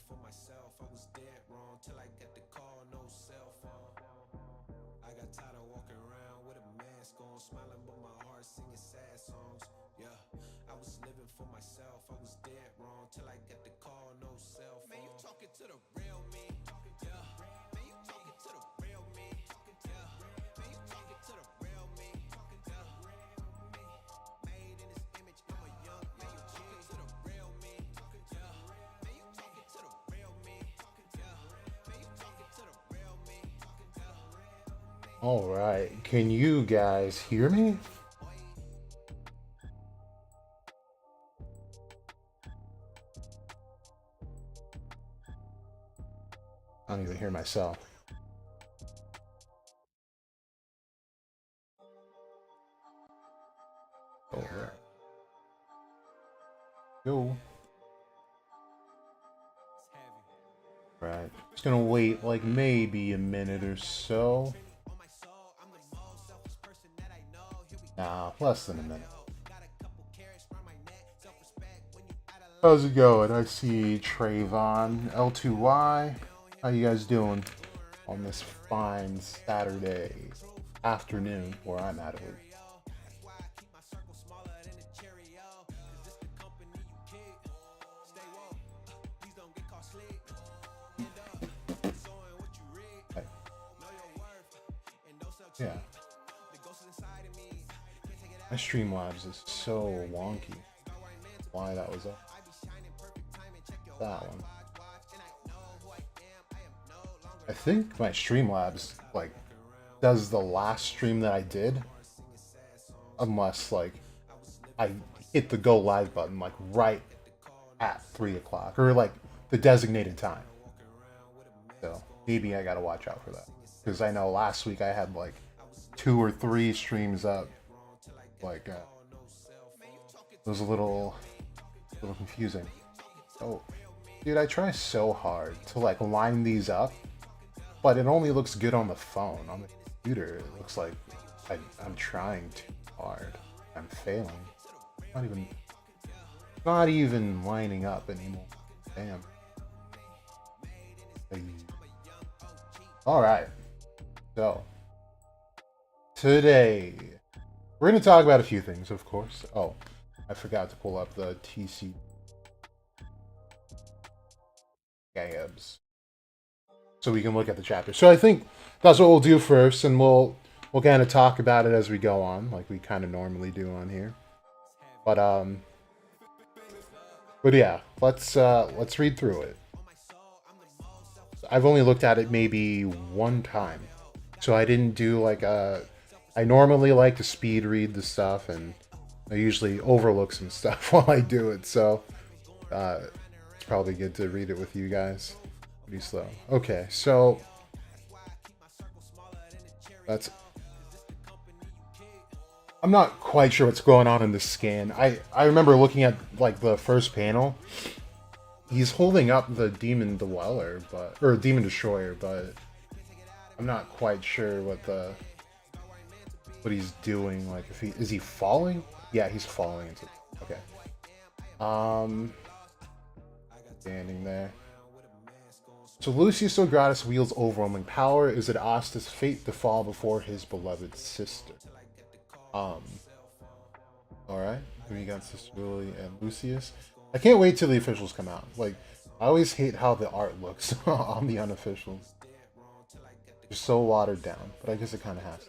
for myself. I was dead wrong till I got the call, no cell phone. I got tired of walking around with a mask on, smiling but my heart singing sad songs. Yeah, I was living for myself. I was dead wrong till I got the call, no cell phone. Man, you talking to the real me? Yeah, man, you talking to the real me? Yeah, man, you talking to the real me? Yeah, made in this image, I'm a young man. You talking to the real me? Yeah, man, you talking to the real me? Yeah, man, you talking to the real me? All right, can you guys hear me? I don't even hear myself. All right. Go. Right. Just gonna wait like maybe a minute or so. Nah, less than a minute. How's it going? I see Trayvon, L2Y. How you guys doing on this fine Saturday afternoon where I'm at least? Hey. Yeah. My Streamlabs is so wonky. Why that was up? That one. I think my Streamlabs like does the last stream that I did, unless like I hit the go live button like right at 3 o'clock or like the designated time. So maybe I gotta watch out for that because I know last week I had like 2 or 3 streams up. Like it was a little confusing. Oh, dude, I try so hard to like line these up, but it only looks good on the phone. On the computer, it looks like I'm trying too hard. I'm failing. Not even, not even lining up anymore. Damn. All right. So today we're going to talk about a few things, of course. Oh, I forgot to pull up the TC Gabs so we can look at the chapter. So I think that's what we'll do first, and we'll kind of talk about it as we go on, like we kind of normally do on here. But yeah, let's read through it. I've only looked at it maybe one time, so I didn't do like a. I normally like to speed read the stuff, and I usually overlook some stuff while I do it. So it's probably good to read it with you guys. Pretty slow. Okay, so that's. I'm not quite sure what's going on in this scan. I remember looking at like the first panel. He's holding up the demon dweller, but or demon destroyer, but I'm not quite sure what he's doing. Like, if he is he falling? Yeah, he's falling into. Okay. Um, standing there. So Lucius Gratis wields overwhelming power. Is it Asta's fate to fall before his beloved sister? Um. All right. We got Sister Willie and Lucius. I can't wait till the officials come out. Like, I always hate how the art looks on the unofficials. They're so watered down, but I guess it kind of has.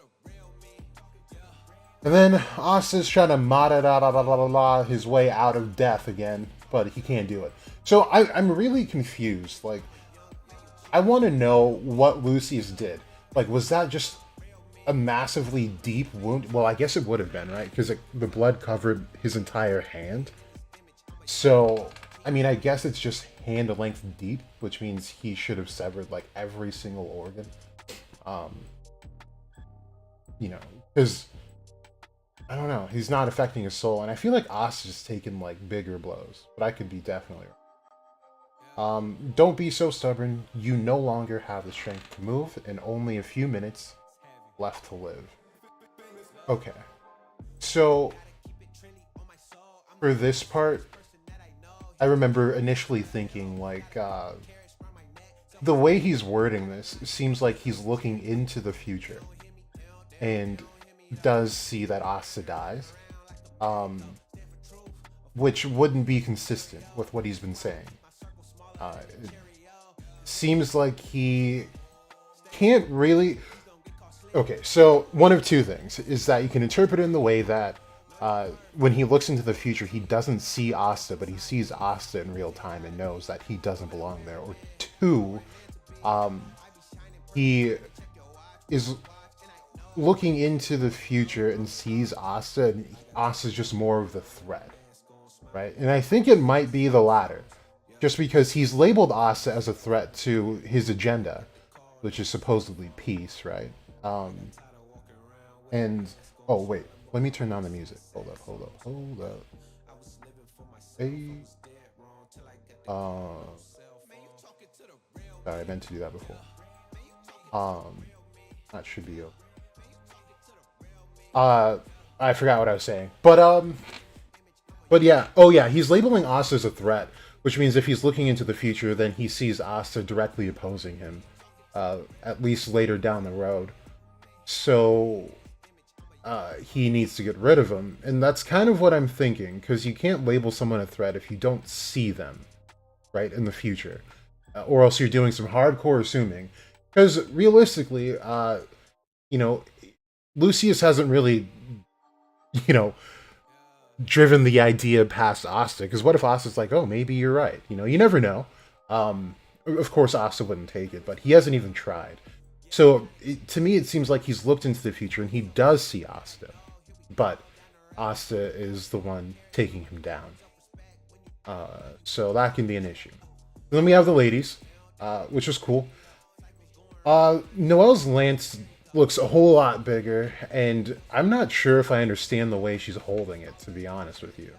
And then Asta's trying to his way out of death again, but he can't do it. So I'm really confused. Like, I want to know what Lucius did. Like, was that just a massively deep wound? Well, I guess it would have been, right? Because the blood covered his entire hand. So, I mean, I guess it's just hand length deep, which means he should have severed like every single organ. You know, because I don't know, he's not affecting his soul, and I feel like Asta's taken like bigger blows, but I could be definitely wrong. Don't be so stubborn. You no longer have the strength to move, and only a few minutes left to live. Okay, so for this part, I remember initially thinking like the way he's wording this seems like he's looking into the future and does see that Asta dies, um, which wouldn't be consistent with what he's been saying. It seems like he can't really. Okay, so one of two things is that you can interpret it in the way that when he looks into the future, he doesn't see Asta, but he sees Asta in real time and knows that he doesn't belong there. Or two, he is looking into the future and sees Asta, and Asta's just more of the threat, right? And I think it might be the latter, just because he's labeled Asta as a threat to his agenda, which is supposedly peace, right? And oh wait, let me turn down the music. Hold up. Hey, sorry, I meant to do that before. That should be okay. I forgot what I was saying, but yeah, oh yeah, he's labeling Asta as a threat, which means if he's looking into the future, then he sees Asta directly opposing him, at least later down the road. So he needs to get rid of him, and that's kind of what I'm thinking, because you can't label someone a threat if you don't see them, right, in the future, or else you're doing some hardcore assuming. Because realistically, you know, Lucius hasn't really, you know, driven the idea past Asta. Because what if Asta's like, oh, maybe you're right? You know, you never know. Of course, Asta wouldn't take it, but he hasn't even tried. So to me, it seems like he's looked into the future and he does see Asta, but Asta is the one taking him down. So that can be an issue. And then we have the ladies, which is cool. Noelle's lance looks a whole lot bigger, and I'm not sure if I understand the way she's holding it, to be honest with you.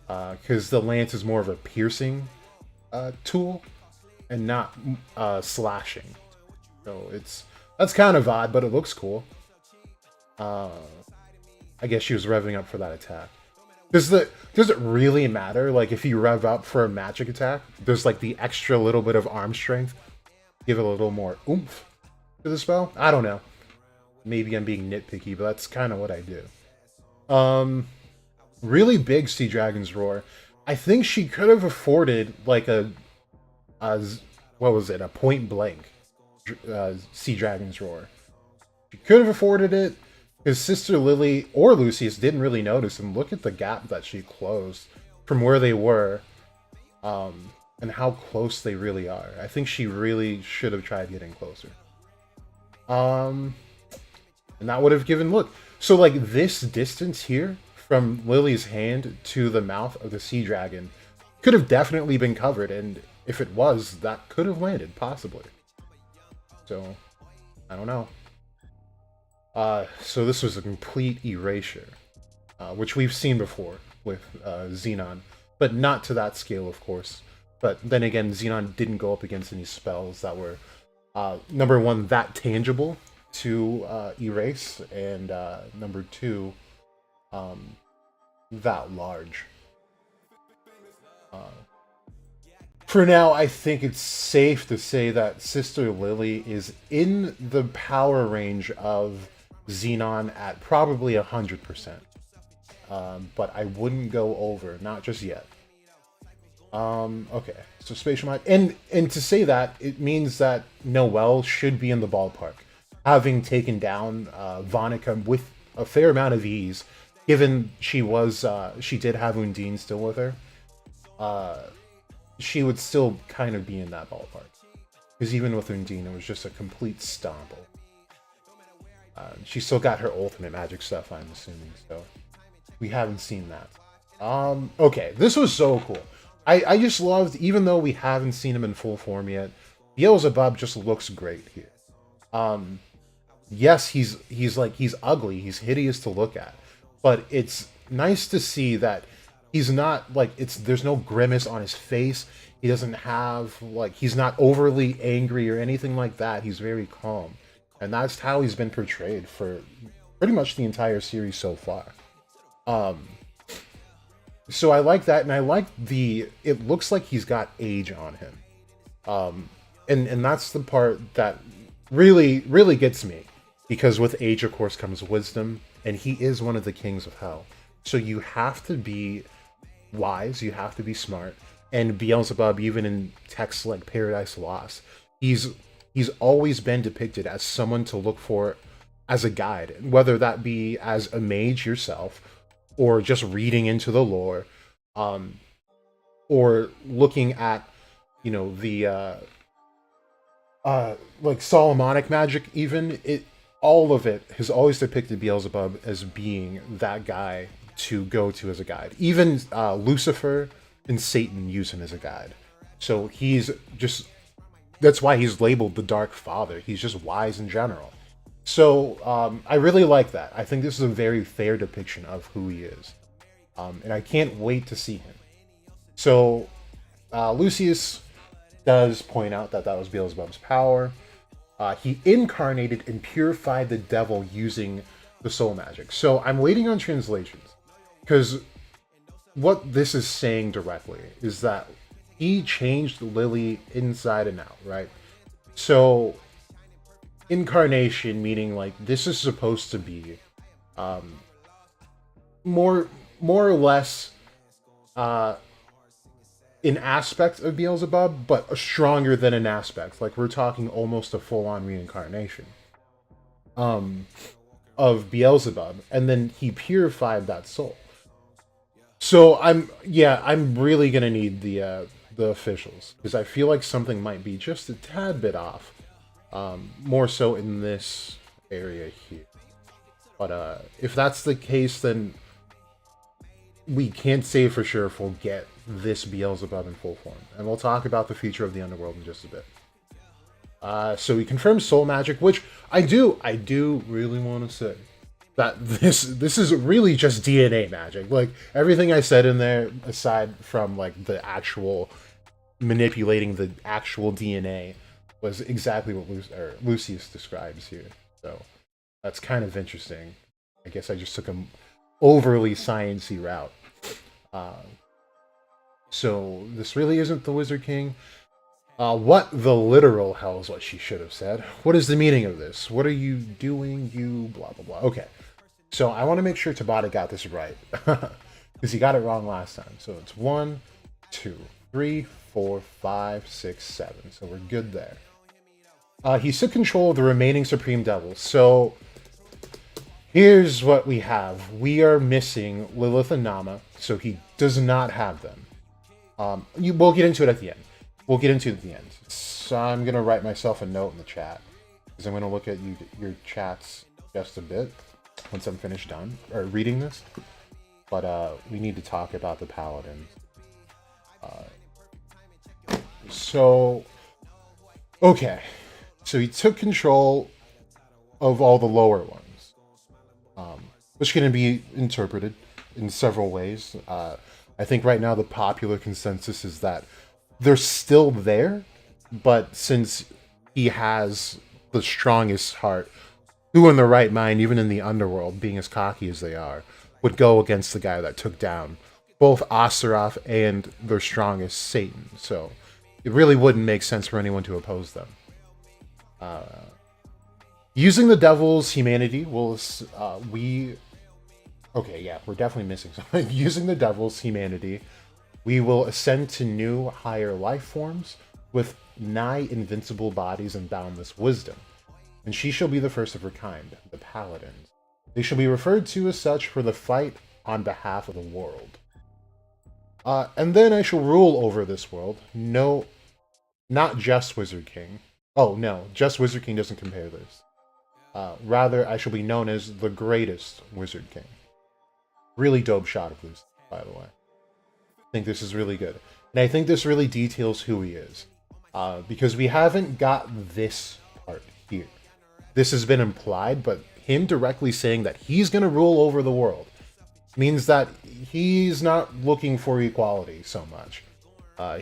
Because the lance is more of a piercing tool and not slashing. So that's kind of odd, but it looks cool. I guess she was revving up for that attack. Does it really matter? Like, if you rev up for a magic attack, does like the extra little bit of arm strength give it a little more oomph to the spell? I don't know. Maybe I'm being nitpicky, but that's kind of what I do. Really big Sea Dragon's Roar. I think she could have afforded like a what was it? A point blank Sea Dragon's Roar. She could have afforded it. His sister Lily or Lucius didn't really notice, and look at the gap that she closed from where they were, and how close they really are. I think she really should have tried getting closer. And that would have given, look, so like this distance here from Lily's hand to the mouth of the sea dragon could have definitely been covered, and if it was, that could have landed, possibly. So, I don't know. So this was a complete erasure, which we've seen before with Xenon, but not to that scale, of course. But then again, Xenon didn't go up against any spells that were, number one, that tangible to erase, and number two, that large. For now, I think it's safe to say that Sister Lily is in the power range of Xenon at probably 100%. But I wouldn't go over, not just yet. Okay, so Spatial Magic. And to say that, it means that Noelle should be in the ballpark, having taken down Vonica with a fair amount of ease, given she did have Undine still with her. She would still kind of be in that ballpark. Because even with Undine, it was just a complete stomple. She still got her ultimate magic stuff, I'm assuming, so we haven't seen that. Okay, this was so cool. I just loved, even though we haven't seen him in full form yet, Belzebub just looks great here. Yes, he's ugly, he's hideous to look at, but it's nice to see that he's not, like, there's no grimace on his face. He doesn't have, like, he's not overly angry or anything like that. He's very calm. And that's how he's been portrayed for pretty much the entire series so far. So I like that, and I like it looks like he's got age on him. And that's the part that really gets me, because with age, of course, comes wisdom, and he is one of the kings of hell. So you have to be wise, you have to be smart. And Beelzebub, even in texts like Paradise Lost, he's always been depicted as someone to look for as a guide, whether that be as a mage yourself, or just reading into the lore, or looking at, the like Solomonic magic. Even it, all of it has always depicted Beelzebub as being that guy to go to as a guide. Even Lucifer and Satan use him as a guide. So he's just, that's why he's labeled the Dark Father. He's just wise in general. So I really like that. I think this is a very fair depiction of who he is. And I can't wait to see him. So Lucius does point out that that was Beelzebub's power. He incarnated and purified the devil using the soul magic. So I'm waiting on translations, because what this is saying directly is that he changed Lily inside and out, right? So incarnation, meaning like this is supposed to be more or less an aspect of Beelzebub, but a stronger than an aspect. Like we're talking almost a full-on reincarnation of Beelzebub, and then he purified that soul. So I'm really gonna need the officials, because I feel like something might be just a tad bit off, more so in this area here. But if that's the case, then we can't say for sure if we'll get this Beelzebub in full form. And we'll talk about the future of the Underworld in just a bit. So we confirmed soul magic, which I do really want to say that this is really just DNA magic. Like everything I said in there, aside from like the actual manipulating the actual DNA, was exactly what Lucius describes here. So that's kind of interesting. I guess I just took an overly sciencey route. So this really isn't the Wizard King. What the literal hell is what she should have said. What is the meaning of this? What are you doing? You blah blah blah. Okay, so I want to make sure Tabata got this right, because he got it wrong last time. So it's 1, 2, 3, 4, 5, 6, 7. So we're good there. He took control of the remaining Supreme Devils. So here's what we have. We are missing Lilith and Nama, so he does not have them. We'll get into it at the end. So I'm going to write myself a note in the chat, because I'm going to look at your chats just a bit once I'm finished reading this. But we need to talk about the Paladins. Okay. So he took control of all the lower ones, which can be interpreted in several ways. I think right now the popular consensus is that they're still there, but since he has the strongest heart, who in their right mind, even in the Underworld, being as cocky as they are, would go against the guy that took down both Astaroth and their strongest, Satan. So it really wouldn't make sense for anyone to oppose them. Using the devil's humanity, we're definitely missing something. Using the devil's humanity, we will ascend to new, higher life forms with nigh invincible bodies and boundless wisdom. And she shall be the first of her kind, the Paladins. They shall be referred to as such for the fight on behalf of the world. And then I shall rule over this world. No, not just Wizard King. Oh, no, just Wizard King doesn't compare this. Rather, I shall be known as the greatest Wizard King. Really dope shot of this, by the way. I think this is really good. And I think this really details who he is. Because we haven't got this part here. This has been implied, but him directly saying that he's going to rule over the world means that he's not looking for equality so much.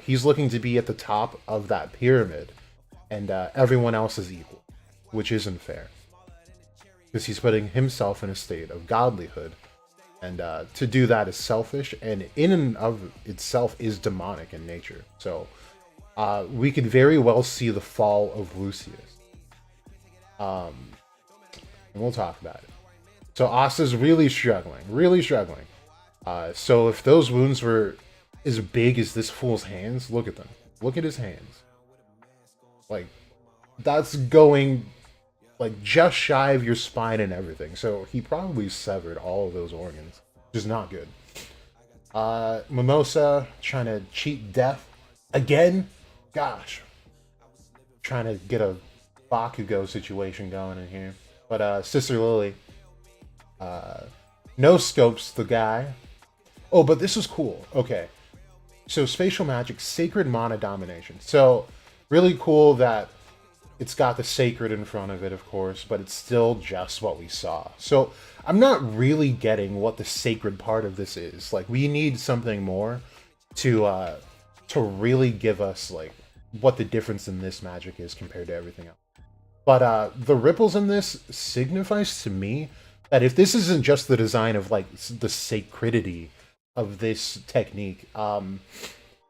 He's looking to be at the top of that pyramid, and everyone else is equal, which isn't fair. Because he's putting himself in a state of godlyhood And to do that is selfish, and in and of itself is demonic in nature. So we could very well see the fall of Lucius. And we'll talk about it. So Asta's really struggling, really struggling. So if those wounds were as big as this fool's hands, look at them. Look at his hands. Like, that's going like just shy of your spine and everything. So he probably severed all of those organs, which is not good. Mimosa trying to cheat death again. Gosh, trying to get a Bakugo situation going in here. But Sister Lily no scopes the guy. Oh, but this was cool. Okay, so Spatial Magic, Sacred Mana Domination. So really cool that it's got the sacred in front of it, of course, but it's still just what we saw. So I'm not really getting what the sacred part of this is. Like, we need something more to really give us like what the difference in this magic is compared to everything else. But the ripples in this signifies to me that if this isn't just the design of like the sacredity of this technique,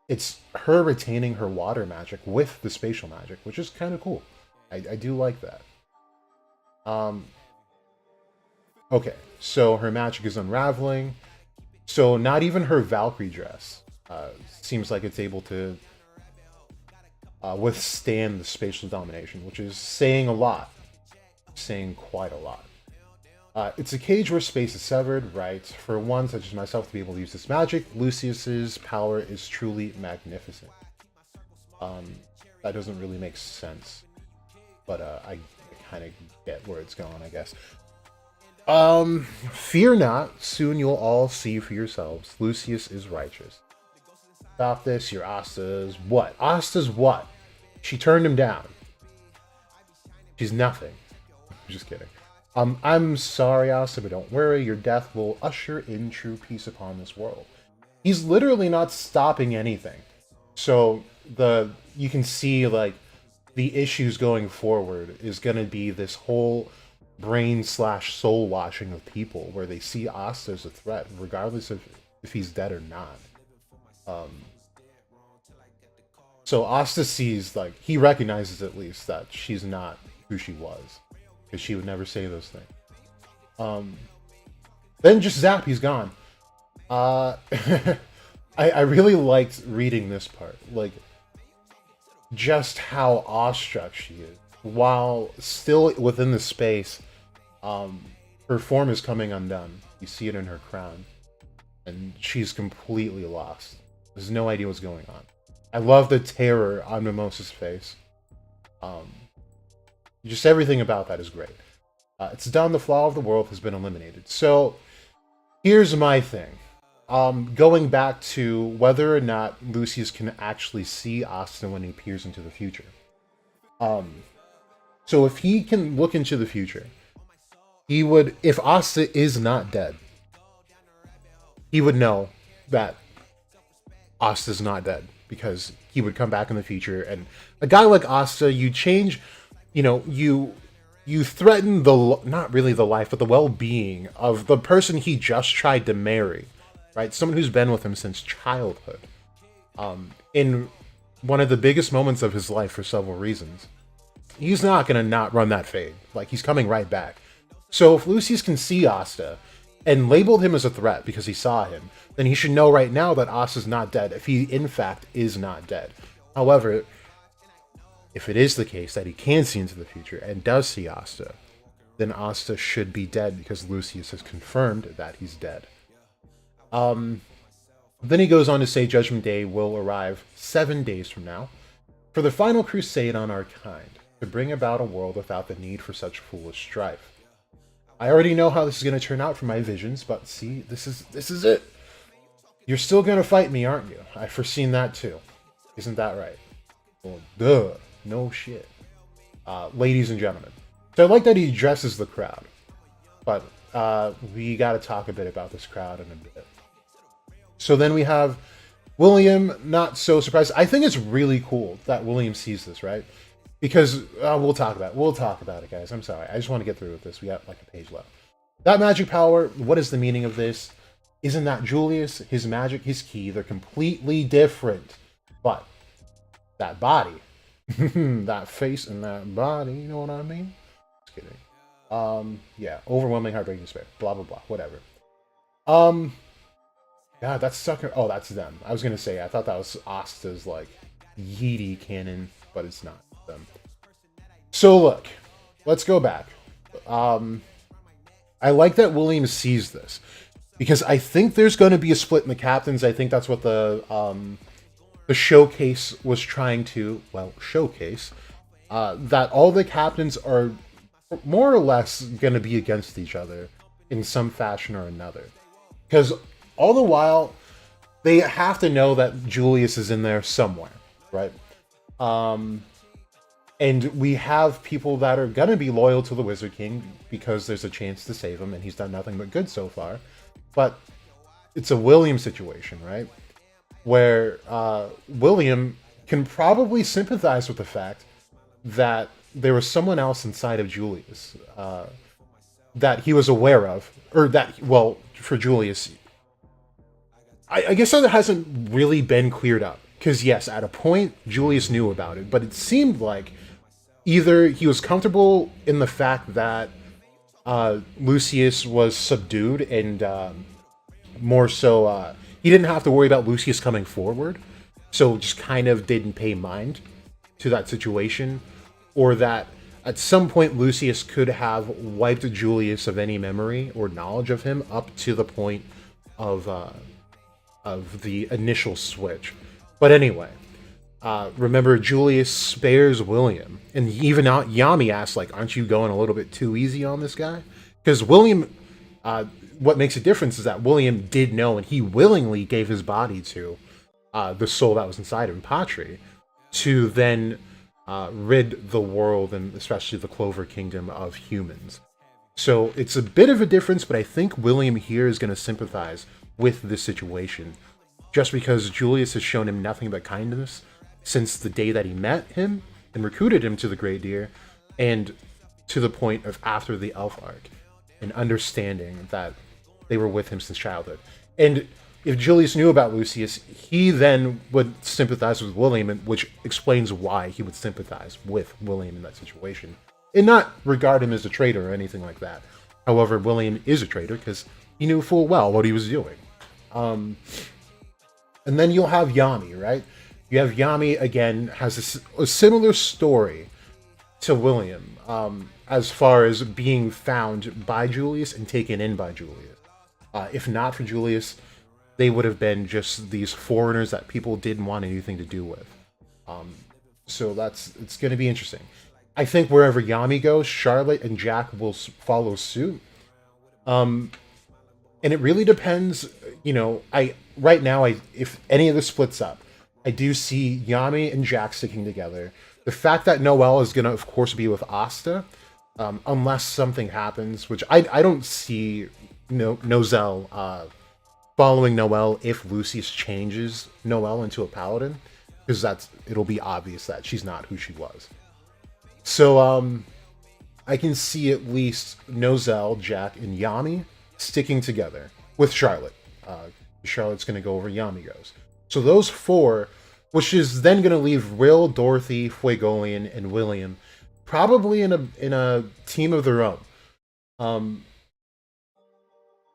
it's her retaining her water magic with the spatial magic, which is kind of cool. I do like that. Okay, so her magic is unraveling. So not even her Valkyrie dress seems like it's able to withstand the spatial domination, which is saying a lot. Saying quite a lot. It's a cage where space is severed, right? For one such as myself to be able to use this magic, Lucius's power is truly magnificent. That doesn't really make sense. But I kind of get where it's going, I guess. Fear not, soon you'll all see for yourselves. Lucius is righteous. Stop this, your Asta's what? Asta's what? She turned him down. She's nothing. I'm just kidding. I'm sorry, Asta, but don't worry, your death will usher in true peace upon this world. He's literally not stopping anything. So you can see like the issues going forward is going to be this whole brain/soul washing of people where they see Asta as a threat, regardless of if he's dead or not. So Asta sees, like, he recognizes at least that she's not who she was, because she would never say those things. Then just zap, he's gone. I really liked reading this part, like, just how awestruck she is. While still within the space, her form is coming undone. You see it in her crown. And she's completely lost. There's no idea what's going on. I love the terror on Mimosa's face. Just everything about that is great. It's done, the flaw of the world has been eliminated. So, here's my thing. Going back to whether or not Lucius can actually see Asta when he peers into the future. So if he can look into the future, he would, if Asta is not dead, he would know that Asta's not dead, because he would come back in the future. And a guy like Asta, you change, you threaten not really the life, but the well-being of the person he just tried to marry. Right? Someone who's been with him since childhood. In one of the biggest moments of his life for several reasons. He's not going to not run that fade. Like, he's coming right back. So if Lucius can see Asta and labeled him as a threat because he saw him, then he should know right now that Asta's not dead, if he in fact is not dead. However, if it is the case that he can see into the future and does see Asta, then Asta should be dead because Lucius has confirmed that he's dead. Then he goes on to say Judgment Day will arrive 7 days from now for the final crusade on our kind, to bring about a world without the need for such foolish strife. I already know how this is going to turn out from my visions, but see, this is it. You're still going to fight me, aren't you? I've foreseen that too. Isn't that right? Well, duh. No shit. Ladies and gentlemen. So I like that he addresses the crowd, but we got to talk a bit about this crowd in a bit. So then we have William, not so surprised. I think it's really cool that William sees this, right? Because we'll talk about it, guys. I'm sorry. I just want to get through with this. We got like a page left. That magic power, what is the meaning of this? Isn't that Julius? His magic, his key, they're completely different. But that body, that face and that body, you know what I mean? Just kidding. Yeah, overwhelming, heartbreaking despair. Blah blah blah. Whatever. Um, God, that's sucker. Oh, that's them. I was gonna say I thought that was Asta's like Yeety canon, but it's not them. So look, let's go back. I like that William sees this because I think there's going to be a split in the captains. I think that's what the showcase was trying to showcase that all the captains are more or less going to be against each other in some fashion or another. Because all the while they have to know that Julius is in there somewhere, right? And we have people that are going to be loyal to the Wizard King because there's a chance to save him, and he's done nothing but good so far. But it's a William situation, right? Where William can probably sympathize with the fact that there was someone else inside of Julius that he was aware of, or that, well, for Julius, I guess that hasn't really been cleared up. Because yes, at a point, Julius knew about it, but it seemed like either he was comfortable in the fact that Lucius was subdued and more so he didn't have to worry about Lucius coming forward, so just kind of didn't pay mind to that situation, or that at some point Lucius could have wiped Julius of any memory or knowledge of him up to the point of the initial switch. But anyway, remember Julius spares William, and even Yami asks, like, aren't you going a little bit too easy on this guy? Because William, what makes a difference is that William did know, and he willingly gave his body to the soul that was inside him, Patri, to then rid the world, and especially the Clover Kingdom, of humans. So it's a bit of a difference, but I think William here is going to sympathize with this situation, just because Julius has shown him nothing but kindness since the day that he met him and recruited him to the Great Deer, and to the point of after the Elf Arc, and understanding that they were with him since childhood. And if Julius knew about Lucius, he then would sympathize with William, which explains why he would sympathize with William in that situation, and not regard him as a traitor or anything like that. However, William is a traitor because he knew full well what he was doing. And then you'll have Yami, right? You have Yami, again, has a similar story to William, as far as being found by Julius and taken in by Julius. If not for Julius, they would have been just these foreigners that people didn't want anything to do with. So it's going to be interesting. I think wherever Yami goes, Charlotte and Jack will follow suit. And it really depends, right now, if any of this splits up, I do see Yami and Jack sticking together. The fact that Noelle is going to, of course, be with Asta, unless something happens, which I don't see Noelle following Noelle if Lucius changes Noelle into a paladin, because it'll be obvious that she's not who she was. So I can see at least Noelle, Jack, and Yami sticking together with Charlotte. Charlotte's going to go where Yami goes. So those four, which is then going to leave Will, Dorothy, Fuegolian, and William, probably in a team of their own.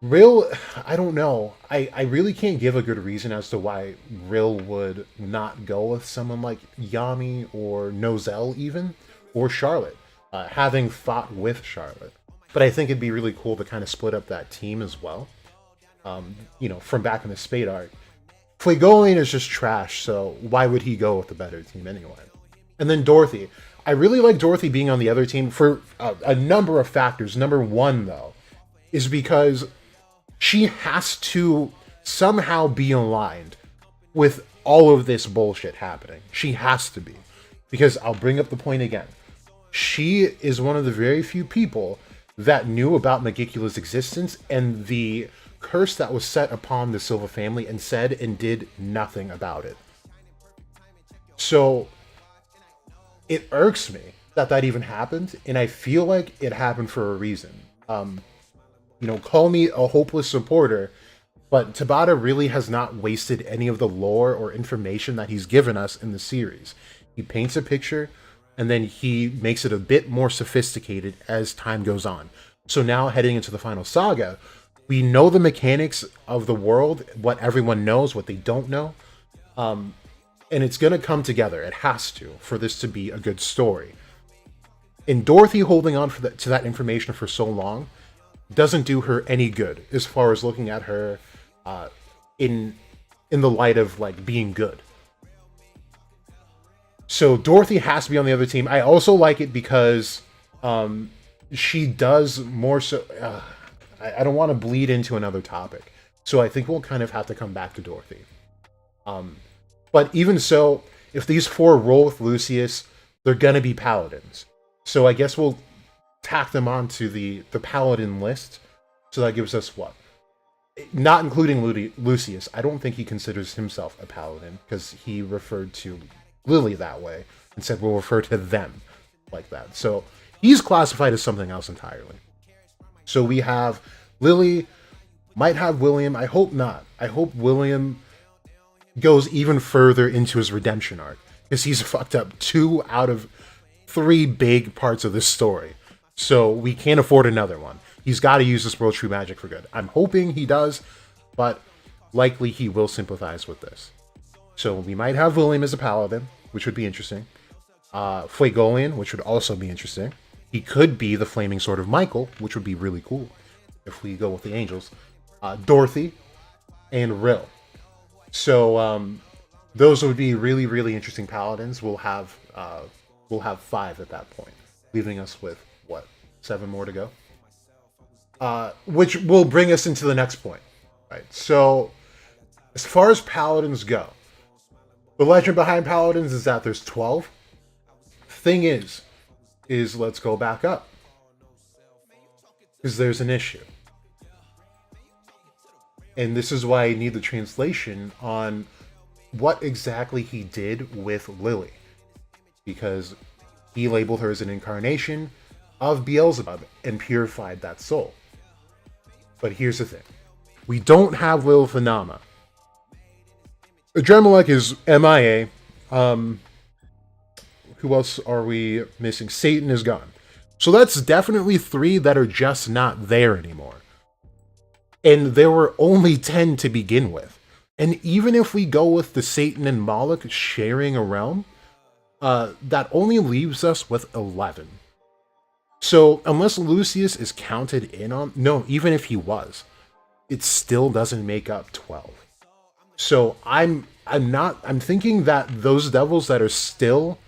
Rill, I don't know. I really can't give a good reason as to why Rill would not go with someone like Yami or Noelle even, or Charlotte, having fought with Charlotte. But I think it'd be really cool to kind of split up that team as well. From back in the Spade arc. Fuegolian is just trash, so why would he go with the better team anyway? And then Dorothy. I really like Dorothy being on the other team for a number of factors. Number one, though, is because she has to somehow be aligned with all of this bullshit happening. She has to be. Because I'll bring up the point again. She is one of the very few people that knew about Magicula's existence and the curse that was set upon the Silva family, and said and did nothing about it. So it irks me that even happened, and I feel like it happened for a reason. Call me a hopeless supporter, But Tabata really has not wasted any of the lore or information that he's given us in the series. He paints a picture, and then he makes it a bit more sophisticated as time goes on. So now, heading into the final saga, we know the mechanics of the world, what everyone knows, what they don't know, and it's going to come together. It has to, for this to be a good story. And Dorothy holding on to that information for so long doesn't do her any good as far as looking at her in the light of like being good. So Dorothy has to be on the other team. I also like it because she does more so. I don't want to bleed into another topic, so I think we'll kind of have to come back to Dorothy. But even so, if these four roll with Lucius, they're gonna be Paladins. So I guess we'll tack them onto the Paladin list. So that gives us what? Not including Lucius. I don't think he considers himself a Paladin because he referred to Lily that way and said we'll refer to them like that. So he's classified as something else entirely. So we have Lily, might have William. I hope not. I hope William goes even further into his redemption arc because he's fucked up 2 out of 3 big parts of this story. So we can't afford another one. He's got to use this world true magic for good. I'm hoping he does, but likely he will sympathize with this. So we might have William as a paladin, which would be interesting. Fuegolian, which would also be interesting. He could be the flaming sword of Michael, which would be really cool if we go with the angels. Dorothy and Rill. So those would be really, really interesting paladins. We'll have 5 at that point, leaving us with what, 7 more to go. Which will bring us into the next point, right? So, as far as paladins go, the legend behind paladins is that there's 12. Thing is let's go back up, because there's an issue, and this is why I need the translation on what exactly he did with Lily, because he labeled her as an incarnation of Belzebub and purified that soul. But here's the thing. We don't have Lilith Nama. Adremalek is MIA. Who else are we missing? Satan is gone. So that's definitely 3 that are just not there anymore. And there were only 10 to begin with. And even if we go with the Satan and Moloch sharing a realm, that only leaves us with 11. So, unless Lucius is counted in on... No, even if he was, it still doesn't make up 12. So, I'm thinking that those devils that are still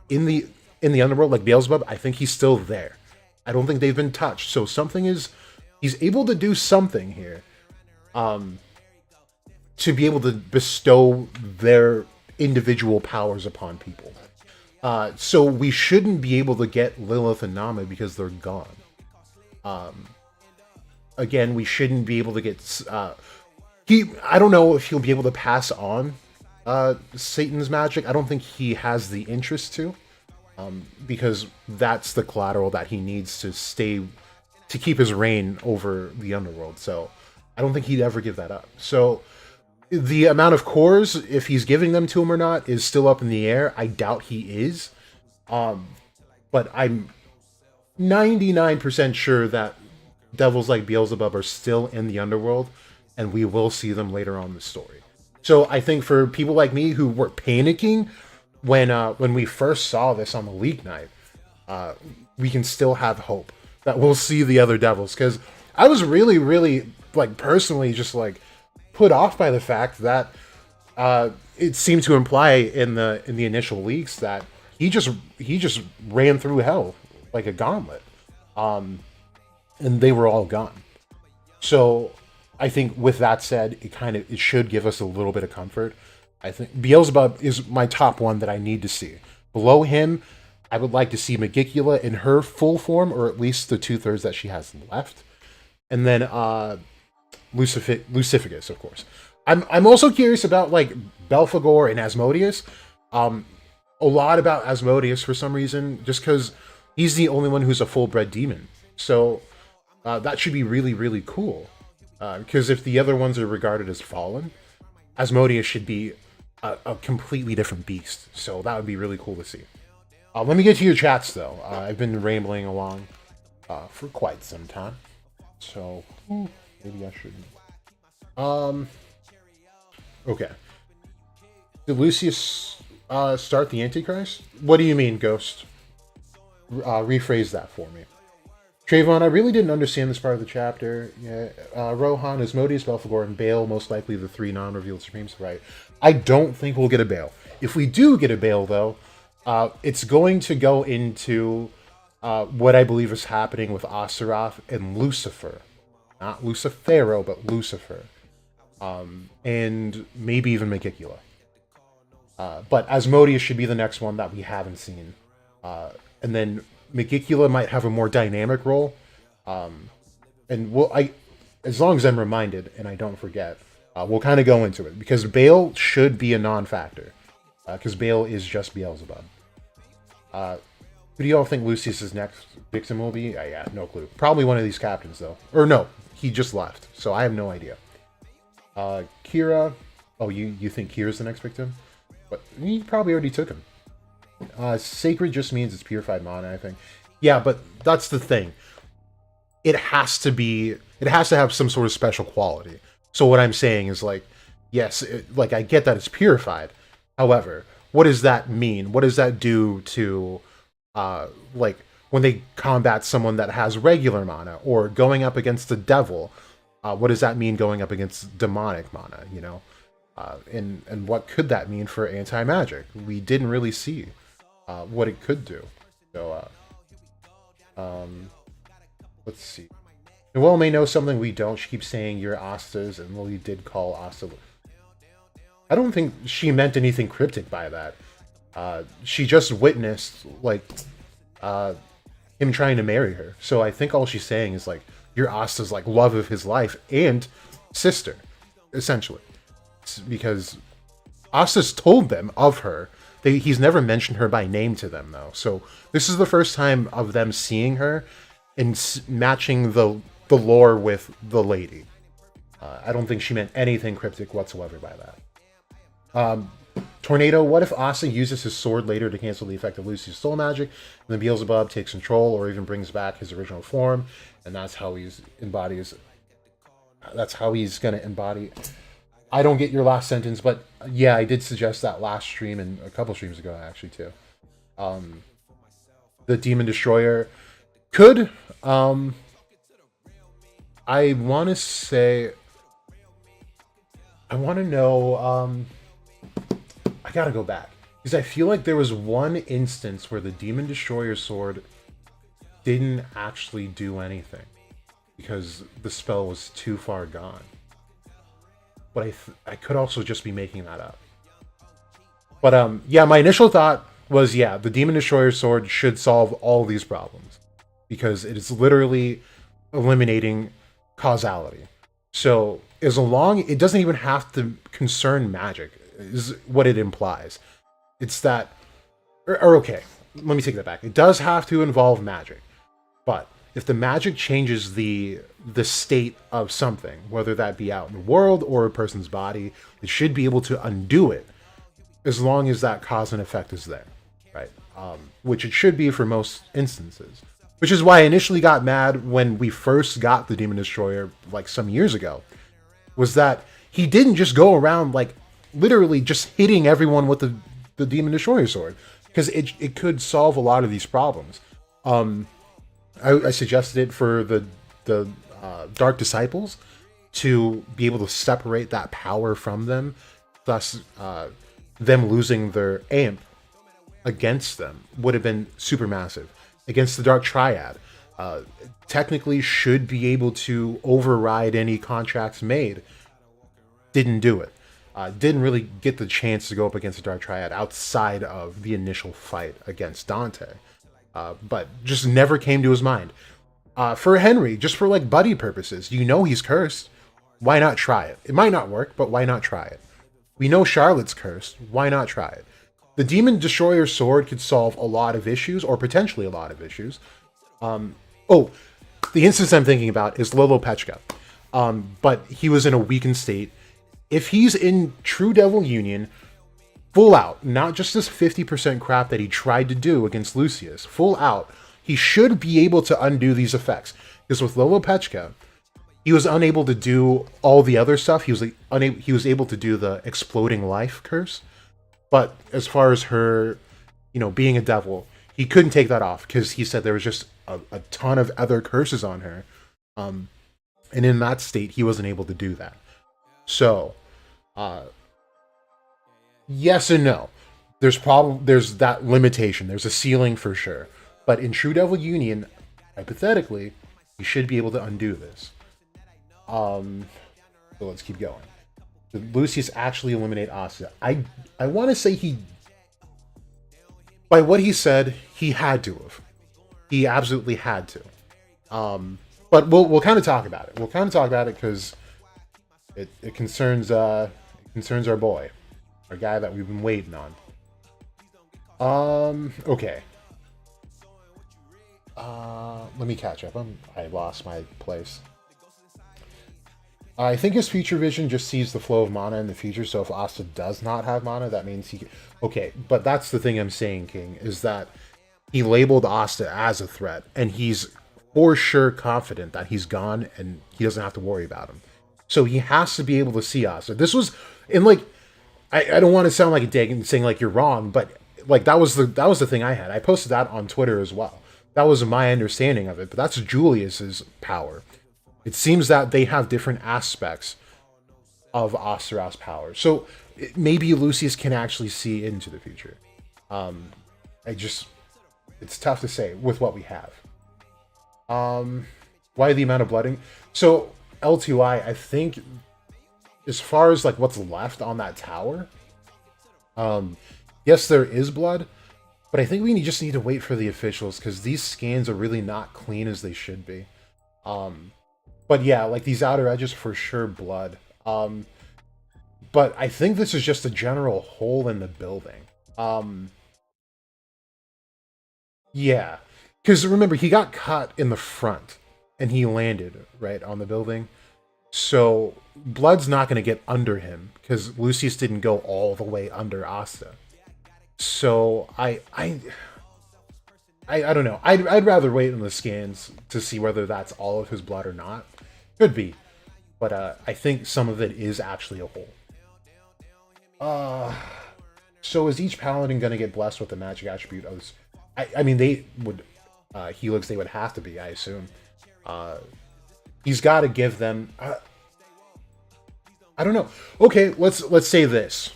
in the Underworld, like Belzebub, I think he's still there. I don't think they've been touched. So, he's able to do something here. To be able to bestow their individual powers upon people. So we shouldn't be able to get Lilith and Nama because they're gone. Again, we shouldn't be able to get... I don't know if he'll be able to pass on Satan's magic. I don't think he has the interest to. Because that's the collateral that he needs to keep his reign over the Underworld. So I don't think he'd ever give that up. So the amount of cores, if he's giving them to him or not, is still up in the air. I doubt he is. But I'm 99% sure that devils like Beelzebub are still in the Underworld, and we will see them later on in the story. So I think for people like me who were panicking when we first saw this on the leak night, we can still have hope that we'll see the other devils. Because I was really, really, like, personally just, like, put off by the fact that it seemed to imply in the initial leaks that he just ran through hell like a gauntlet, and they were all gone. So I think with that said, it should give us a little bit of comfort. I think Beelzebub is my top one that I need to see. Below him, I would like to see Magicula in her full form, or at least the 2/3 that she has left, and then Lucificus, of course. I'm also curious about like Belphegor and Asmodeus. A lot about Asmodeus for some reason, just because he's the only one who's a full-bred demon. So that should be really, really cool. Because if the other ones are regarded as fallen, Asmodeus should be a completely different beast. So that would be really cool to see. Let me get to your chats, though. I've been rambling along for quite some time. So, maybe I shouldn't. Okay. Did Lucius start the Antichrist? What do you mean, Ghost? Rephrase that for me. Trayvon, I really didn't understand this part of the chapter. Yeah, Rohan, Asmodeus, Belphegor, and Baal, most likely the 3 non-revealed Supremes, right? I don't think we'll get a Baal. If we do get a Baal, though, it's going to go into what I believe is happening with Astaroth and Lucifer. Not Lucifero, but Lucifer. And maybe even Megicula. But Asmodeus should be the next one that we haven't seen. And then Megicula might have a more dynamic role. And as long as I'm reminded and I don't forget, we'll kind of go into it. Because Baal should be a non-factor. Because Baal is just Beelzebub. Who do y'all think Lucius's next victim will be? Yeah, no clue. Probably one of these captains, though. Or no, he just left. So I have no idea. Kira. Oh, you think Kira's the next victim? But he probably already took him. Sacred just means it's purified mana, I think. Yeah, but that's the thing. It has to have some sort of special quality. So what I'm saying is, like, yes, I get that it's purified. However, what does that mean? What does that do to, when they combat someone that has regular mana, or going up against the devil? What does that mean going up against demonic mana, you know? And what could that mean for anti-magic? We didn't really see what it could do. So, let's see. Noelle may know something we don't. She keeps saying you're Asta's, and Lily did call Asta. I don't think she meant anything cryptic by that. She just witnessed, him trying to marry her. So I think all she's saying is, you're Asta's, love of his life and sister, essentially. Because Asta's told them of her. He's never mentioned her by name to them, though. So this is the first time of them seeing her and matching the lore with the lady. I don't think she meant anything cryptic whatsoever by that. Tornado, what if Asta uses his sword later to cancel the effect of Lucy's soul magic, and then Beelzebub takes control or even brings back his original form, and that's how he's going to embody... I don't get your last sentence, but yeah, I did suggest that last stream and a couple streams ago, actually, too. The Demon Destroyer could. I want to know. I gotta go back. Because I feel like there was one instance where the Demon Destroyer sword didn't actually do anything. Because the spell was too far gone. But I could also just be making that up. But yeah, my initial thought was, yeah, the Demon Destroyer sword should solve all these problems. Because it is literally eliminating causality. So, as long... It doesn't even have to concern magic, is what it implies. It's that... okay, let me take that back. It does have to involve magic. But if the magic changes the state of something, whether that be out in the world or a person's body, it should be able to undo it as long as that cause and effect is there, right? Which it should be for most instances. Which is why I initially got mad when we first got the Demon Destroyer, some years ago, was that he didn't just go around, literally just hitting everyone with the Demon Destroyer sword, because it could solve a lot of these problems. I suggested it for the Dark Disciples to be able to separate that power from them, thus them losing their amp against them would have been super massive. Against the Dark Triad, technically should be able to override any contracts made. Didn't do it. Didn't really get the chance to go up against the Dark Triad outside of the initial fight against Dante. But just never came to his mind. For Henry, just for buddy purposes, he's cursed. Why not try it? It might not work, but why not try it? We know Charlotte's cursed. Why not try it? The Demon Destroyer sword could solve a lot of issues, or potentially a lot of issues. The instance I'm thinking about is Lolo Pechka. but he was in a weakened state. If he's in True Devil Union, full out, not just this 50% crap that he tried to do against Lucius, full out, he should be able to undo these effects. Because with Lolopechka, he was unable to do all the other stuff. He was able to do the exploding life curse, but as far as her, being a devil, he couldn't take that off because he said there was just a ton of other curses on her, and in that state, he wasn't able to do that. So, yes and no. There's that limitation. There's a ceiling for sure, but in True Devil Union, hypothetically, he should be able to undo this. So let's keep going. Did Lucius actually eliminate Asta? I want to say by what he said, he had to have. He absolutely had to. But we'll kind of talk about it. We'll kind of talk about it because it concerns our boy, our guy that we've been waiting on. Okay. Let me catch up. I lost my place. I think his future vision just sees the flow of mana in the future, so if Asta does not have mana, that means he... Okay, but that's the thing I'm saying, King, is that he labeled Asta as a threat, and he's for sure confident that he's gone, and he doesn't have to worry about him. So he has to be able to see Asta. This was... And, like, I don't want to sound like a dick and saying, like, you're wrong, but, like, that was the thing I had. I posted that on Twitter as well. That was my understanding of it, but that's Julius's power. It seems that they have different aspects of Astaroth's power. So maybe Lucius can actually see into the future. It's tough to say with what we have. Why the amount of blooding? So L2I, I think, as far as like what's left on that tower, yes, there is blood, but I think we just need to wait for the officials because these scans are really not clean as they should be. But yeah, like these outer edges for sure blood. But I think this is just a general hole in the building. Yeah, because remember, he got caught in the front and he landed right on the building. So blood's not going to get under him because Lucius didn't go all the way under Asta. So I don't know. I'd rather wait in the scans to see whether that's all of his blood or not. Could be. But I think some of it is actually a hole. So is each paladin going to get blessed with the magic attribute of this? I mean, they would... Helix, they would have to be, I assume. He's got to give them... I don't know. Okay, let's say this.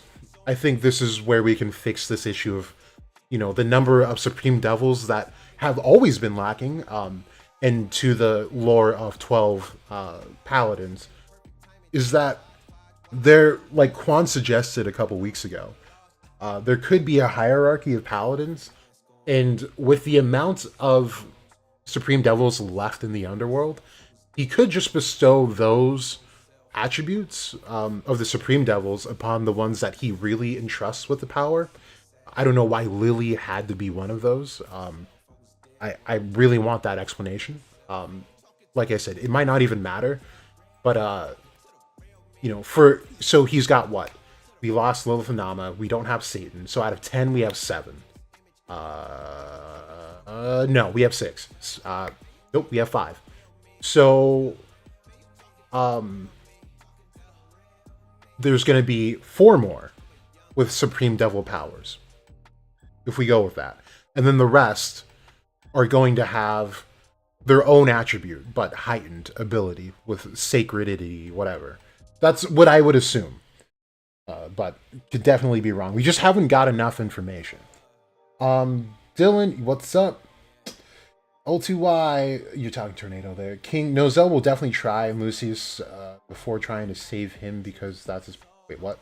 I think this is where we can fix this issue of, the number of Supreme Devils that have always been lacking, and to the lore of 12 Paladins, is that they're, like Quan suggested a couple weeks ago, there could be a hierarchy of Paladins, and with the amount of Supreme Devils left in the Underworld, he could just bestow those attributes of the Supreme Devils upon the ones that he really entrusts with the power. I don't know why Lily had to be one of those. I really want that explanation. Like I said, it might not even matter, but so he's got what? We lost Lilith and Nama. We don't have Satan. So out of 10, we have 7. No, we have 6. Nope, we have 5. So, there's going to be 4 more with Supreme Devil powers, if we go with that. And then the rest are going to have their own attribute, but heightened ability with sacredity, whatever. That's what I would assume. But could definitely be wrong. We just haven't got enough information. Dylan, what's up? L2Y, you're talking Tornado there. King Nozel will definitely try Lucius before trying to save him because that's his... Wait, what?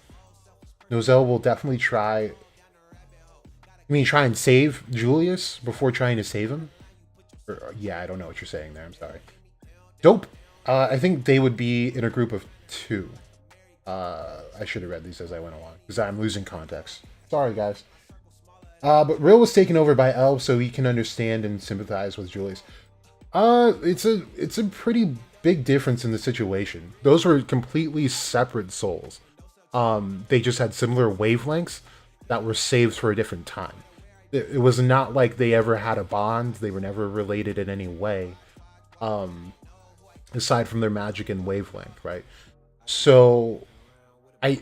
Nozel will definitely try... You mean try and save Julius before trying to save him? Yeah, I don't know what you're saying there. I'm sorry. Dope. I think they would be in a group of 2. I should have read these as I went along because I'm losing context. Sorry, guys. But Real was taken over by Elb, so he can understand and sympathize with Julius. It's a pretty big difference in the situation. Those were completely separate souls. They just had similar wavelengths that were saved for a different time. It was not like they ever had a bond. They were never related in any way, aside from their magic and wavelength, right? So, okay,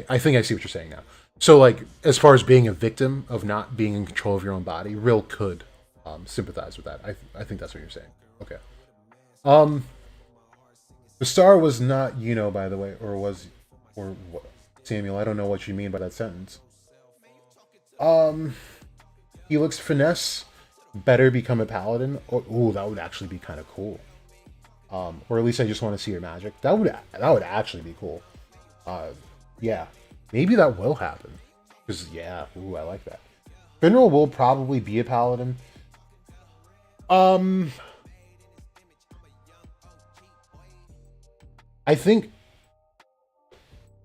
I think I see what you're saying now. So, like, as far as being a victim of not being in control of your own body, Rill could sympathize with that. I think that's what you're saying. Okay. The star was not by the way, or what? Samuel, I don't know what you mean by that sentence. He looks finesse. Better become a paladin. Ooh, that would actually be kind of cool. Or at least I just want to see your magic. That would actually be cool. Yeah, maybe that will happen. Because yeah, ooh, I like that. Finral will probably be a paladin. I think.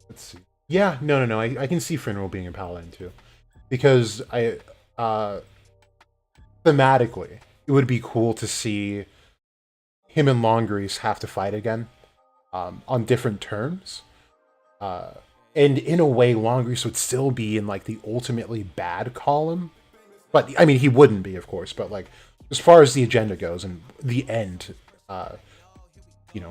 Let's see. Yeah, no. I can see Finral being a paladin too, because thematically, it would be cool to see him and Longreese have to fight again, on different terms. And in a way, Longreese would still be in like the ultimately bad column, but I mean he wouldn't be, of course. But like as far as the agenda goes and the end,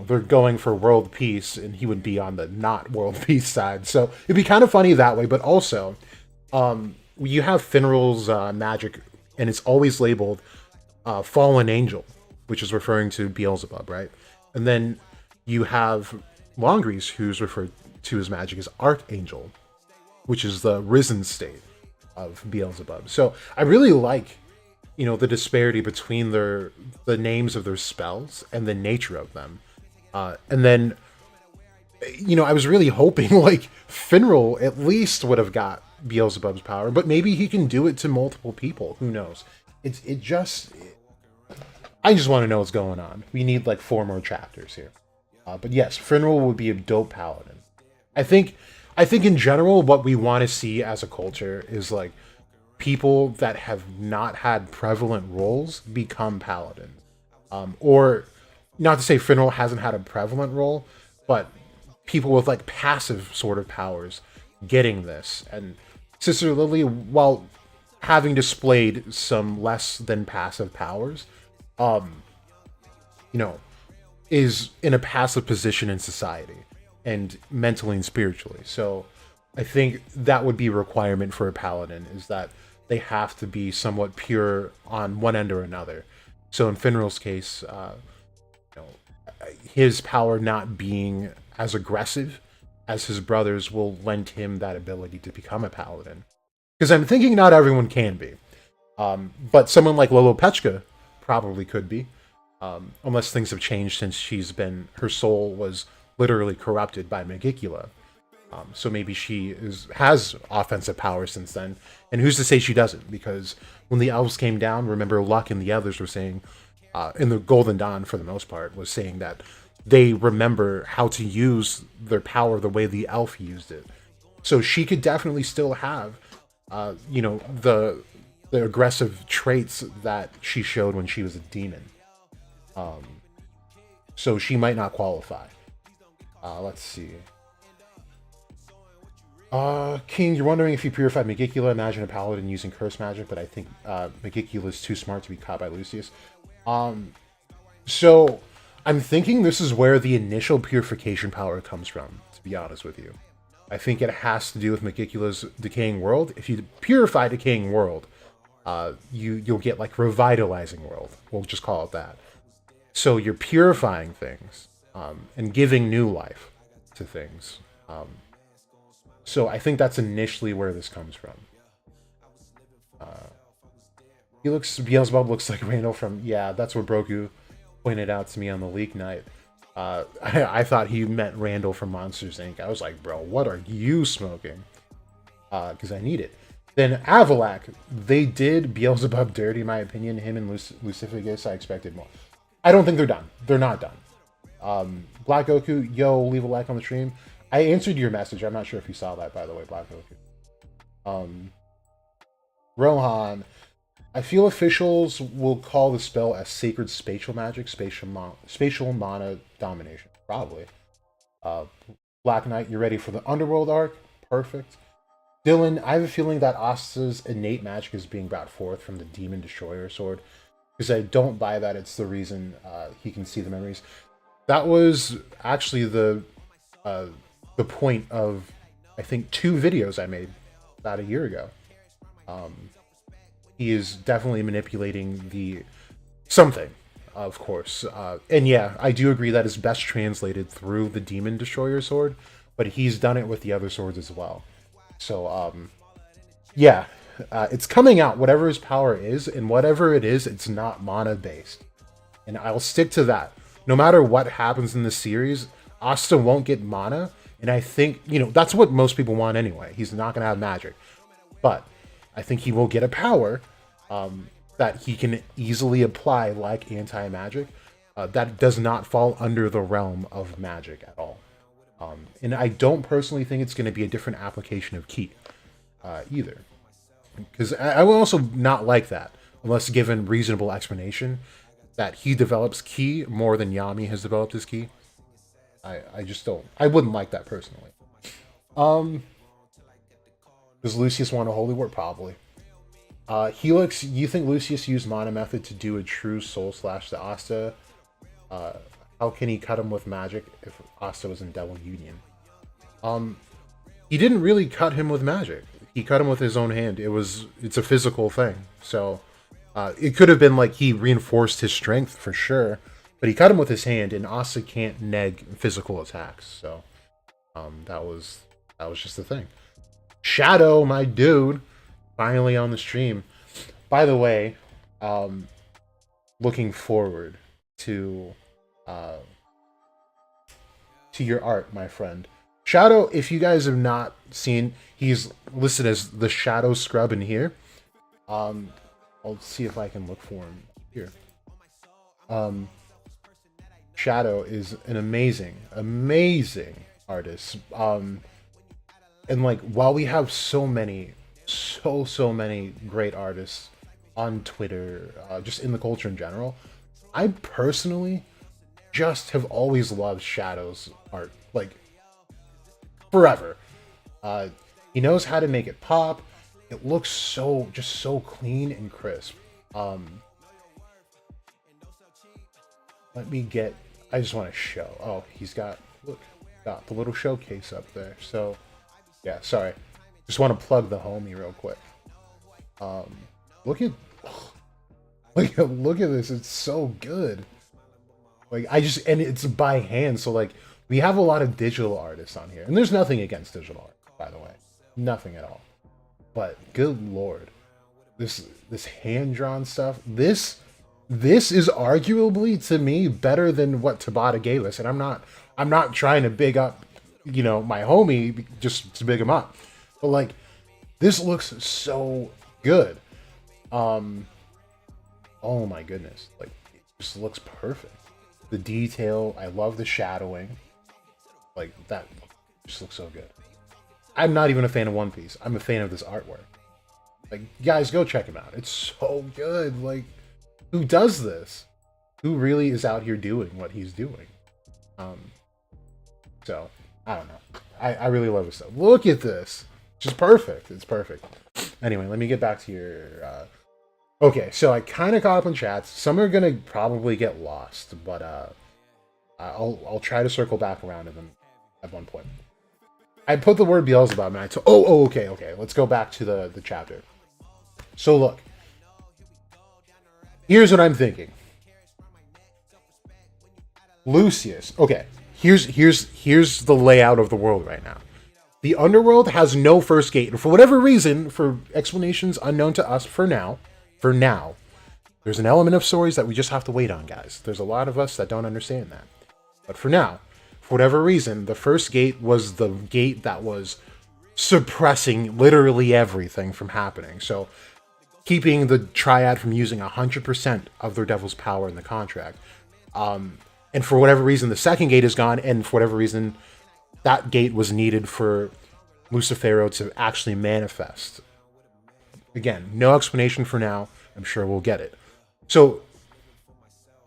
they're going for world peace, and he would be on the not world peace side. So it'd be kind of funny that way. But also, you have Finral's magic, and it's always labeled Fallen Angel, which is referring to Beelzebub, right? And then you have Longreese, who's referred to his magic as Archangel, which is the risen state of Beelzebub. So I really like, the disparity between the names of their spells and the nature of them. And then, I was really hoping like Finral at least would have got Beelzebub's power, but maybe he can do it to multiple people. Who knows? I just want to know what's going on. We need like 4 more chapters here. But yes, Finral would be a dope paladin. I think in general, what we want to see as a culture is like people that have not had prevalent roles become paladins. Or not to say Finral hasn't had a prevalent role, but people with like passive sort of powers getting this. And Sister Lily, while having displayed some less than passive powers, is in a passive position in society and mentally and spiritually. So I think that would be a requirement for a paladin, is that they have to be somewhat pure on one end or another. So in Finral's case, his power not being as aggressive as his brothers will lend him that ability to become a paladin. Because I'm thinking not everyone can be. But someone like Lolopechka probably could be. Unless things have changed since her soul was literally corrupted by Megicula. So maybe she has offensive powers since then. And who's to say she doesn't? Because when the elves came down, remember Luck and the others were saying, in the Golden Dawn for the most part, was saying that they remember how to use their power the way the elf used it. So she could definitely still have, the aggressive traits that she showed when she was a demon. So she might not qualify. Let's see. King, you're wondering if you purified Megicula. Imagine a paladin using curse magic, but I think Megicula is too smart to be caught by Lucius. So I'm thinking this is where the initial purification power comes from, to be honest with you. I think it has to do with Megicula's decaying world. If you purify decaying world, you'll get like revitalizing world. We'll just call it that. So you're purifying things and giving new life to things. So I think that's initially where this comes from. Beelzebub looks like Randall from, yeah, that's what Broku pointed out to me on the leak night. I thought he meant Randall from Monsters, Inc. I was like, bro, what are you smoking? Because I need it. Then Avalak, they did Beelzebub dirty, in my opinion. Him and Lucificus, I expected more. I don't think they're done. They're not done. Black Goku, yo, leave a like on the stream. I answered your message. I'm not sure if you saw that, by the way, Black Goku. Rohan, I feel officials will call the spell as Sacred Spatial Magic, Spatial Mana Domination. Probably. Uh, Black Knight, you're ready for the Underworld arc? Perfect. Dylan, I have a feeling that Asta's innate magic is being brought forth from the Demon Destroyer sword. Because I don't buy that it's the reason he can see the memories. That was actually the point of, I think, 2 videos I made about a year ago. He is definitely manipulating the something, of course. And yeah, I do agree that is best translated through the Demon Destroyer sword, but he's done it with the other swords as well. So, yeah, it's coming out, whatever his power is, and whatever it is, it's not mana-based. And I'll stick to that. No matter what happens in the series, Asta won't get mana, and I think, you know, that's what most people want anyway. He's not going to have magic. But I think he will get a power that he can easily apply like anti-magic that does not fall under the realm of magic at all. And I don't personally think it's going to be a different application of ki either. Because I will also not like that, unless given reasonable explanation, that he develops ki more than Yami has developed his ki. I just don't. I wouldn't like that personally. Does Lucius want a holy word? Probably. Helix, you think Lucius used mana method to do a true soul slash to Asta? How can he cut him with magic if Asta was in Devil Union? He didn't really cut him with magic. He cut him with his own hand. It's a physical thing. So it could have been like he reinforced his strength for sure, but he cut him with his hand, and Asta can't neg physical attacks. So that was just the thing. Shadow, my dude, finally on the stream. By the way, looking forward to your art, my friend. Shadow, if you guys have not seen, he's listed as the Shadow Scrub in here. I'll see if I can look for him here. Shadow is an amazing artist. And like, while we have so many great artists on Twitter, just in the culture in general, I personally just have always loved Shadow's art, like, forever. He knows how to make it pop. It looks so clean and crisp. Let me get, I just want to show. Oh, he's got, look, got the little showcase up there. So yeah, sorry. Just want to plug the homie real quick. Look at this. It's so good. Like, and it's by hand. So like, we have a lot of digital artists on here, and there's nothing against digital art, by the way, nothing at all. But good lord, this hand-drawn stuff. This is arguably, to me, better than what Tabata gave us. And I'm not trying to big up, you know, my homie just to big him up, but like, this looks so good. Oh my goodness, like, it just looks perfect. The detail, I love the shadowing. Like, that just looks so good. I'm not even a fan of One Piece. I'm a fan of this artwork. Like, guys, go check him out. It's so good. Like, who does this? Who really is out here doing what he's doing? So, I don't know. I really love this stuff. Look at this. It's just perfect. It's perfect. Anyway, let me get back to your... Okay, so I kind of caught up in chats. Some are going to probably get lost, but I'll try to circle back around to them at one point. I put the word Beelzebub, and I told... Oh, okay. Let's go back to the chapter. So look. Here's what I'm thinking. Lucius. Okay, here's the layout of the world right now. The Underworld has no first gate, and for whatever reason, for explanations unknown to us for now, there's an element of stories that we just have to wait on, guys. There's a lot of us that don't understand that. But for now, for whatever reason, the first gate was the gate that was suppressing literally everything from happening. So, keeping the Triad from using 100% of their Devil's power in the contract. And for whatever reason, the second gate is gone, and for whatever reason, that gate was needed for Lucifero to actually manifest. Again, no explanation for now. I'm sure we'll get it. So,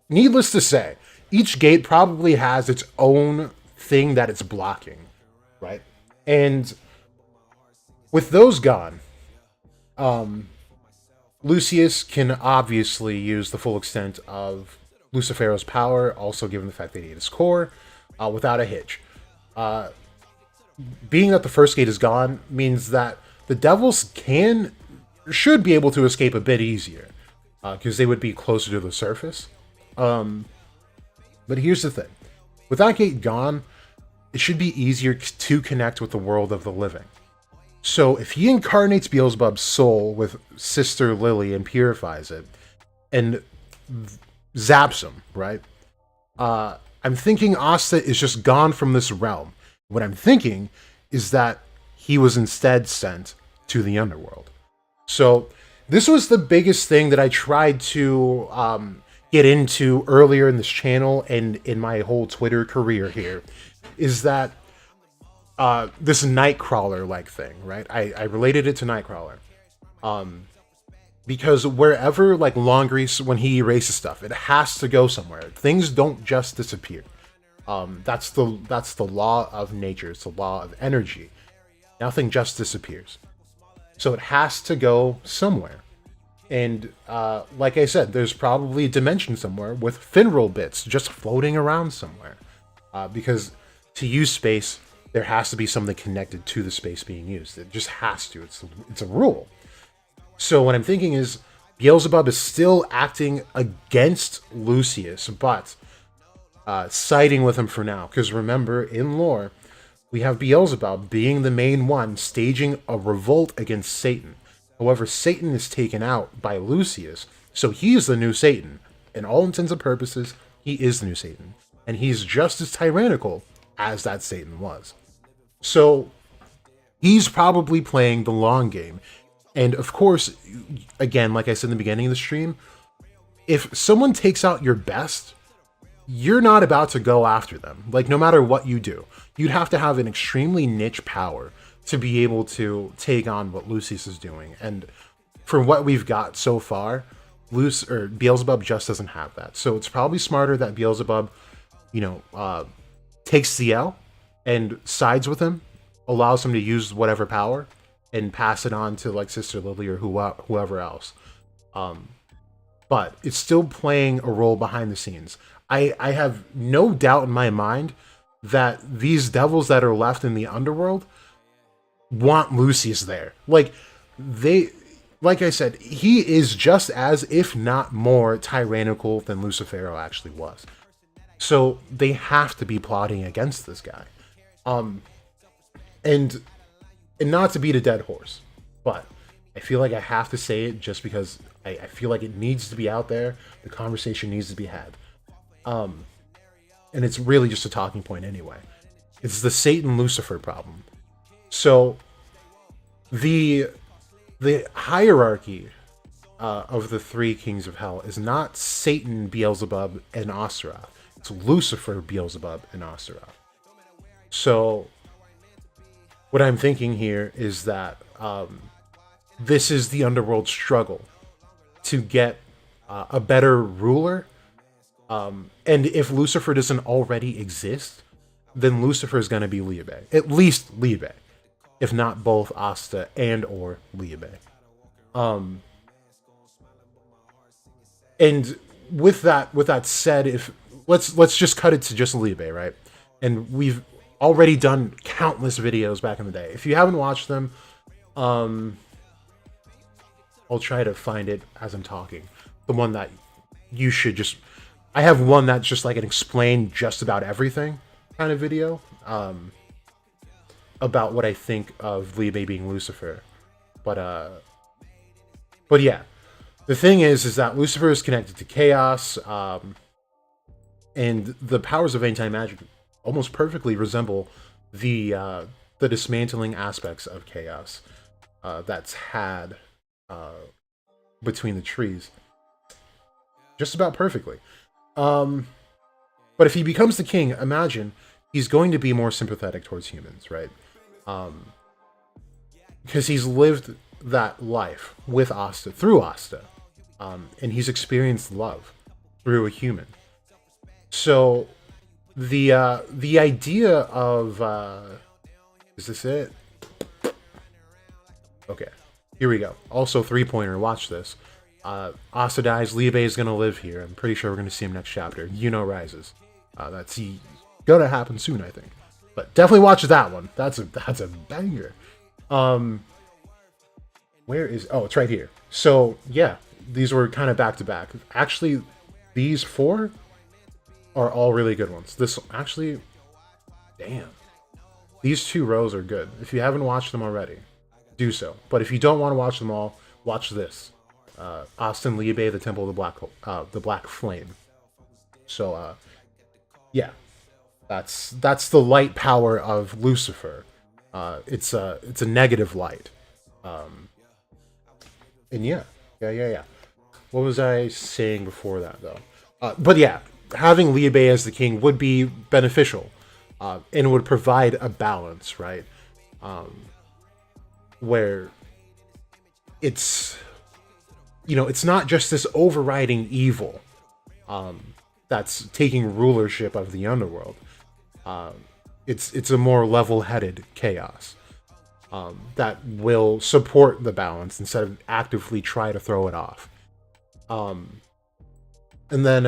needless to say, each gate probably has its own thing that it's blocking, right? And with those gone, Lucius can obviously use the full extent of Lucifer's power, also given the fact that he ate his core, without a hitch. Being that the first gate is gone means that the devils should be able to escape a bit easier, because they would be closer to the surface. But here's the thing. With that gate gone, it should be easier to connect with the world of the living. So if he incarnates Beelzebub's soul with Sister Lily and purifies it, and zaps him, right? I'm thinking Asta is just gone from this realm. What I'm thinking is that he was instead sent to the Underworld. So this was the biggest thing that I tried to get into earlier in this channel and in my whole Twitter career here, is that this Nightcrawler-like thing, right? I related it to Nightcrawler. Because wherever, like, Longreese, when he erases stuff, it has to go somewhere. Things don't just disappear. That's the law of nature. It's the law of energy. Nothing just disappears. So it has to go somewhere. And like I said, there's probably a dimension somewhere with Finral bits just floating around somewhere. Because to use space, there has to be something connected to the space being used. It just has to. It's a rule. So what I'm thinking is Beelzebub is still acting against Lucius, but siding with him for now. Because remember, in lore, we have Beelzebub being the main one staging a revolt against Satan. However, Satan is taken out by Lucius, so he's the new Satan. In all intents and purposes, he is the new Satan. And he's just as tyrannical as that Satan was. So he's probably playing the long game. And of course, again, like I said in the beginning of the stream, if someone takes out your best, you're not about to go after them. Like, no matter what you do, you'd have to have an extremely niche power to be able to take on what Lucius is doing. And from what we've got so far, Beelzebub just doesn't have that. So it's probably smarter that Beelzebub, takes the L and sides with him, allows him to use whatever power, and pass it on to, like, Sister Lily or whoever else. But it's still playing a role behind the scenes. I have no doubt in my mind that these devils that are left in the Underworld want Lucius there. Like I said, he is just as, if not more, tyrannical than Lucifer actually was. So they have to be plotting against this guy. And not to beat a dead horse, but I feel like I have to say it just because I feel like it needs to be out there. The conversation needs to be had. And it's really just a talking point anyway. It's the Satan-Lucifer problem. So the hierarchy of the three kings of hell is not Satan, Beelzebub, and Astaroth. It's Lucifer, Beelzebub, and Astaroth. So what I'm thinking here is that this is the Underworld struggle to get a better ruler. And if Lucifer doesn't already exist, then Lucifer is going to be Liebe. At least Liebe. If not both Asta and or Liebe. And with that said, if let's just cut it to just Liebe, right? And we've already done countless videos back in the day. If you haven't watched them, I'll try to find it as I'm talking. The one that you should just... I have one that's just like an explain just about everything kind of video. About what I think of Liebe being Lucifer. But yeah. The thing is that Lucifer is connected to chaos, and the powers of anti-magic almost perfectly resemble the dismantling aspects of chaos that's had between the trees. Just about perfectly. But if he becomes the king, imagine he's going to be more sympathetic towards humans, right? Because he's lived that life with Asta, through Asta. and he's experienced love through a human. So the idea of is this it? Okay, here we go. Also, 3-pointer. Watch this. Asta dies. Liebe is gonna live here. I'm pretty sure we're gonna see him next chapter. Rises. That's gonna happen soon, I think. But definitely watch that one. That's a banger. Where is? Oh, it's right here. So yeah, these were kind of back to back. Actually, these 4 are all really good ones. This actually, damn, these 2 rows are good. If you haven't watched them already, do so. But if you don't want to watch them all, watch this. Austin Liebe, the Temple of the Black Flame. So yeah, that's the light power of Lucifer. It's a negative light. And yeah. What was I saying before that though? But yeah, having Liebe as the king would be beneficial, and would provide a balance, right? Where it's, it's not just this overriding evil that's taking rulership of the underworld. It's a more level-headed chaos that will support the balance instead of actively try to throw it off. And then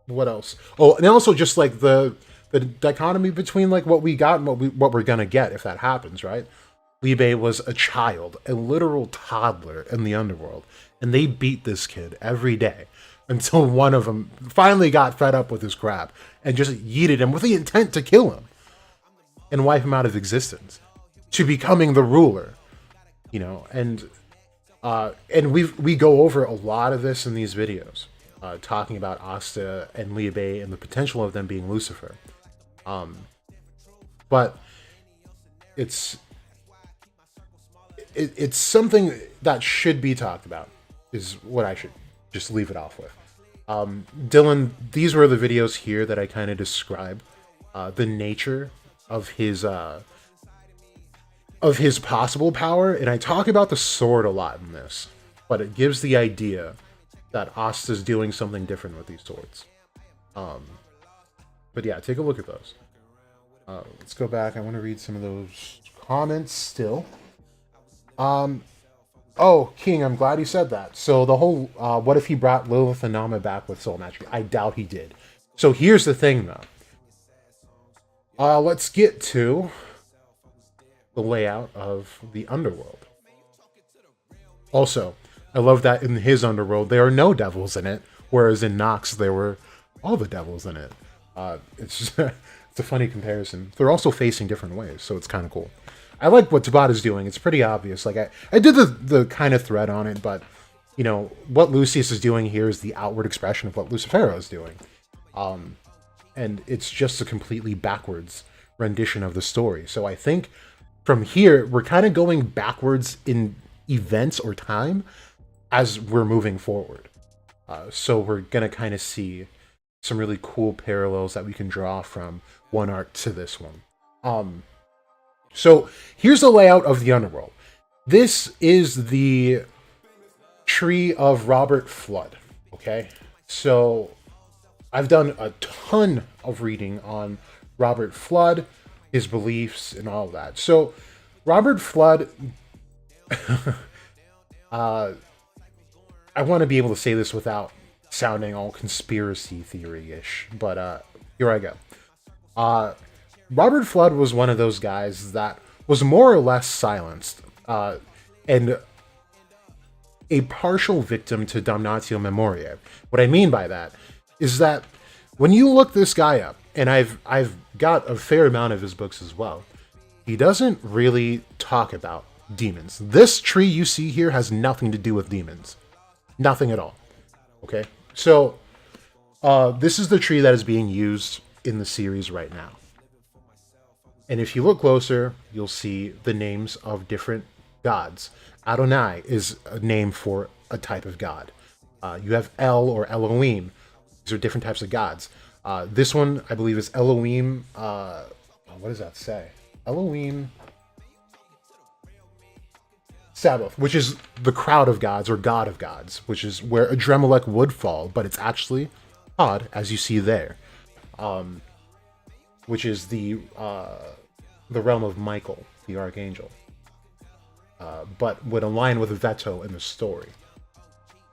what else? Oh, and also just like the dichotomy between like what we got and what we're gonna get if that happens, right? Liebe was a child, a literal toddler in the underworld, and they beat this kid every day until one of them finally got fed up with his crap and just yeeted him with the intent to kill him and wipe him out of existence, to becoming the ruler, and we go over a lot of this in these videos, talking about Asta and Liebe and the potential of them being Lucifer. But it's something that should be talked about, is what I should just leave it off with. Dylan, these were the videos here that I kind of describe the nature of his possible power, and I talk about the sword a lot in this, but it gives the idea that Asta's doing something different with these swords. But yeah, take a look at those. Let's go back. I want to read some of those comments still. Oh, King, I'm glad he said that. So the whole, what if he brought Lilith and Nama back with soul magic? I doubt he did. So here's the thing, though. Let's get to the layout of the Underworld. Also, I love that in his Underworld, there are no devils in it, whereas in Nox, there were all the devils in it. It's just, it's a funny comparison. They're also facing different ways, so it's kind of cool. I like what Tabata's doing. It's pretty obvious. Like I did the kind of thread on it, but what Lucius is doing here is the outward expression of what Lucifer is doing. And it's just a completely backwards rendition of the story. So I think from here, we're kind of going backwards in events or time as we're moving forward. So we're going to kind of see some really cool parallels that we can draw from one arc to this one. So here's the layout of the Underworld. This is the tree of Robert Flood. Okay, so I've done a ton of reading on Robert Flood, his beliefs, and all of that. So Robert Flood, I want to be able to say this without sounding all conspiracy theory-ish, but here I go. Robert Flood was one of those guys that was more or less silenced, and a partial victim to damnatio memoriae. What I mean by that is that when you look this guy up, and I've got a fair amount of his books as well, he doesn't really talk about demons. This tree you see here has nothing to do with demons. Nothing at all. Okay? So, this is the tree that is being used in the series right now. And if you look closer, you'll see the names of different gods. Adonai is a name for a type of god. You have El or Elohim. These are different types of gods. This one, I believe, is Elohim. What does that say? Elohim Sabbath, which is the crowd of gods or god of gods, which is where Adremelech would fall, but it's actually Pod, as you see there, which is the realm of Michael, the archangel, but would align with Veto in the story.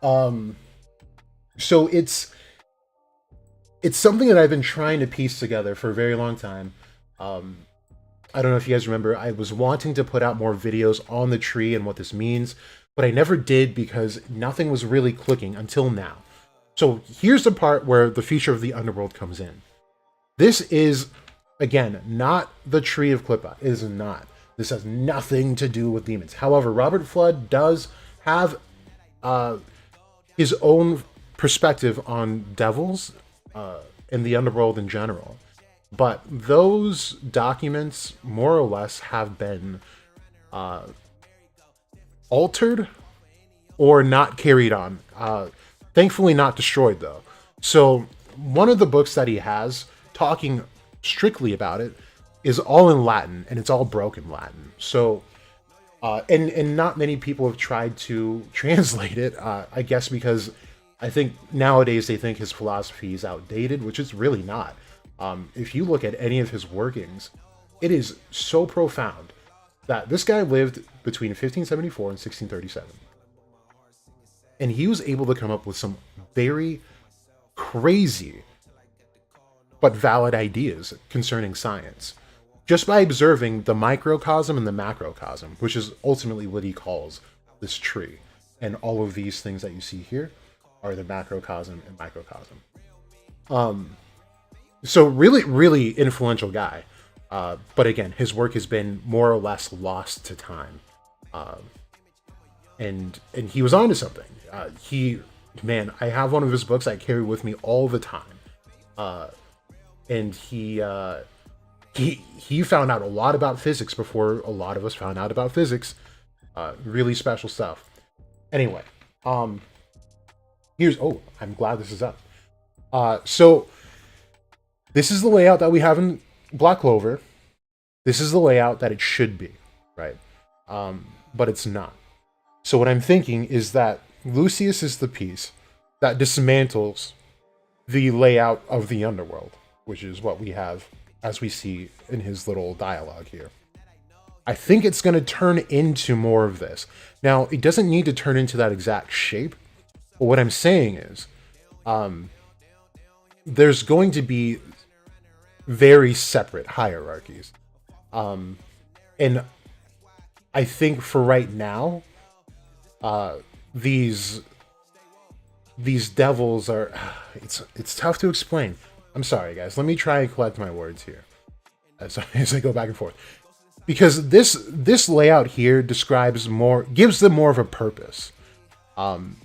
So it's something that I've been trying to piece together for a very long time. I don't know if you guys remember, I was wanting to put out more videos on the tree and what this means, but I never did because nothing was really clicking until now. So here's the part where the feature of the Underworld comes in. This is, again, not the Tree of Klippa. It is not. This has nothing to do with demons. However, Robert Flood does have his own perspective on devils in the Underworld in general. But those documents, more or less, have been altered or not carried on. Thankfully not destroyed, though. So one of the books that he has, talking strictly about it, is all in Latin, and it's all broken Latin. So, and not many people have tried to translate it, I guess because I think nowadays they think his philosophy is outdated, which it's really not. If you look at any of his workings, it is so profound that this guy lived between 1574 and 1637. And he was able to come up with some very crazy but valid ideas concerning science, just by observing the microcosm and the macrocosm, which is ultimately what he calls this tree. And all of these things that you see here are the macrocosm and microcosm. So really, really influential guy. But again, his work has been more or less lost to time. And he was onto something. Man, I have one of his books I carry with me all the time. And he found out a lot about physics before a lot of us found out about physics. Really special stuff. Anyway, I'm glad this is up. So this is the layout that we have in Black Clover. This is the layout that it should be, right? But it's not. So what I'm thinking is that Lucius is the piece that dismantles the layout of the Underworld, which is what we have as we see in his little dialogue here. I think it's going to turn into more of this. Now, it doesn't need to turn into that exact shape, but what I'm saying is, there's going to be very separate hierarchies. And I think for right now, these devils are, it's tough to explain. I'm sorry, guys. Let me try and collect my words here as I go back and forth. Because this layout here describes more, gives them more of a purpose, and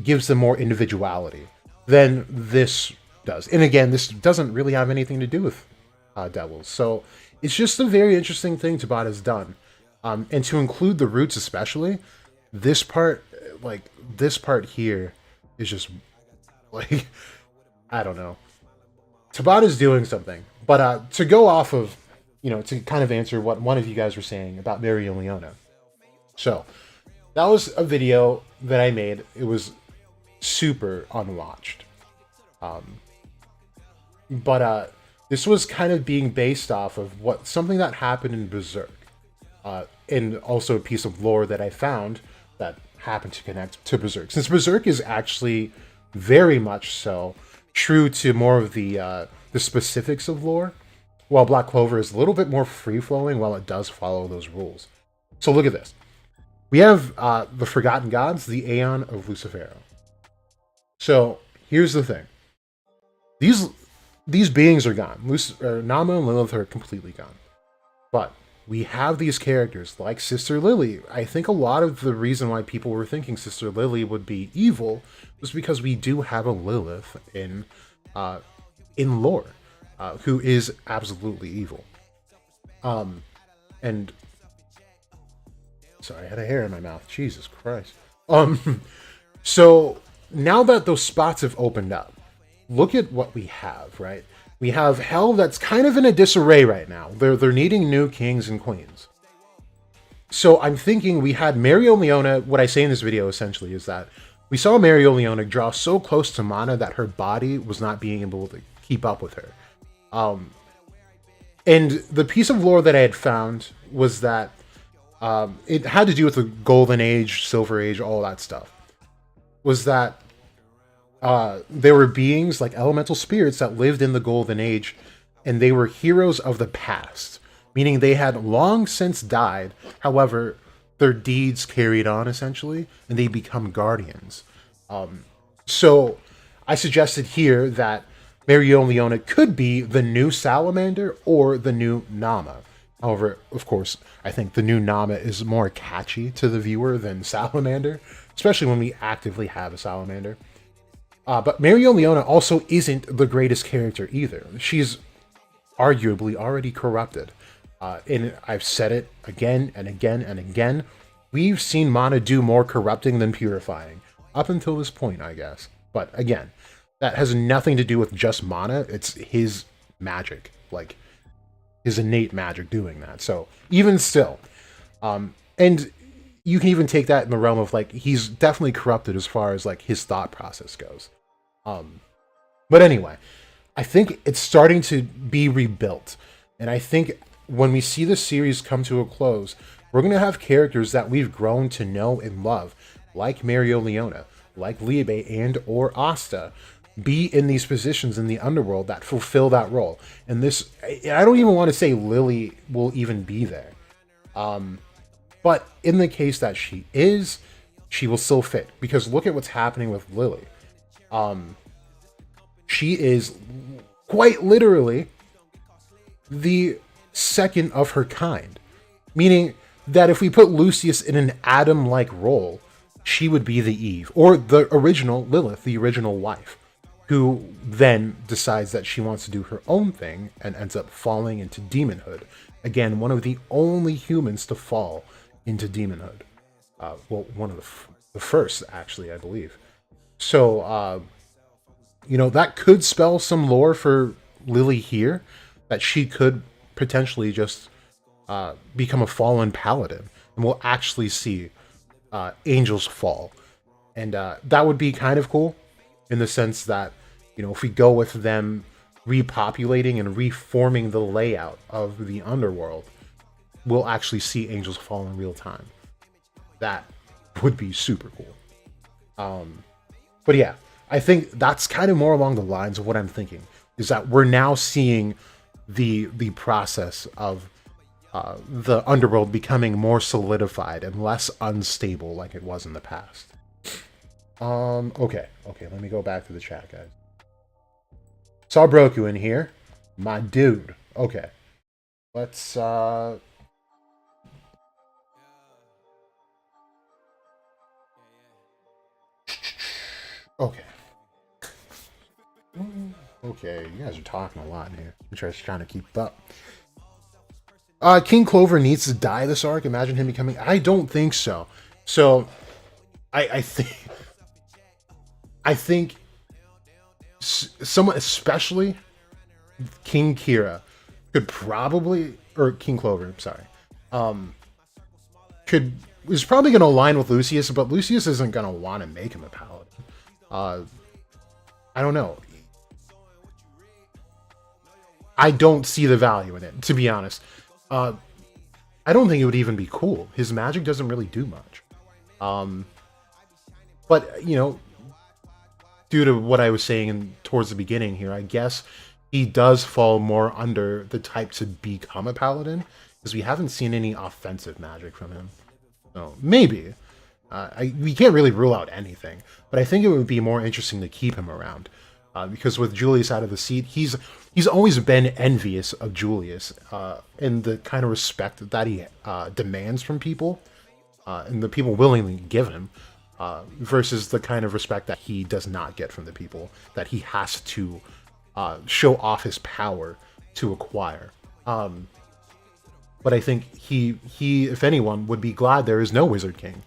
gives them more individuality than this does. And again, this doesn't really have anything to do with devils. So it's just a very interesting thing Tabata has done. And to include the roots especially, this part here is just like, I don't know. Tabata's doing something. But to go off of, to kind of answer what one of you guys were saying about Mary and Leona. So, that was a video that I made. It was super unwatched. But this was kind of being based off of something that happened in Berserk. And also a piece of lore that I found that happened to connect to Berserk. Since Berserk is actually very much so true to more of the specifics of lore, while Black Clover is a little bit more free-flowing while it does follow those rules. So look at this. We have the Forgotten Gods, the Aeon of Lucifer. So here's the thing. These beings are gone. Nama and Lilith are completely gone. But we have these characters like Sister Lily. I think a lot of the reason why people were thinking Sister Lily would be evil was because we do have a Lilith in lore, who is absolutely evil. And sorry, I had a hair in my mouth. Jesus Christ. So now that those spots have opened up, look at what we have, right? We have hell that's kind of in a disarray right now. They're needing new kings and queens. So I'm thinking we had Mario Leona. What I say in this video essentially is that we saw Mario Leona draw so close to Mana that her body was not being able to keep up with her. And the piece of lore that I had found was that it had to do with the Golden Age, Silver Age, all that stuff. Was that there were beings like elemental spirits that lived in the Golden Age, and they were heroes of the past, meaning they had long since died. However, their deeds carried on essentially, and they become guardians. So I suggested here that Mario Leona could be the new Salamander or the new Nama. However, of course, I think the new Nama is more catchy to the viewer than Salamander, especially when we actively have a Salamander. But Mario Leona also isn't the greatest character either. She's arguably already corrupted. And I've said it again and again and again. We've seen Mana do more corrupting than purifying. Up until this point, I guess. But again, that has nothing to do with just Mana. It's his magic. Like, his innate magic doing that. So, even still. And you can even take that in the realm of, like, he's definitely corrupted as far as, like, his thought process goes. But anyway, I think it's starting to be rebuilt. And I think when we see the series come to a close, we're going to have characters that we've grown to know and love, like Mario Leona, like Liebe and or Asta, be in these positions in the Underworld that fulfill that role. And this, I don't even want to say Lily will even be there. But in the case that she is, she will still fit. Because look at what's happening with Lily. She is quite literally the second of her kind. Meaning that if we put Lucius in an Adam-like role, she would be the Eve. Or the original Lilith, the original wife, who then decides that she wants to do her own thing and ends up falling into demonhood. Again, one of the only humans to fall into demonhood. Well, one of the first, actually, I believe. So, that could spell some lore for Lily here, that she could potentially just become a fallen paladin, and we'll actually see angels fall. And that would be kind of cool, in the sense that, if we go with them repopulating and reforming the layout of the Underworld, we'll actually see angels fall in real time. That would be super cool. But yeah, I think that's kind of more along the lines of what I'm thinking, is that we're now seeing the process of the Underworld becoming more solidified and less unstable like it was in the past. Okay, let me go back to the chat, guys. Saw Broku in here. My dude. Okay. Let's, okay. Okay, you guys are talking a lot here. I'm just trying to keep up. King Clover needs to die this arc. Imagine him becoming... I don't think so. So, I think someone, especially King Kira, could probably... Or King Clover, I'm sorry. Is probably going to align with Lucius, but Lucius isn't going to want to make him a paladin. I don't know. I don't see the value in it, to be honest. I don't think it would even be cool. His magic doesn't really do much. But, due to what I was saying towards the beginning here, I guess he does fall more under the type to become a paladin, because we haven't seen any offensive magic from him. So, maybe. We can't really rule out anything, but I think it would be more interesting to keep him around. Because with Julius out of the seat, he's always been envious of Julius in the kind of respect that he demands from people, and the people willingly give him, versus the kind of respect that he does not get from the people, that he has to show off his power to acquire. But I think he, if anyone, would be glad there is no Wizard King.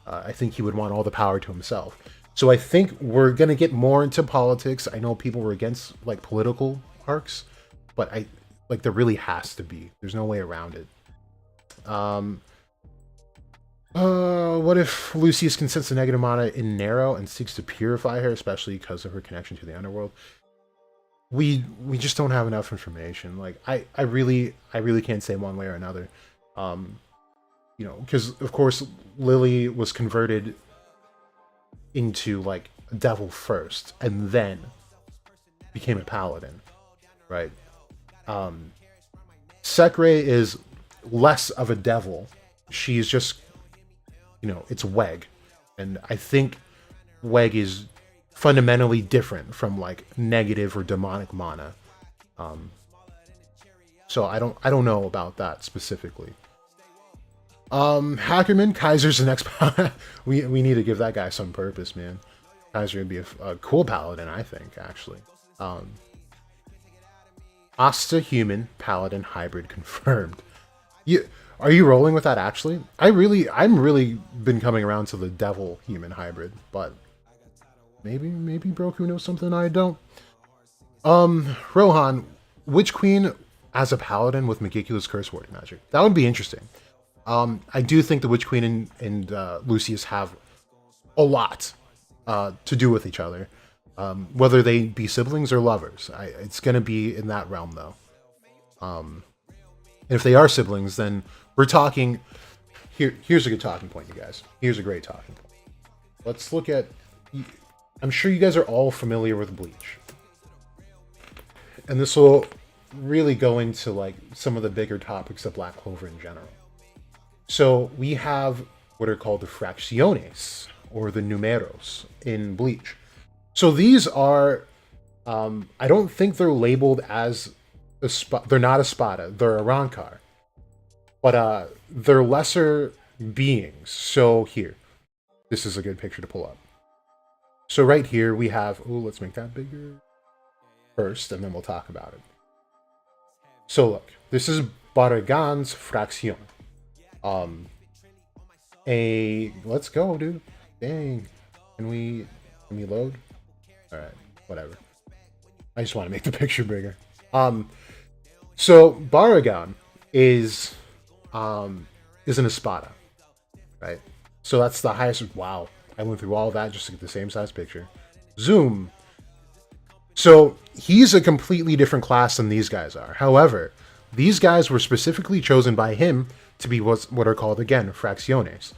I think he would want all the power to himself. So I think we're going to get more into politics. I know people were against, like, political arcs, but there really has to be. There's no way around it. What if Lucius can sense the negative mana in Nero and seeks to purify her, especially because of her connection to the Underworld? We just don't have enough information. Like I really can't say one way or another. Um, because of course Lily was converted into like a devil first, and then became a paladin, right? Um, Sekre is less of a devil. She's just, it's Weg, and I think Weg is fundamentally different from like negative or demonic mana. So I don't know about that specifically. Hackerman, Kaiser's the next we need to give that guy some purpose, man. Kaiser would be a cool paladin, I think, actually. Asta human paladin hybrid confirmed. Are you rolling with that actually? I'm really been coming around to the devil human hybrid, but maybe Broku knows something I don't. Rohan, Witch Queen as a paladin with Megicula's curse warding magic. That would be interesting. I do think the Witch Queen and Lucius have a lot to do with each other. Whether they be siblings or lovers. It's going to be in that realm, though. And if they are siblings, then we're talking... Here's a good talking point, you guys. Here's a great talking point. Let's look at... I'm sure you guys are all familiar with Bleach. And this will really go into like some of the bigger topics of Black Clover in general. So we have what are called the fracciones, or the numeros, in Bleach. So these are, I don't think they're labeled as, they're not a spada, they're a rancor. But they're lesser beings. So here, this is a good picture to pull up. So right here we have, let's make that bigger first, and then we'll talk about it. So look, this is Barragan's Fracción. Let's go, dude. Dang. Can we load? Alright, whatever. I just want to make the picture bigger. So Barragan is an espada, right? So that's the highest. Wow, I went through all that just to get the same size picture. Zoom. So he's a completely different class than these guys are. However, these guys were specifically chosen by him to be what are called, again, fracciones.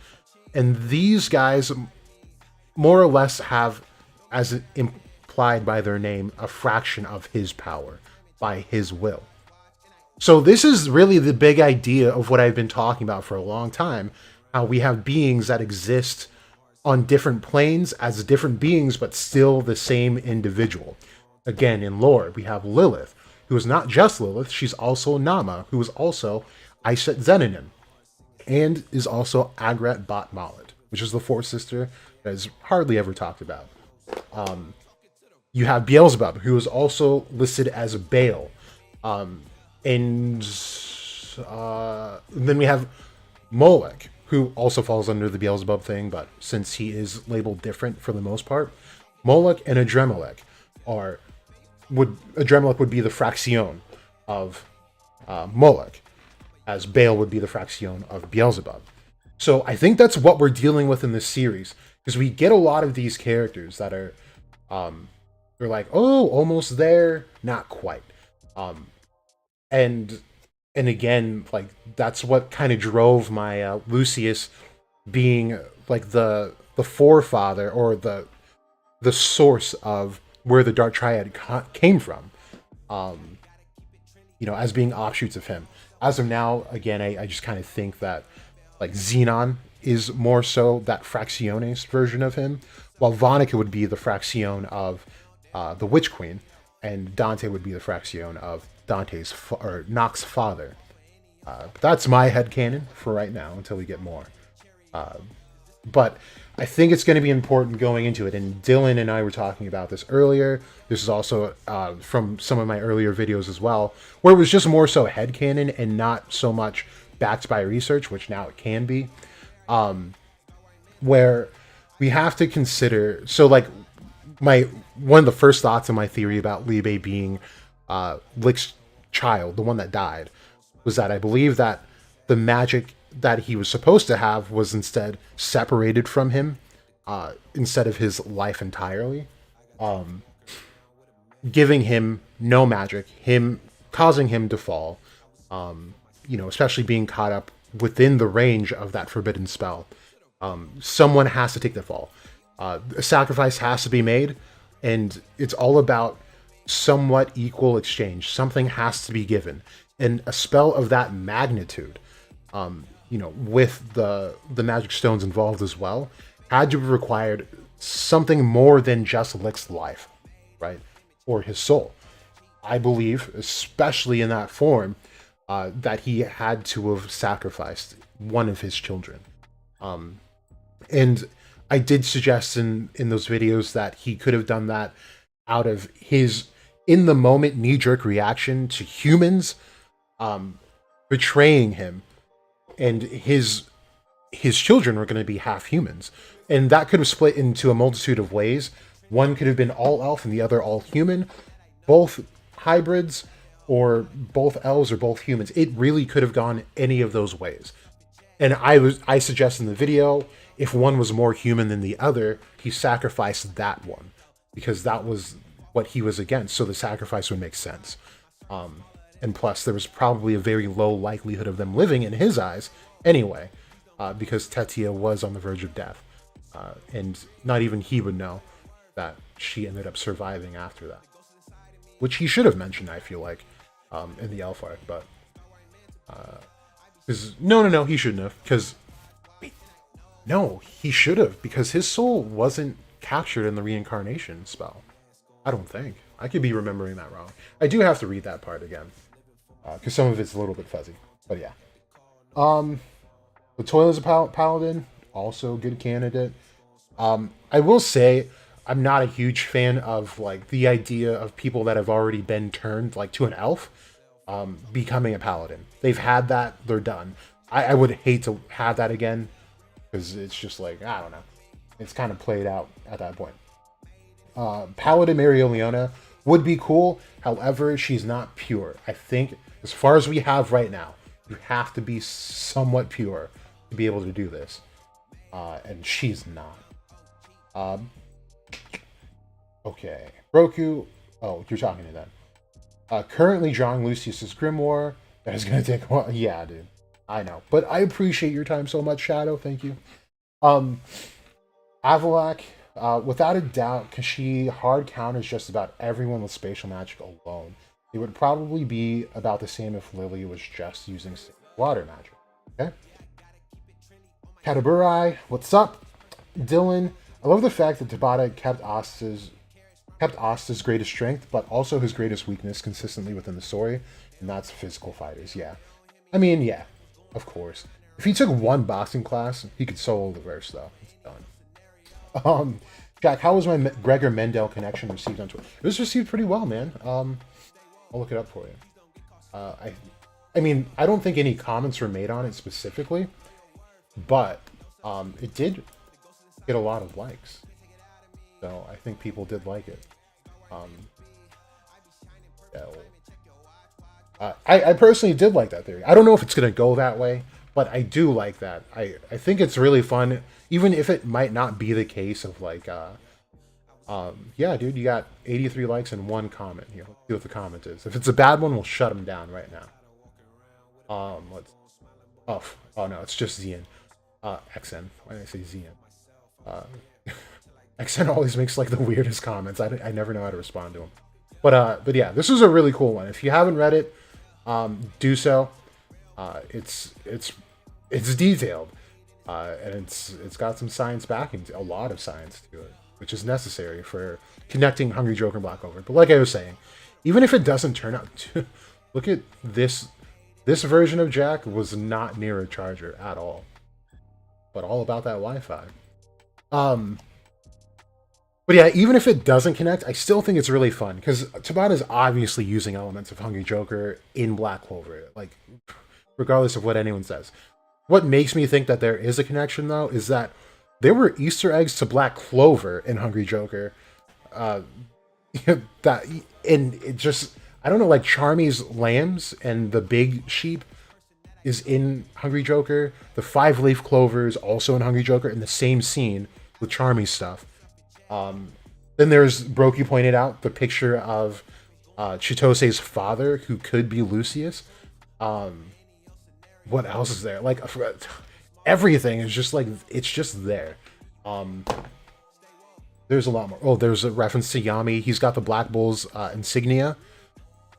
And these guys more or less have, as implied by their name, a fraction of his power by his will. So this is really the big idea of what I've been talking about for a long time, how we have beings that exist on different planes as different beings, but still the same individual. Again, in lore, we have Lilith, who is not just Lilith, she's also Nama, who is also Aishet Zeninin, and is also Agrat Bat Malit, which is the fourth sister that is hardly ever talked about. You have Belzebub, who is also listed as Baal. And then we have Molech, who also falls under the Beelzebub thing, but since he is labeled different for the most part, Molech and Adremelech Adremelech would be the fraction of Molech, as Baal would be the fraction of Beelzebub. So I think that's what we're dealing with in this series, because we get a lot of these characters that are, they're like, oh, almost there, not quite. And again, like, that's what kind of drove my Lucius being like the forefather, or the source of where the Dark Triad came from, as being offshoots of him. As of now, again, I just kind of think that like Xenon is more so that Fracciones version of him, while Vonica would be the Fraction of the Witch Queen, and Dante would be the Fraction of Dante's or Nox's father. That's my headcanon for right now until we get more. But I think it's going to be important going into it, and Dylan and I were talking about this earlier. This is also from some of my earlier videos as well, where it was just more so headcanon and not so much backed by research, which now it can be. Where we have to consider, so like one of the first thoughts in my theory about Liebe being Lick's child, the one that died, was that I believe that the magic that he was supposed to have was instead separated from him, instead of his life entirely, giving him no magic, him causing him to fall, especially being caught up within the range of that forbidden spell. Someone has to take the fall. A sacrifice has to be made, and it's all about somewhat equal exchange. Something has to be given, and a spell of that magnitude, with the magic stones involved as well, had to have required something more than just Lick's life, right, or his soul. I believe, especially in that form, that he had to have sacrificed one of his children. And I did suggest in those videos that he could have done that out of his in the moment knee-jerk reaction to humans betraying him, and his children were going to be half humans, and that could have split into a multitude of ways. One could have been all elf and the other all human, both hybrids, or both elves or both humans. It really could have gone any of those ways. And I suggest in the video, if one was more human than the other, he sacrificed that one, because that was what he was against, so the sacrifice would make sense. And plus, there was probably a very low likelihood of them living in his eyes anyway, because Tetia was on the verge of death. And not even he would know that she ended up surviving after that. Which he should have mentioned, I feel like, in the elf arc, but... No, he shouldn't have, because... No, he should have, because his soul wasn't captured in the reincarnation spell. I don't think. I could be remembering that wrong. I do have to read that part again, because some of it's a little bit fuzzy. But yeah. The Toil is a Paladin, also a good candidate. I will say, I'm not a huge fan of like the idea of people that have already been turned like to an elf becoming a paladin. They've had that, they're done. I would hate to have that again, because it's just like, I don't know. It's kind of played out at that point. Paladin Marioliona would be cool. However, she's not pure. I think, as far as we have right now, you have to be somewhat pure to be able to do this. And she's not. Okay. Roku. Oh, you're talking to them. Currently drawing Lucius's Grimoire. That is going to take a while. Yeah, dude. I know. But I appreciate your time so much, Shadow. Thank you. Avalak, without a doubt, because she hard counters just about everyone with Spatial Magic alone. It would probably be about the same if Lily was just using water magic. Okay? Kataburai, what's up? Dylan, I love the fact that Tabata kept Asta's greatest strength, but also his greatest weakness consistently within the story, and that's physical fighters. Yeah. I mean, yeah, of course. If he took one boxing class, he could solo the verse, though. It's done. Jack, how was my Gregor Mendel connection received on Twitter? It was received pretty well, man. I'll look it up for you. I mean, I don't think any comments were made on it specifically, but it did get a lot of likes. So I think people did like it. I personally did like that theory. I don't know if it's going to go that way, but I do like that. I think it's really fun, even if it might not be the case of like, yeah, dude, you got 83 likes and one comment. Here, let's see what the comment is. If it's a bad one, we'll shut them down right now. Oh no, it's just Zian. XN. Why did I say Zian? XN always makes like the weirdest comments. I never know how to respond to them. But yeah, this is a really cool one. If you haven't read it, do so. It's detailed, and it's got some science backing, a lot of science to it, which is necessary for connecting Hungry Joker and Black Clover. But like I was saying, even if it doesn't turn out to, look at this version of Jack was not near a charger at all, but all about that Wi-Fi. But yeah, even if it doesn't connect, I still think it's really fun, because Tabata is obviously using elements of Hungry Joker in Black Clover, like, regardless of what anyone says. What makes me think that there is a connection, though, is that there were Easter eggs to Black Clover in Hungry Joker. And it just, I don't know, like Charmy's lambs and the big sheep, is in Hungry Joker. The 5-leaf clover is also in Hungry Joker in the same scene with Charmy stuff. Then there's, Brokey pointed out, the picture of Chitose's father, who could be Lucius. What else is there? Like, everything is just like, it's just there. There's a lot more. Oh, there's a reference to Yami. He's got the Black Bull's insignia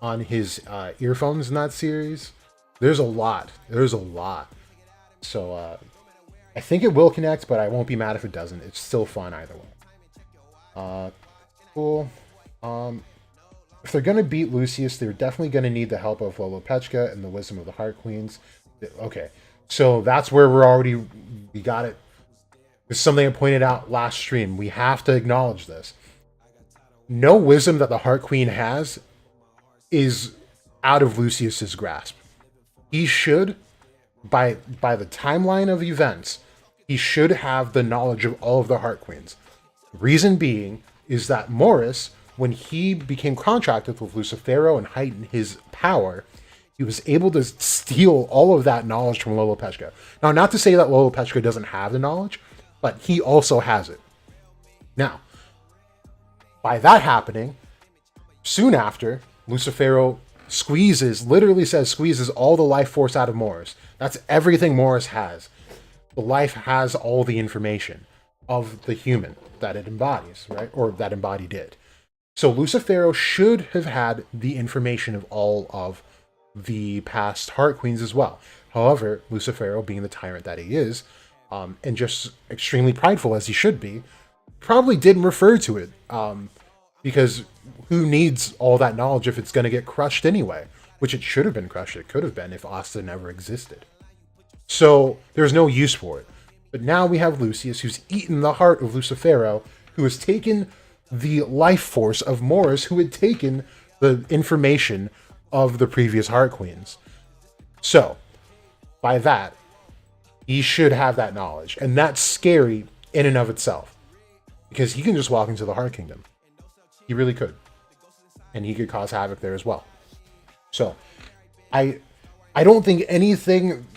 on his earphones in that series. There's a lot. There's a lot. So I think it will connect, but I won't be mad if it doesn't. It's still fun either way. Cool. If they're gonna beat Lucius, they're definitely gonna need the help of Lolopechka and the wisdom of the Heart Queens. Okay, so that's where we got it. It's something I pointed out last stream. We have to acknowledge this. No wisdom that the Heart Queen has is out of Lucius's grasp. He should, by the timeline of events, he should have the knowledge of all of the Heart Queens. Reason being is that Morris, when he became contracted with Lucifero and heightened his power, he was able to steal all of that knowledge from Lolopechka. Now, not to say that Lolopechka doesn't have the knowledge, but he also has it. Now, by that happening, soon after, Lucifero literally squeezes all the life force out of Morris. That's everything Morris has. The life has all the information of the human that it embodies, right? Or that embodied it. So Lucifero should have had the information of all of the past Heart Queens as well. However, Lucifero, being the tyrant that he is, and just extremely prideful as he should be, probably didn't refer to it, because who needs all that knowledge if it's going to get crushed anyway? Which it should have been crushed. It could have been if Asta never existed. So there's no use for it. But now we have Lucius, who's eaten the heart of Lucifero, who has taken the life force of Morris, who had taken the information of the previous Heart Queens. So, by that, he should have that knowledge. And that's scary in and of itself. Because he can just walk into the Heart Kingdom. He really could. And he could cause havoc there as well. So, I don't think anything...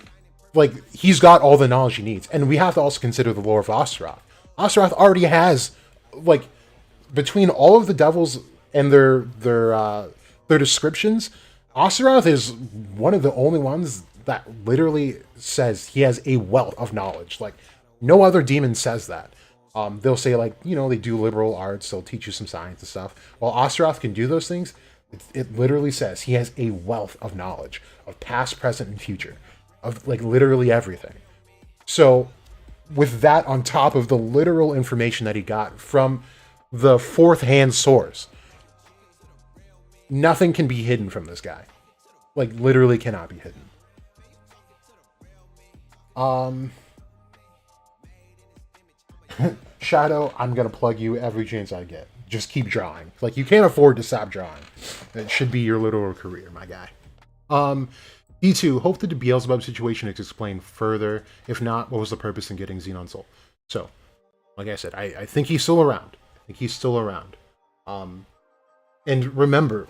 Like, he's got all the knowledge he needs. And we have to also consider the lore of Astaroth. Astaroth already has, like, between all of the devils and their descriptions, Astaroth is one of the only ones that literally says he has a wealth of knowledge. Like, no other demon says that. They'll say, like, you know, they do liberal arts, they'll teach you some science and stuff. While Astaroth can do those things, it literally says he has a wealth of knowledge of past, present, and future. Of, like, literally everything. So, with that on top of the literal information that he got from the fourth-hand source, nothing can be hidden from this guy. Like, literally cannot be hidden. Shadow, I'm gonna plug you every chance I get. Just keep drawing. Like, you can't afford to stop drawing. It should be your literal career, my guy. E2, hope that the Beelzebub situation is explained further. If not, what was the purpose in getting Xenon Soul? So, like I said, I think he's still around. And remember.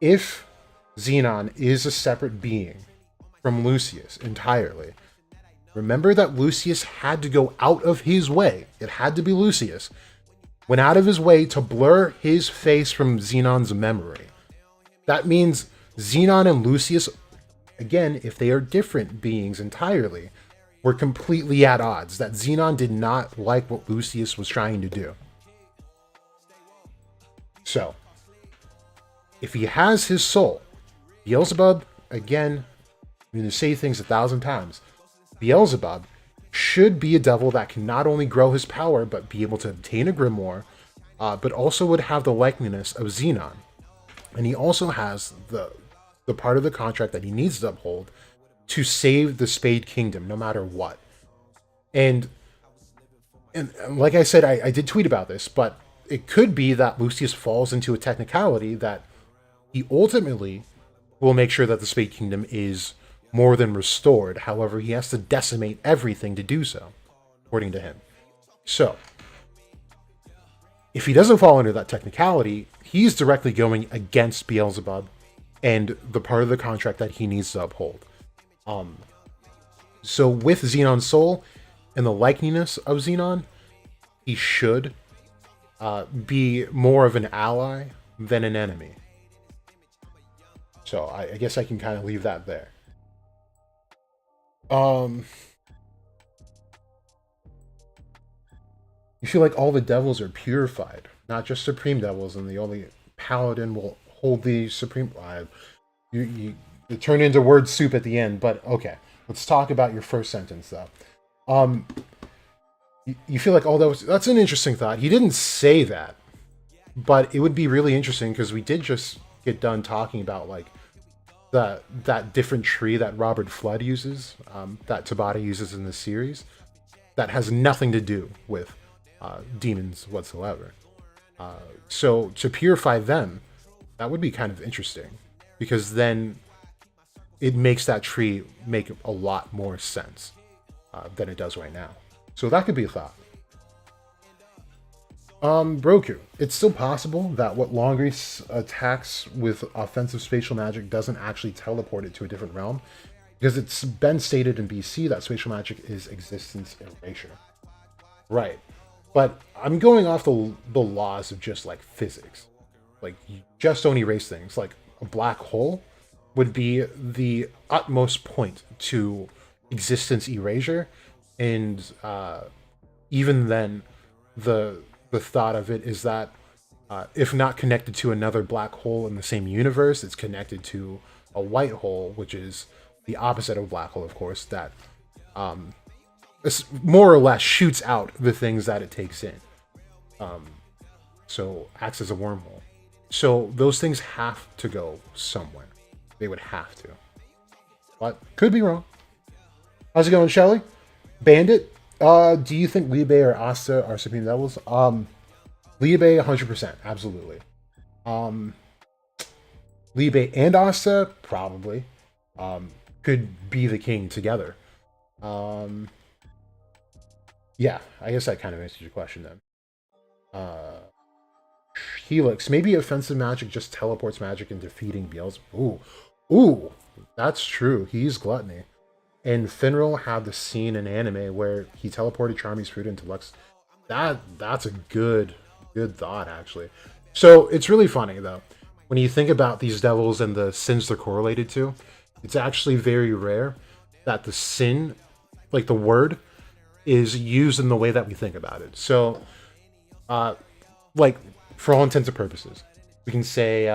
If Xenon is a separate being from Lucius entirely, remember that Lucius had to go out of his way. It had to be Lucius. Went out of his way to blur his face from Xenon's memory. That means Xenon and Lucius, again, if they are different beings entirely, were completely at odds. That Xenon did not like what Lucius was trying to do. So, if he has his soul, Beelzebub, again, I'm going to say things 1,000 times, Beelzebub should be a devil that can not only grow his power, but be able to obtain a grimoire, but also would have the likeness of Xenon. And he also has the part of the contract that he needs to uphold to save the Spade Kingdom, no matter what. And like I said, I did tweet about this, but it could be that Lucius falls into a technicality that he ultimately will make sure that the Spade Kingdom is more than restored. However, he has to decimate everything to do so, according to him. So, if he doesn't fall under that technicality, he's directly going against Beelzebub, and the part of the contract that he needs to uphold. So with Xenon's soul and the likeliness of Xenon, he should be more of an ally than an enemy. So I guess I can kind of leave that there. You feel like all the devils are purified, not just supreme devils, and the only paladin will hold the supreme. You turn into word soup at the end, but okay. Let's talk about your first sentence, though. You feel like all that's an interesting thought. He didn't say that, but it would be really interesting because we did just get done talking about like that different tree that Robert Flood uses, that Tabata uses in this series, that has nothing to do with demons whatsoever. So to purify them, that would be kind of interesting, because then it makes that tree make a lot more sense than it does right now. So that could be a thought. Broku. It's still possible that what Longreese attacks with offensive spatial magic doesn't actually teleport it to a different realm, because it's been stated in BC that spatial magic is existence erasure. Right. But I'm going off the laws of just like physics. Like, you just don't erase things. Like, a black hole would be the utmost point to existence erasure, and even then, the thought of it is that if not connected to another black hole in the same universe, it's connected to a white hole, which is the opposite of a black hole, of course, that more or less shoots out the things that it takes in. So acts as a wormhole. So those things have to go somewhere. They would have to. But could be wrong. How's it going, Shelly? Bandit? Do you think Liebe or Asta are Supreme Devils? Liebe, 100%. Absolutely. Liebe and Asta? Probably. Could be the king together. Yeah, I guess that kind of answers your question then. Helix. Maybe offensive magic just teleports magic in defeating Beelzebub. Ooh, that's true. He's gluttony. And Finral had the scene in anime where he teleported Charmy's fruit into Lux. That's a good thought, actually. So it's really funny, though. When you think about these devils and the sins they're correlated to, it's actually very rare that the sin, like the word, is used in the way that we think about it. So, like, for all intents and purposes, we can say,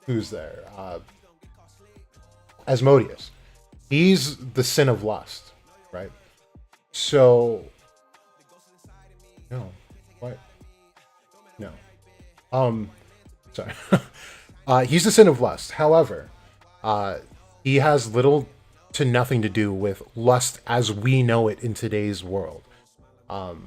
who's there? Asmodeus. He's the sin of lust, right? So, no, what? No. Sorry. He's the sin of lust. However, he has little to nothing to do with lust as we know it in today's world. It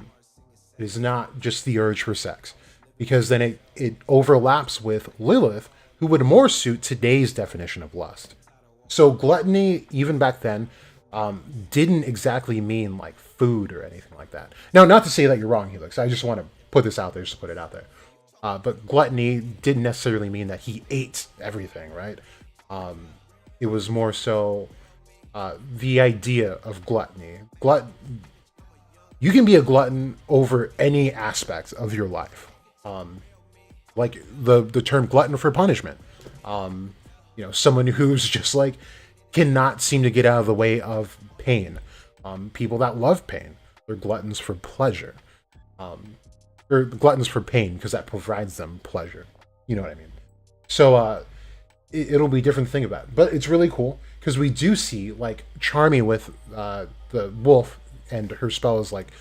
is not just the urge for sex, because then it overlaps with Lilith, who would more suit today's definition of lust. So gluttony, even back then, didn't exactly mean like food or anything like that. Now, not to say that you're wrong, Helix. I just want to put this out there, just to put it out there. But gluttony didn't necessarily mean that he ate everything, right? It was more so the idea of gluttony. You can be a glutton over any aspect of your life. Like the term glutton for punishment. Someone who's just like cannot seem to get out of the way of pain. People that love pain, they're gluttons for pleasure. Or gluttons for pain because that provides them pleasure. You know what I mean? So it'll be a different thing about it. But it's really cool because we do see like Charmy with the wolf, and her spell is like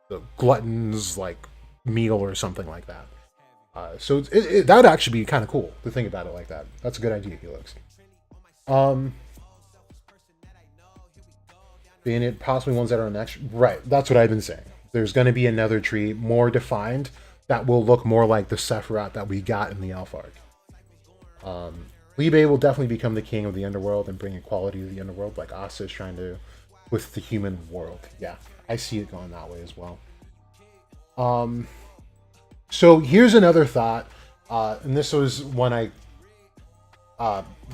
the glutton's like meal or something like that. So that would actually be kind of cool to think about it like that. That's a good idea, Helix. Being it possibly ones that are next. Right, that's what I've been saying. There's going to be another tree more defined that will look more like the Sephiroth that we got in the Elf Arc. Liebe will definitely become the king of the Underworld and bring equality to the Underworld, like Asta is trying to with the human world. Yeah, I see it going that way as well. So here's another thought And this was when I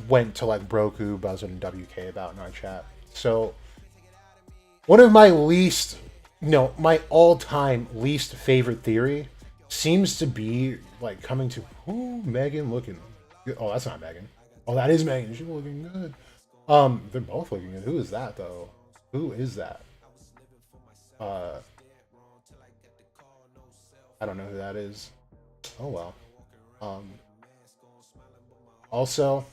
went to like Broku, Buzzard, and WK about in our chat. So one of my least, no, my all-time least favorite theory seems to be like coming to, ooh, Megan looking good. Oh, that's not Megan. Oh, that is Megan. She's looking good. They're both looking good. Who is that though? Who is that? I don't know who that is. Oh well. Also,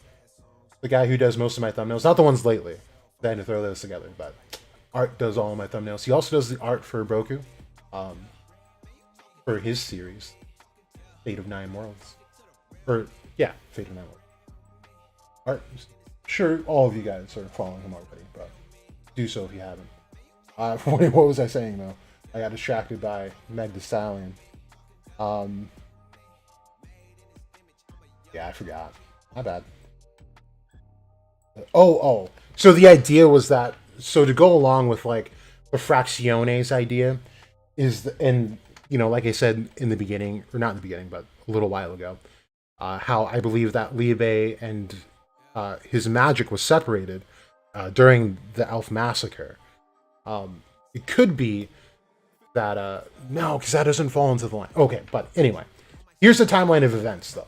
the guy who does most of my thumbnails, not the ones lately. I had to throw those together, but Art does all of my thumbnails. He also does the art for Broku, for his series, Fate of Nine Worlds. Or yeah, Fate of Nine Worlds. Art, sure, all of you guys are following him already, but do so if you haven't. What was I saying though? I got distracted by Meg Thee Stallion. Yeah, I forgot. My bad. Oh. So the idea was that, so to go along with like the Fracciones idea is, and you know, like I said in the beginning, or not in the beginning, but a little while ago, how I believe that Liebe and his magic was separated during the Elf Massacre. It could be that, no, because that doesn't fall into the line. Okay, but anyway, here's the timeline of events though.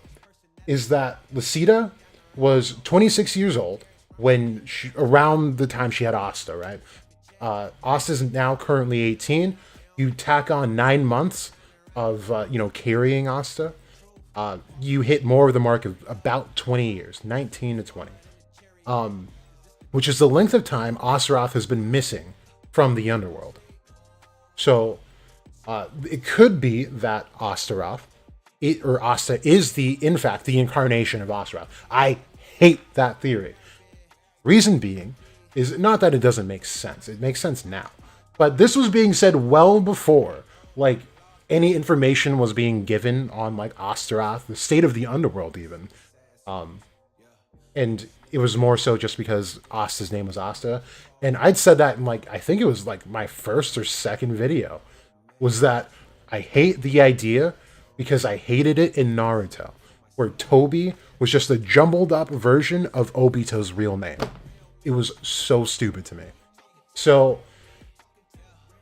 Is that Lucida was 26 years old when around the time she had Asta, right? Asta's now currently 18. You tack on 9 months of, carrying Asta. You hit more of the mark of about 20 years, 19 to 20. Which is the length of time Astaroth has been missing from the Underworld. So, it could be that Astaroth, Asta is in fact, the incarnation of Astaroth. I hate that theory. Reason being is not that it doesn't make sense. It makes sense now. But this was being said well before, like, any information was being given on, like, Astaroth, the state of the Underworld even. And it was more so just because Asta's name was Asta. And I'd said that in, like, I think it was, like, my first or second video, was that I hate the idea because I hated it in Naruto, where Tobi was just a jumbled up version of Obito's real name. It was so stupid to me. So,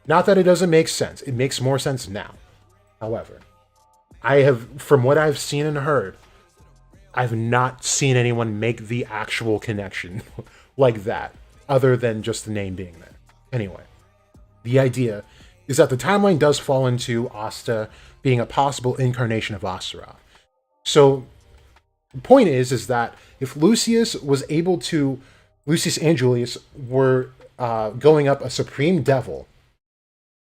not that it doesn't make sense. It makes more sense now. However, from what I've seen and heard, I've not seen anyone make the actual connection like that, other than just the name being there. Anyway, the idea is that the timeline does fall into Asta being a possible incarnation of Astaroth. So, the point is that if Lucius and Julius were going up a supreme devil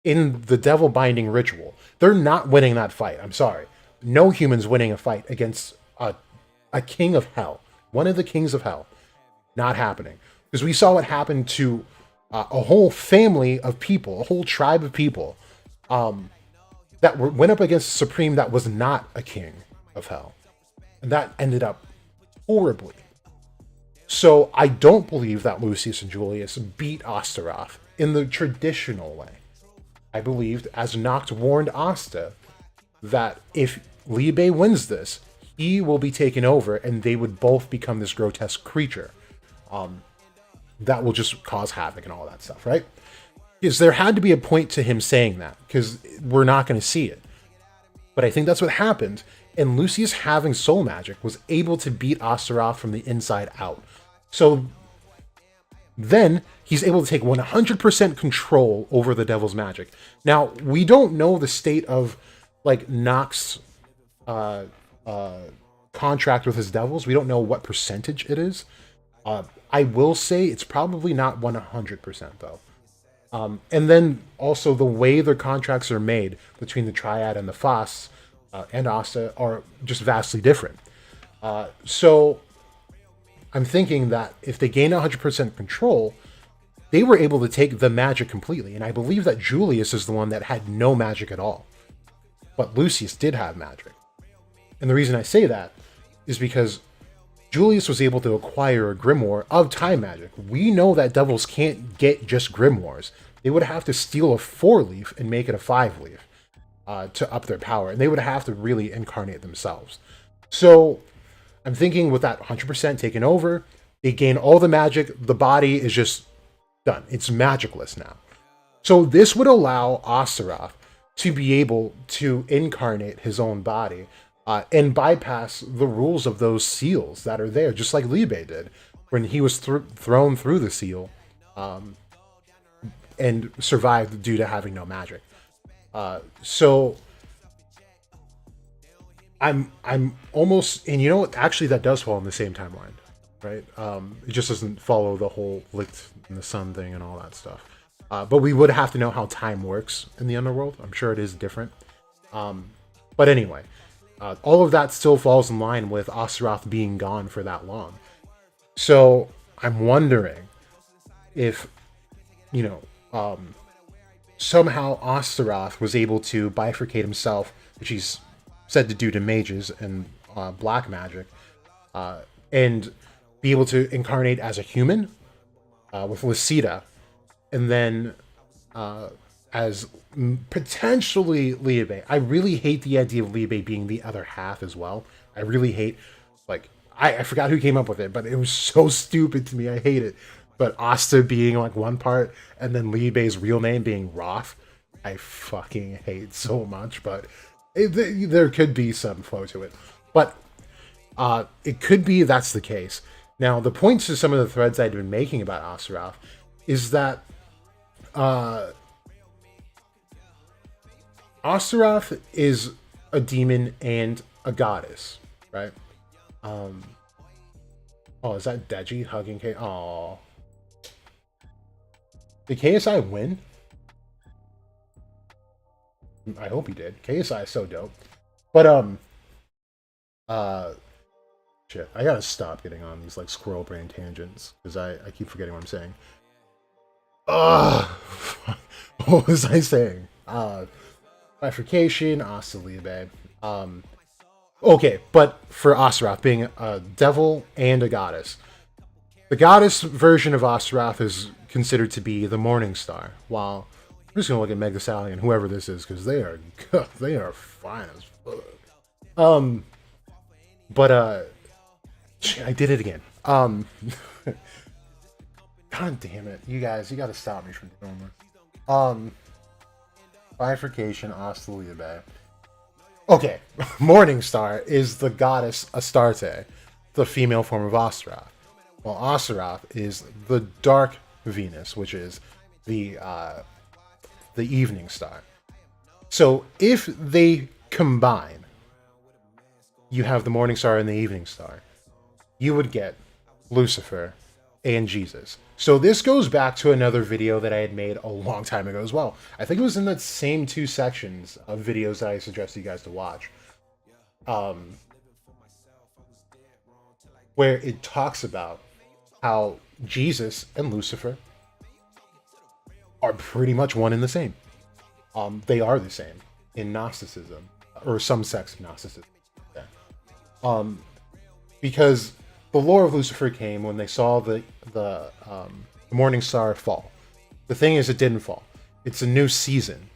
in the devil binding ritual, they're not winning that fight. I'm sorry. No human's winning a fight against a king of hell. One of the kings of hell. Not happening. Because we saw what happened to a whole family of people, a whole tribe of people, that went up against a supreme that was not a king of hell. And that ended up horribly. So I don't believe that Lucius and Julius beat Astaroth in the traditional way. I believed, as Noct warned Asta, that if Liebe wins this, he will be taken over and they would both become this grotesque creature. That will just cause havoc and all that stuff, right? Because there had to be a point to him saying that, because we're not going to see it. But I think that's what happened, and Lucius, having soul magic, was able to beat Astaroth from the inside out. So then he's able to take 100% control over the devil's magic. Now, we don't know the state of, like, Noct's contract with his devils. We don't know what percentage it is. I will say it's probably not 100% though. And then also the way their contracts are made between the Triad and the Foss and Asta are just vastly different. So I'm thinking that if they gain 100% control, they were able to take the magic completely. And I believe that Julius is the one that had no magic at all. But Lucius did have magic. And the reason I say that is because Julius was able to acquire a grimoire of time magic. We know that devils can't get just grimoires. They would have to steal a 4-leaf and make it a 5-leaf to up their power. And they would have to really incarnate themselves. So I'm thinking with that 100% taken over, they gain all the magic. The body is just done. It's magicless now. So this would allow Astaroth to be able to incarnate his own body and bypass the rules of those seals that are there, just like Libe did when he was thrown through the seal and survived due to having no magic. So I'm almost, and you know what? Actually, that does fall in the same timeline, right? It just doesn't follow the whole licked in the sun thing and all that stuff. But we would have to know how time works in the Underworld. I'm sure it is different. But anyway, all of that still falls in line with Astaroth being gone for that long. So I'm wondering if, you know, somehow Astaroth was able to bifurcate himself, which he's said to do to mages and black magic, and be able to incarnate as a human with Lucida, and then as potentially Libe. I really hate the idea of Libe being the other half as well. I really hate, like, I forgot who came up with it, but it was so stupid to me. I hate it. But Asta being like one part, and then Libe's real name being Roth, I fucking hate so much. But there could be some flow to it. But it could be that's the case. Now, the points to some of the threads I'd been making about Astaroth is that Astaroth is a demon and a goddess, right? Oh, is that Deji hugging K? Oh, did KSI win? I hope he did. KSI is so dope. But shit, I gotta stop getting on these like squirrel brain tangents because I keep forgetting what I'm saying. What was I saying? Bifurcation, Asta Libe. Okay, but for Astaroth being a devil and a goddess, the goddess version of Astaroth is considered to be the Morning Star. While I'm just gonna look at Meg Thee Stallion, whoever this is, because they are fine as fuck. But I did it again. God damn it, you guys, you gotta stop me from doing this. Bifurcation, Asta Libe. Okay, Morningstar is the goddess Astarte, the female form of Astaroth. While Astaroth is the dark Venus, which is the evening star. So if they combine, you have the morning star and the evening star, you would get Lucifer and Jesus. So this goes back to another video that I had made a long time ago as well. I think it was in the same two sections of videos that I suggested you guys to watch. Where it talks about how Jesus and Lucifer are pretty much one and the same. They are the same in Gnosticism, or some sects of Gnosticism. Yeah. Because the lore of Lucifer came when they saw the morning star fall. The thing is, it didn't fall. It's a new season,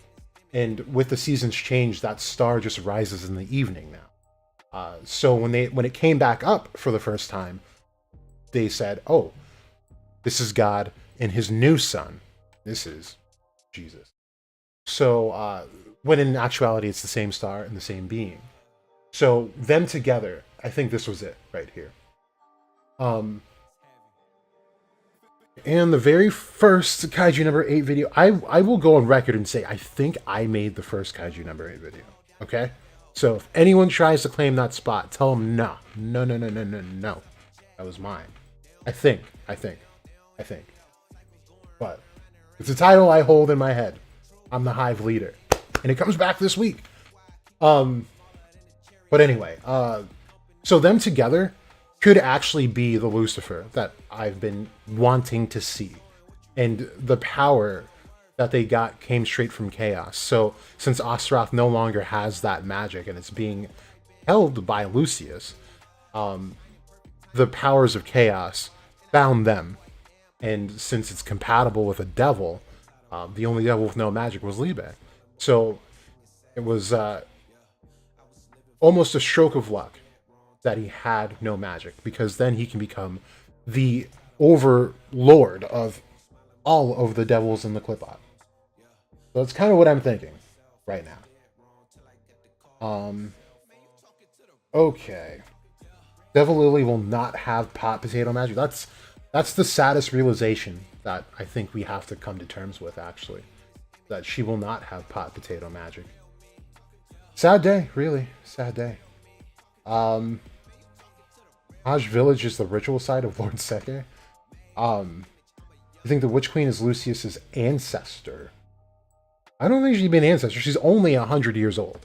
and with the seasons change, that star just rises in the evening now. So when it came back up for the first time, they said, "Oh, this is God and His new Son. This is Jesus." So when in actuality, it's the same star and the same being. So them together, I think this was it right here. And the very first Kaiju number 8 video, I will go on record and say I think I made the first Kaiju number 8 video. Okay? So if anyone tries to claim that spot, tell them no. No. That was mine. I think. But it's a title I hold in my head. I'm the Hive leader. And it comes back this week. But anyway, so them together could actually be the Lucifer that I've been wanting to see. And the power that they got came straight from Chaos. So since Astaroth no longer has that magic and it's being held by Lucius, the powers of Chaos found them. And since it's compatible with a devil, the only devil with no magic was Libe. So it was almost a stroke of luck that he had no magic, because then he can become the overlord of all of the devils in the Clipot. So that's kind of what I'm thinking right now. Okay. Devil Lily will not have pot potato magic. That's the saddest realization that I think we have to come to terms with, actually. That she will not have pot potato magic. Sad day, really. Sad day. Haj Village is the ritual site of Lord Seke. I think the Witch Queen is Lucius's ancestor. I don't think she'd be an ancestor. She's only 100 years old.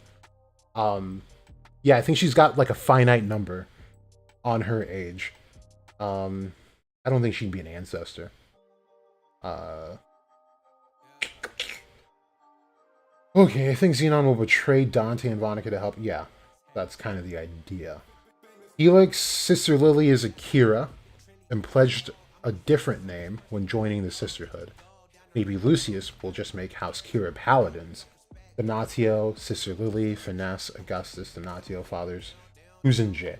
Yeah, I think she's got like a finite number on her age. I don't think she'd be an ancestor. Okay, I think Xenon will betray Dante and Vonica to help. Yeah, that's kind of the idea. Helix, Sister Lily is Akira, and pledged a different name when joining the Sisterhood. Maybe Lucius will just make House Kira Paladins. Donatio, Sister Lily, Finesse, Augustus, Donatio fathers. Who's in jail?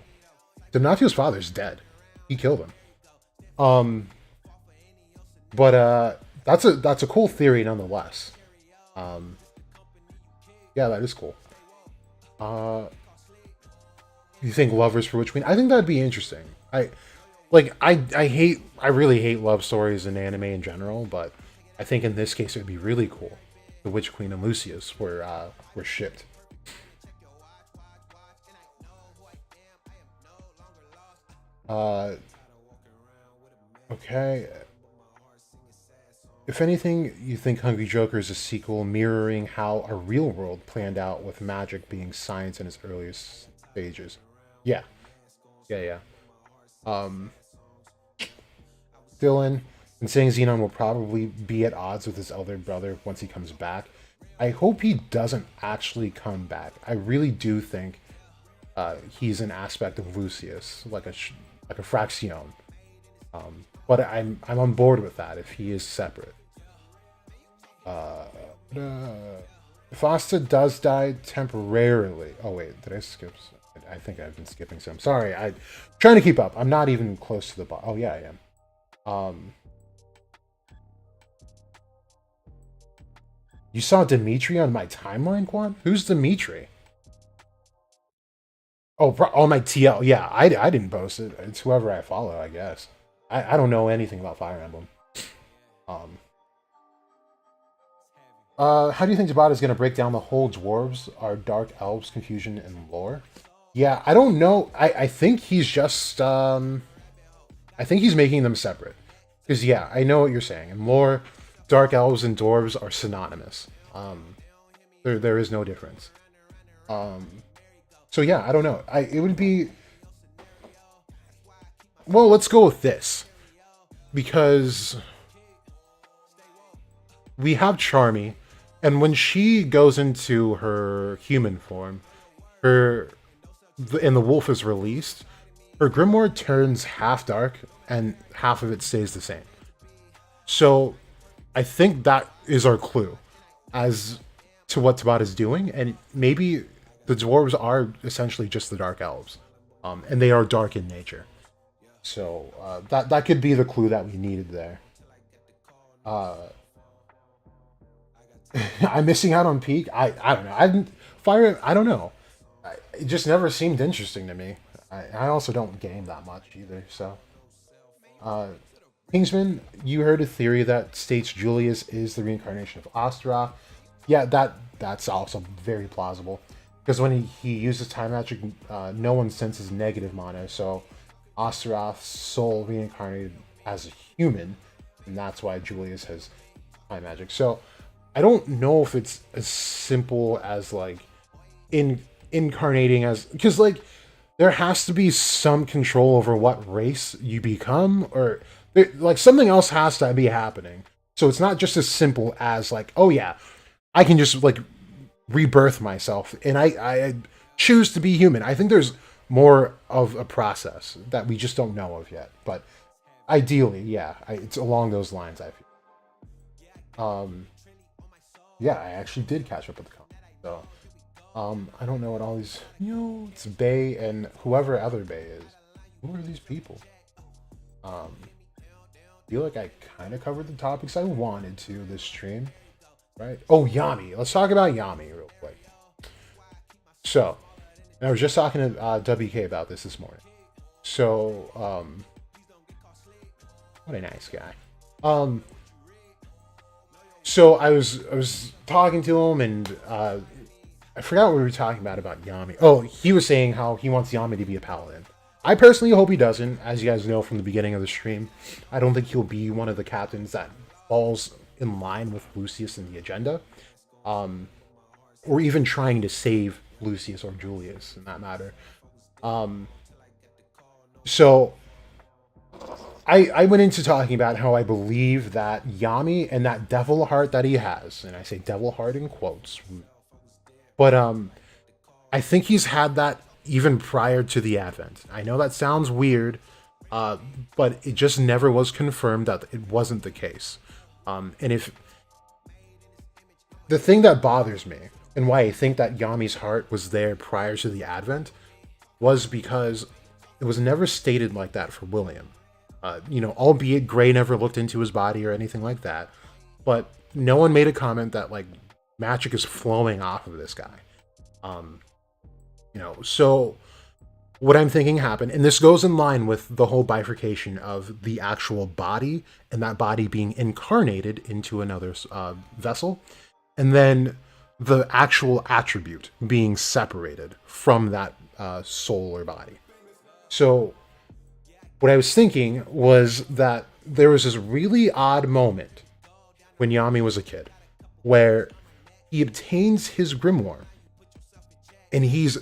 Donatio's father's dead. He killed him. But that's a cool theory nonetheless. Yeah, that is cool. You think lovers for Witch Queen? I think that'd be interesting. I really hate love stories in anime in general, but I think in this case it would be really cool. The Witch Queen and Lucius were shipped. Okay. If anything, you think Hungry Joker is a sequel mirroring how a real world planned out, with magic being science in its earliest stages. Yeah. Dylan, and saying Xenon will probably be at odds with his elder brother once he comes back. I hope he doesn't actually come back. I really do think he's an aspect of Lucius, like a fraction. But I'm on board with that if he is separate. If Asta does die temporarily. Oh wait, did I skip? I think I've been skipping some. Sorry, I'm trying to keep up. I'm not even close to the bottom. Oh yeah, I am. You saw Dimitri on my timeline, Quan? Who's Dimitri? Oh, on my TL. Yeah, I didn't post it. It's whoever I follow, I guess. I don't know anything about Fire Emblem. How do you think Tabata is going to break down the whole dwarves are dark elves confusion and lore? Yeah, I don't know. I think he's just I think he's making them separate. Because yeah, I know what you're saying. In lore, dark elves and dwarves are synonymous. There is no difference. So yeah, I don't know. It would be, well, let's go with this, because we have Charmy, and when she goes into her human form, and the wolf is released, her grimoire turns half dark and half of it stays the same. So I think that is our clue as to what Tabata is doing, and maybe the dwarves are essentially just the dark elves, and they are dark in nature. So that could be the clue that we needed there. I'm missing out on Peak. I don't know. I don't know. It just never seemed interesting to me. I also don't game that much either. So, Kingsman, you heard a theory that states Julius is the reincarnation of Astaroth. Yeah, that's also very plausible. Because when he uses time magic, no one senses negative mana, so Astaroth's soul reincarnated as a human, and that's why Julius has time magic. So I don't know if it's as simple as like incarnating as, because like there has to be some control over what race you become, or like something else has to be happening. So it's not just as simple as like, oh yeah, I can just like rebirth myself and I choose to be human. I think there's more of a process that we just don't know of yet, but ideally, yeah, it's along those lines, I feel. Yeah, I actually did catch up with the comic, so I don't know what all these, it's Bay and whoever other Bay is. Who are these people? Um, feel like I kind of covered the topics I wanted to this stream, right? Oh, Yami. Let's talk about Yami real quick. So, and I was just talking to WK about this morning. So, what a nice guy. So I was talking to him, and I forgot what we were talking about Yami. Oh, he was saying how he wants Yami to be a paladin. I personally hope he doesn't. As you guys know from the beginning of the stream, I don't think he'll be one of the captains that falls in line with Lucius in the agenda, or even trying to save Lucius or Julius in that matter. So I went into talking about how I believe that Yami and that devil heart that he has, and I say devil heart in quotes, but I think he's had that even prior to the Advent. I know that sounds weird, but it just never was confirmed that it wasn't the case. And if the thing that bothers me and why I think that Yami's heart was there prior to the Advent was because it was never stated like that for William. Albeit Gray never looked into his body or anything like that, but no one made a comment that like magic is flowing off of this guy. So what I'm thinking happened, and this goes in line with the whole bifurcation of the actual body and that body being incarnated into another vessel, and then the actual attribute being separated from that soul or body. So what I was thinking was that there was this really odd moment when Yami was a kid where he obtains his grimoire and he's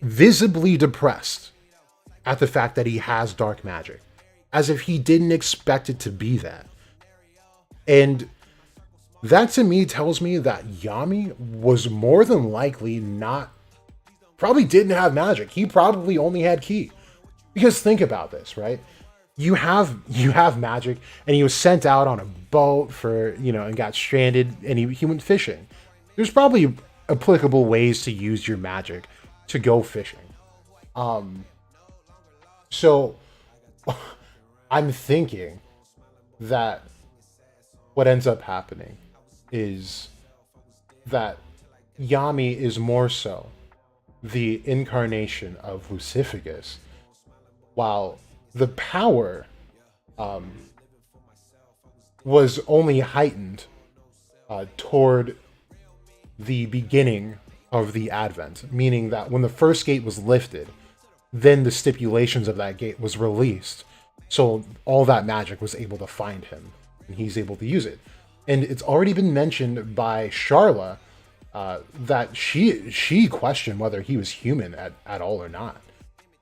visibly depressed at the fact that he has dark magic, as if he didn't expect it to be that. And that to me tells me that Yami was more than likely probably didn't have magic. He probably only had ki. Because think about this, right? You have magic, and he was sent out on a boat and got stranded, and he went fishing. There's probably applicable ways to use your magic to go fishing. So I'm thinking that what ends up happening is that Yami is more so the incarnation of Lucificus, while the power was only heightened toward the beginning of the Advent, meaning that when the first gate was lifted, then the stipulations of that gate was released, so all that magic was able to find him, and he's able to use it. And it's already been mentioned by Sharla that she questioned whether he was human at all or not,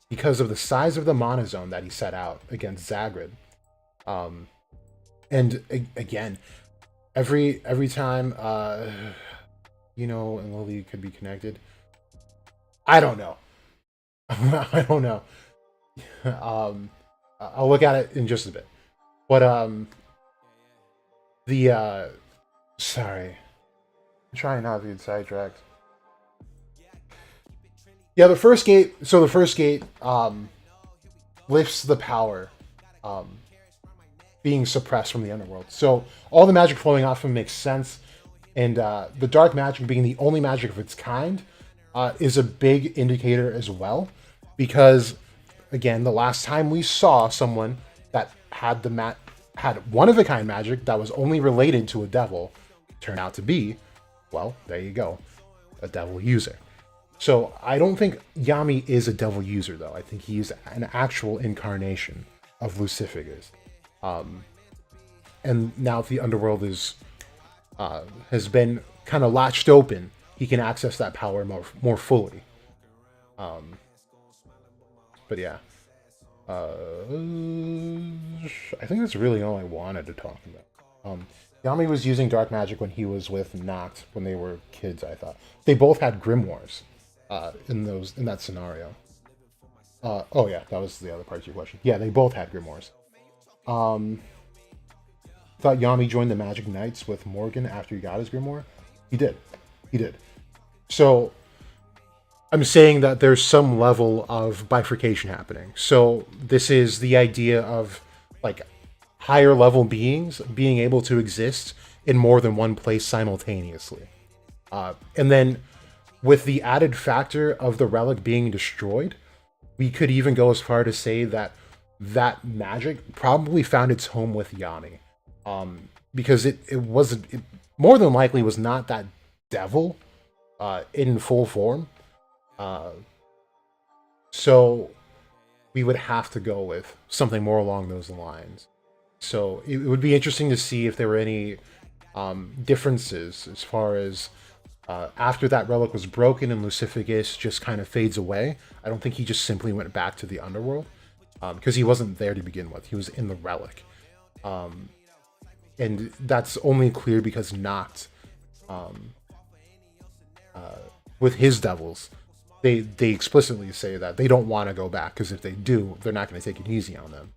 because of the size of the monozone that he set out against Zagrid. And again, every time, and Lily could be connected. I don't know. I don't know. I'll look at it in just a bit. But, sorry. I'm trying not to get sidetracked. Yeah, the first gate lifts the power being suppressed from the Underworld. So all the magic flowing off him makes sense. And the dark magic being the only magic of its kind is a big indicator as well. Because, again, the last time we saw someone that had had one-of-a-kind magic that was only related to a devil turned out to be, well, there you go, a devil user. So I don't think Yami is a devil user, though. I think he's an actual incarnation of Lucificus. And now that the Underworld has been kind of latched open, he can access that power more fully. But yeah. I think that's really all I wanted to talk about. Yami was using dark magic when he was with Noct when they were kids, I thought. They both had grimoires in that scenario. Oh yeah, that was the other part of your question. Yeah, they both had grimoires. Thought Yami joined the Magic Knights with Morgan after he got his grimoire. He did. So I'm saying that there's some level of bifurcation happening. So this is the idea of like higher level beings being able to exist in more than one place simultaneously. And then with the added factor of the relic being destroyed, we could even go as far to say that that magic probably found its home with Yami. Because it wasn't, it more than likely was not that devil in full form. So we would have to go with something more along those lines. So it would be interesting to see if there were any differences as far as after that relic was broken and Lucificus just kind of fades away. I don't think he just simply went back to the underworld because he wasn't there to begin with. He was in the relic. And that's only clear because Noct, with his devils, they explicitly say that they don't want to go back because if they do, they're not going to take it easy on them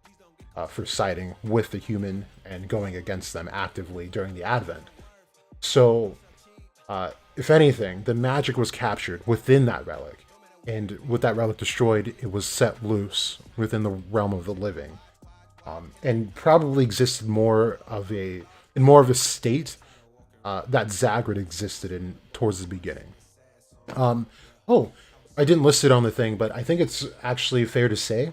for siding with the human and going against them actively during the Advent. So, if anything, the magic was captured within that relic, and with that relic destroyed, it was set loose within the realm of the living, and probably existed in more of a state that Zagrid existed in towards the beginning. Oh, I didn't list it on the thing, but I think it's actually fair to say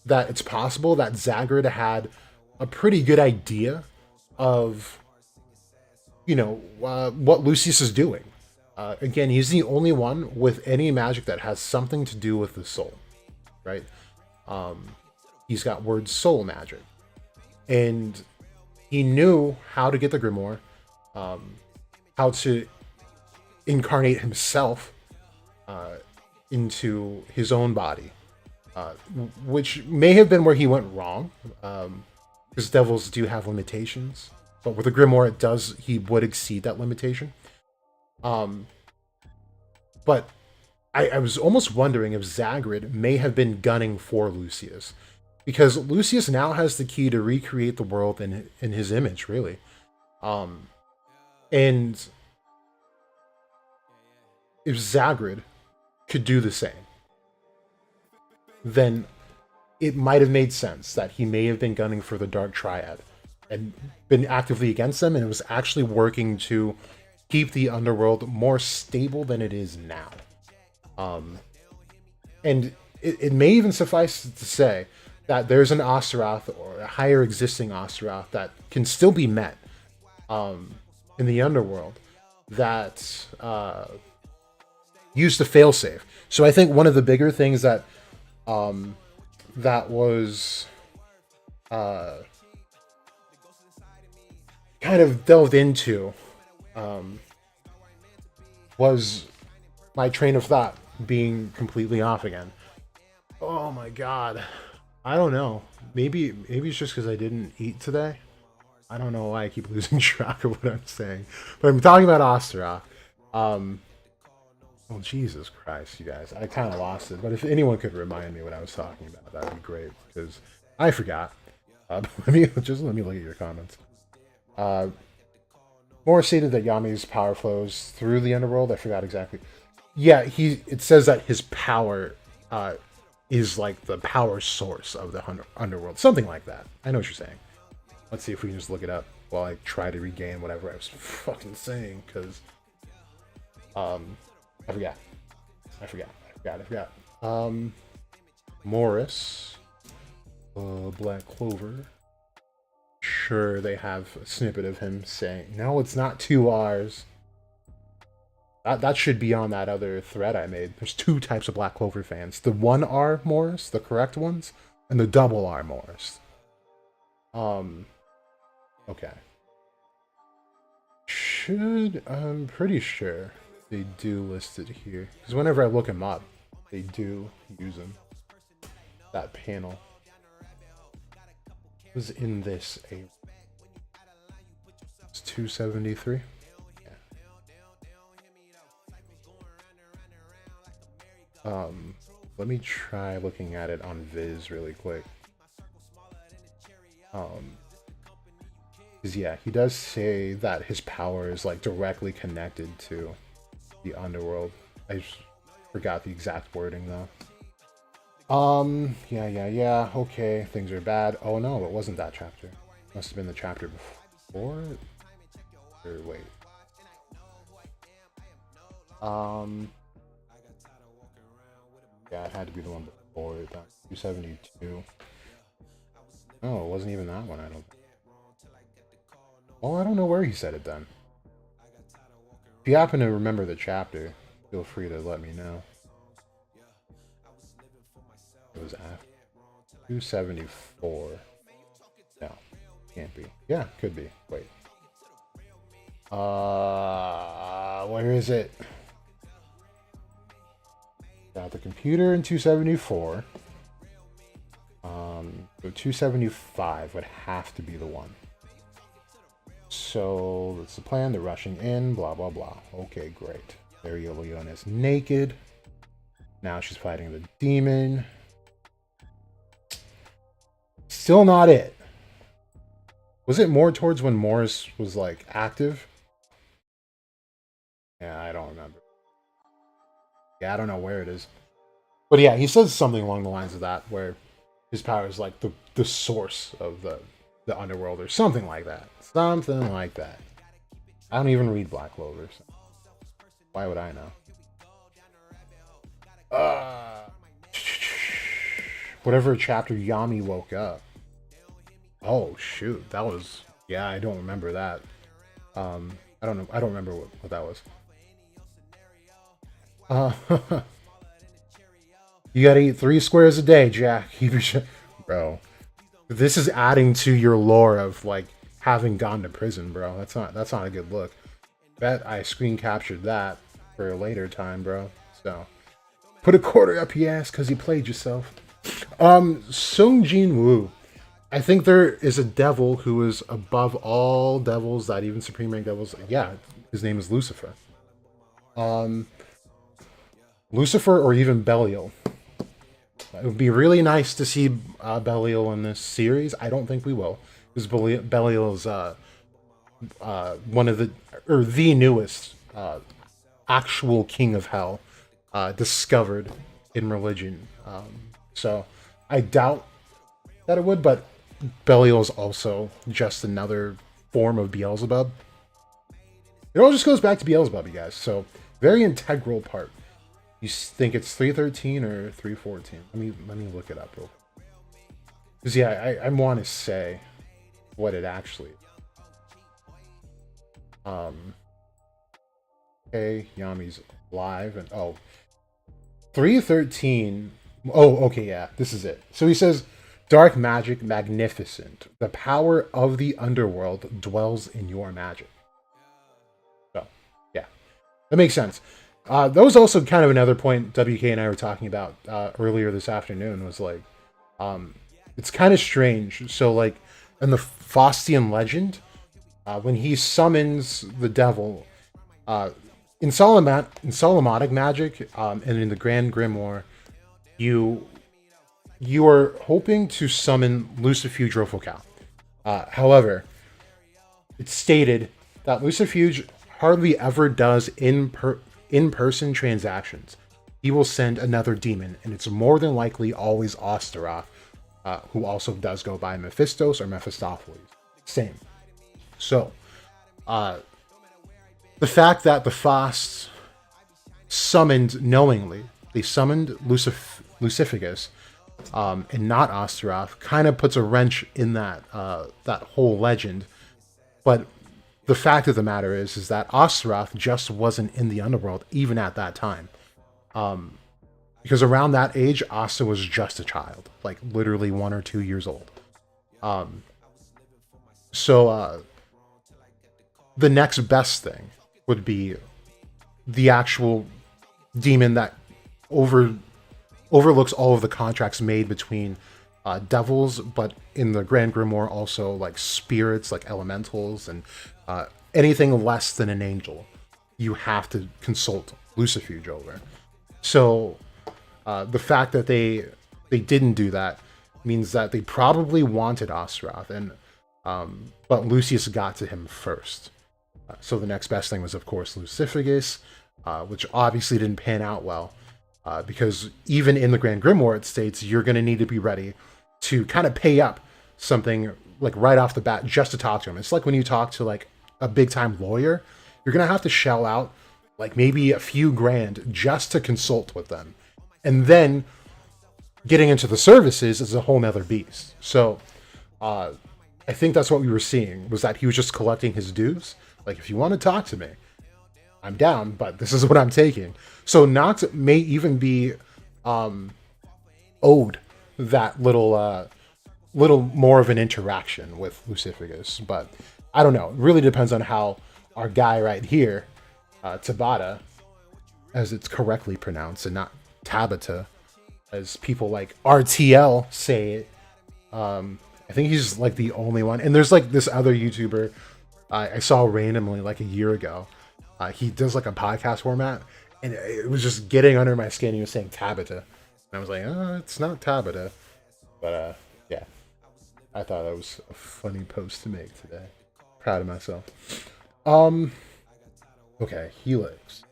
that it's possible that Zagrid had a pretty good idea of, what Lucius is doing. Again, he's the only one with any magic that has something to do with the soul, right? He's got word soul magic. And he knew how to get the Grimoire, how to incarnate himself into his own body, which may have been where he went wrong, because devils do have limitations. But with the Grimoire, he would exceed that limitation. But I was almost wondering if Zagrid may have been gunning for Lucius, because Lucius now has the key to recreate the world in his image, really. And if Zagrid could do the same, then it might have made sense that he may have been gunning for the Dark Triad and been actively against them, and it was actually working to keep the underworld more stable than it is now. And it may even suffice to say that there's an Osteroth or a higher existing Osteroth that can still be met in the underworld that used the failsafe. So I think one of the bigger things that that was kind of delved into was my train of thought being completely off again. Oh my god. I don't know. Maybe it's just because I didn't eat today. I don't know why I keep losing track of what I'm saying. But I'm talking about Osteroth. Oh, Jesus Christ, you guys. I kind of lost it. But if anyone could remind me what I was talking about, that would be great. Because I forgot. Let me look at your comments. Morris stated that Yami's power flows through the underworld. I forgot exactly. Yeah, it says that his power is like the power source of the underworld. Something like that. I know what you're saying. Let's see if we can just look it up while I try to regain whatever I was fucking saying, because I forgot. Morris, Black Clover. Sure, they have a snippet of him saying, "No, it's not 2 R's." That should be on that other thread I made. There's 2 types of Black Clover fans: the 1 R Morris, the correct ones, and the double R Morris. Okay. I'm pretty sure they do list it here, because whenever I look them up, they do use them. That panel was in this. It's 273. Yeah. Let me try looking at it on Viz really quick. Because yeah, he does say that his power is like directly connected to the underworld. Forgot the exact wording though. Yeah. Okay, things are bad. Oh no, it wasn't that chapter. Must have been the chapter before. Or wait. Yeah, it had to be the one before it. 272. Oh, it wasn't even that one, I don't think. Well, I don't know where he said it then. If you happen to remember the chapter, feel free to let me know. It was after 274. No, can't be. Yeah, could be. Wait. Where is it? Got the computer in 274. So 275 would have to be the one. So that's the plan. They're rushing in. Blah blah blah. Okay, great. There Leon is naked. Now she's fighting the demon. Still not it. Was it more towards when Morris was like active? Yeah, I don't remember. Yeah, I don't know where it is. But yeah, he says something along the lines of that, where his power is like the source of the underworld or something like that. Something like that. I don't even read Black Clover, so why would I know? Whatever chapter Yami woke up. Oh shoot, that was, yeah, I don't remember that. I don't know. I don't remember what that was. You gotta eat 3 squares a day, Jack. Bro, this is adding to your lore of like having gone to prison, bro. That's not a good look. Bet I screen captured that for a later time, bro. So put a quarter up your ass because you played yourself. Sung Jin Woo. I think there is a devil who is above all devils, that even supreme rank devils. Yeah, his name is Lucifer. Lucifer or even Belial. It would be really nice to see Belial in this series. I don't think we will, because Belial is one of the newest actual king of hell discovered in religion. So I doubt that it would, but Belial is also just another form of Beelzebub. It all just goes back to Beelzebub, you guys. So very integral part. You think it's 313 or 314? Let me look it up real quick. Because yeah, I want to say what it actually is. Okay, Yami's live and 313. Oh, okay, yeah, this is it. So he says, dark magic magnificent. The power of the underworld dwells in your magic. So, yeah, that makes sense. That was also kind of another point WK and I were talking about earlier this afternoon, was like, it's kind of strange. So like in the Faustian legend, when he summons the devil, in Solomonic magic, and in the Grand Grimoire, you are hoping to summon Lucifuge Rofocal. However, it's stated that Lucifuge hardly ever does in-person transactions. He will send another demon, and it's more than likely always Osteroth, who also does go by Mephistos or Mephistopheles. Same. So, the fact that the Faust summoned knowingly, they summoned Lucificus, and not Osteroth, kind of puts a wrench in that whole legend. But the fact of the matter is that Osteroth just wasn't in the underworld even at that time. Because around that age, Asta was just a child, like literally 1 or 2 years old. So the next best thing would be the actual demon that overlooks all of the contracts made between devils, but in the Grand Grimoire also like spirits, like elementals, and anything less than an angel, you have to consult Lucifuge over. So the fact that they didn't do that means that they probably wanted Osteroth, and but Lucius got to him first. So the next best thing was, of course, Lucificus, which obviously didn't pan out well. because even in the Grand Grimoire it states you're going to need to be ready to kind of pay up something like right off the bat just to talk to him. It's like when you talk to like a big time lawyer, you're going to have to shell out like maybe a few grand just to consult with them. And then getting into the services is a whole nother beast. So I think that's what we were seeing, was that he was just collecting his dues. Like, if you want to talk to me, I'm down, but this is what I'm taking. So Nox may even be owed that little more of an interaction with Lucificus. But I don't know. It really depends on how our guy right here, Tabata, as it's correctly pronounced, and not Tabata, as people like RTL say it. I think he's like the only one. And there's like this other YouTuber I saw randomly like a year ago. He does like a podcast format, and it was just getting under my skin. He was saying Tabata, and I was like, it's not Tabata. But yeah, I thought that was a funny post to make today. Proud of myself. Okay, Helix.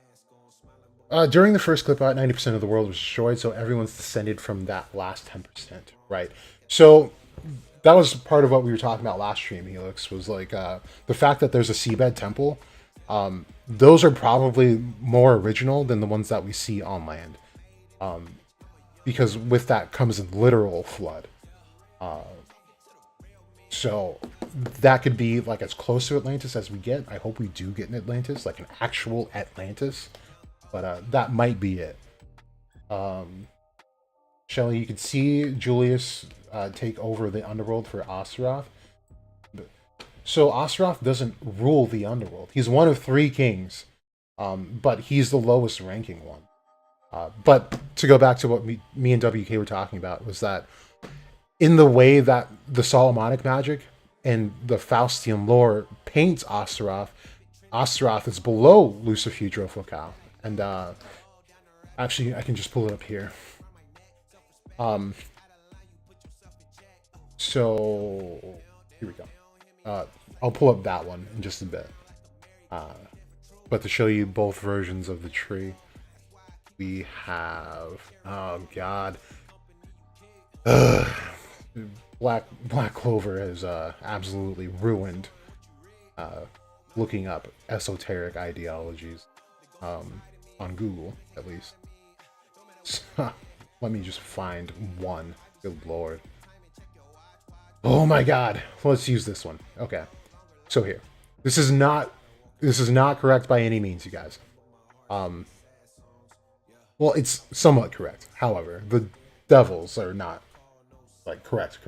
During the first clip out, 90% of the world was destroyed, so everyone's descended from that last 10%, right? So that was part of what we were talking about last stream, Helix, was like the fact that there's a seabed temple. Those are probably more original than the ones that we see on land. Because with that comes a literal flood. So that could be like as close to Atlantis as we get. I hope we do get an Atlantis, like an actual Atlantis. But that might be it. Shelly, you can see Julius take over the Underworld for Astaroth. So Astaroth doesn't rule the Underworld. He's one of 3 kings, but he's the lowest ranking one. But to go back to what me and WK were talking about, was that in the way that the Solomonic magic and the Faustian lore paints Astaroth, Astaroth is below Lucifer Drofokal. And actually, I can just pull it up here. So here we go. I'll pull up that one in just a bit. But to show you both versions of the tree, we have, oh god, Black Clover has absolutely ruined looking up esoteric ideologies on Google, at least. So, let me just find one. Good lord. Oh my god. Let's use this one. Okay. So here. This is not correct by any means, you guys. Well, it's somewhat correct. However, the devils are not like correct.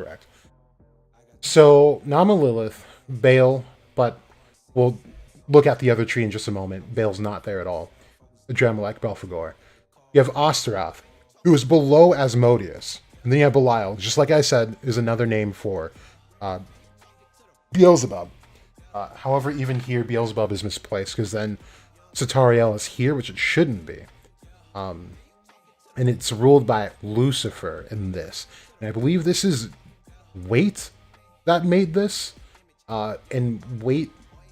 So Nama Lilith, Baal, but we'll look at the other tree in just a moment. Baal's not there at all. Adremelech, Belphegor. You have Astaroth, who is below Asmodeus. And then you have Belial, just like I said, is another name for Beelzebub. However, even here, Beelzebub is misplaced, because then Satariel is here, which it shouldn't be. And it's ruled by Lucifer in this. And I believe this is Weight that made this. And Weight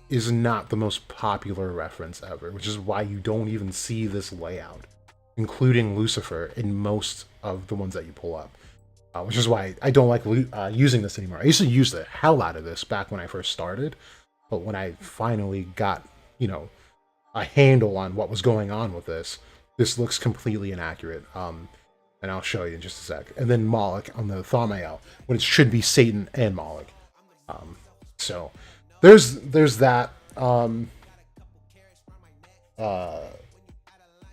is not the most popular reference ever, which is why you don't even see this layout, including Lucifer, in most of the ones that you pull up. Which is why I don't like using this anymore. I used to use the hell out of this back when I first started, but when I finally got, a handle on what was going on with this, this looks completely inaccurate. And I'll show you in just a sec. And then Moloch on the Thaumael, when it should be Satan and Moloch. So there's that.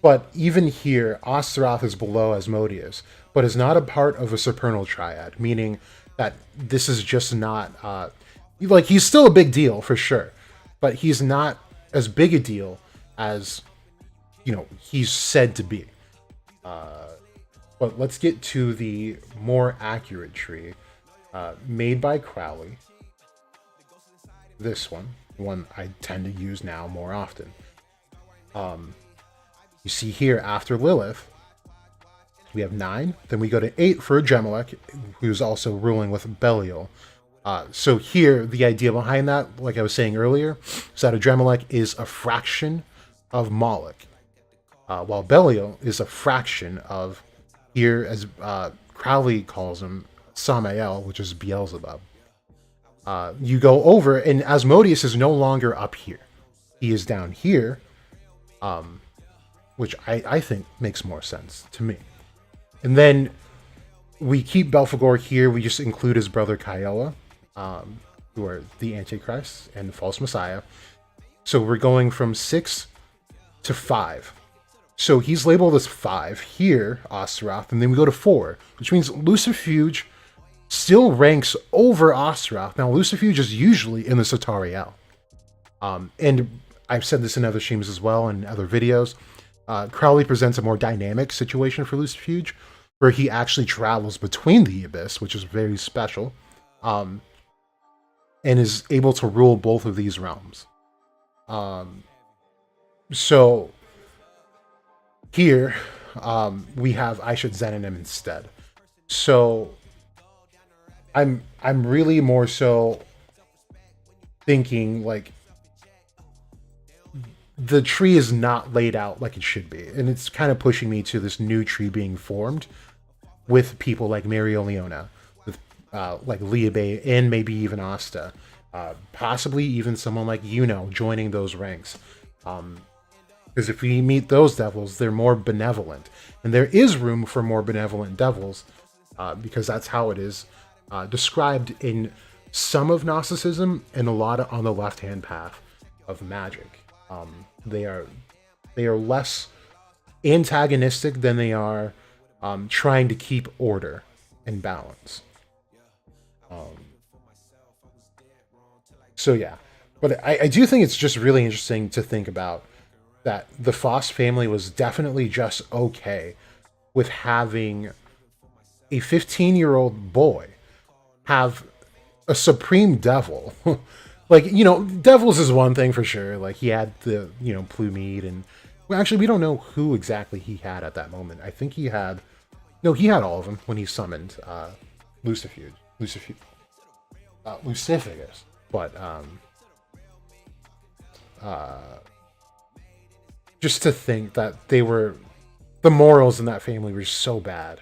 But even here, Astaroth is below Asmodeus, but is not a part of a supernal triad, meaning that this is just not, he's still a big deal for sure, but he's not as big a deal as, he's said to be. But let's get to the more accurate tree, made by Crowley. This one I tend to use now more often. You see here, after Lilith, we have 9. Then we go to 8 for Adremelech, who's also ruling with Belial. So here, the idea behind that, like I was saying earlier, is that Adremelech is a fraction of Moloch. while Belial is a fraction of, here as Crowley calls him, Samael, which is Beelzebub. You go over, and Asmodeus is no longer up here. He is down here, which I think makes more sense to me. And then we keep Belphegor here. We just include his brother Kiowa, who are the Antichrist and the false Messiah. So we're going from 6 to 5. So he's labeled as 5 here, Osteroth, and then we go to 4, which means Lucifuge still ranks over Osteroth. Now, Lucifuge is usually in the Satariel. And I've said this in other streams as well, and other videos. Crowley presents a more dynamic situation for Lucifuge, where he actually travels between the Abyss, which is very special, and is able to rule both of these realms. So here we have Aishat Zenonim instead. So I'm really more so thinking like the tree is not laid out like it should be, and it's kind of pushing me to this new tree being formed with people like Mario Leona, with like Liabe, and maybe even Asta, possibly even someone like joining those ranks. Because if we meet those devils, they're more benevolent, and there is room for more benevolent devils, because that's how it is described in some of Gnosticism and a lot on the left-hand path of magic. They are less antagonistic than they are trying to keep order and balance. So yeah, but I do think it's just really interesting to think about that the Foss family was definitely just okay with having a 15-year-old boy have a supreme devil. Like, devils is one thing for sure. Like, he had the, Plumede, and well, actually, we don't know who exactly he had at that moment. I think he had all of them when he summoned Lucifuge. Luciferus. But just to think that the morals in that family were so bad,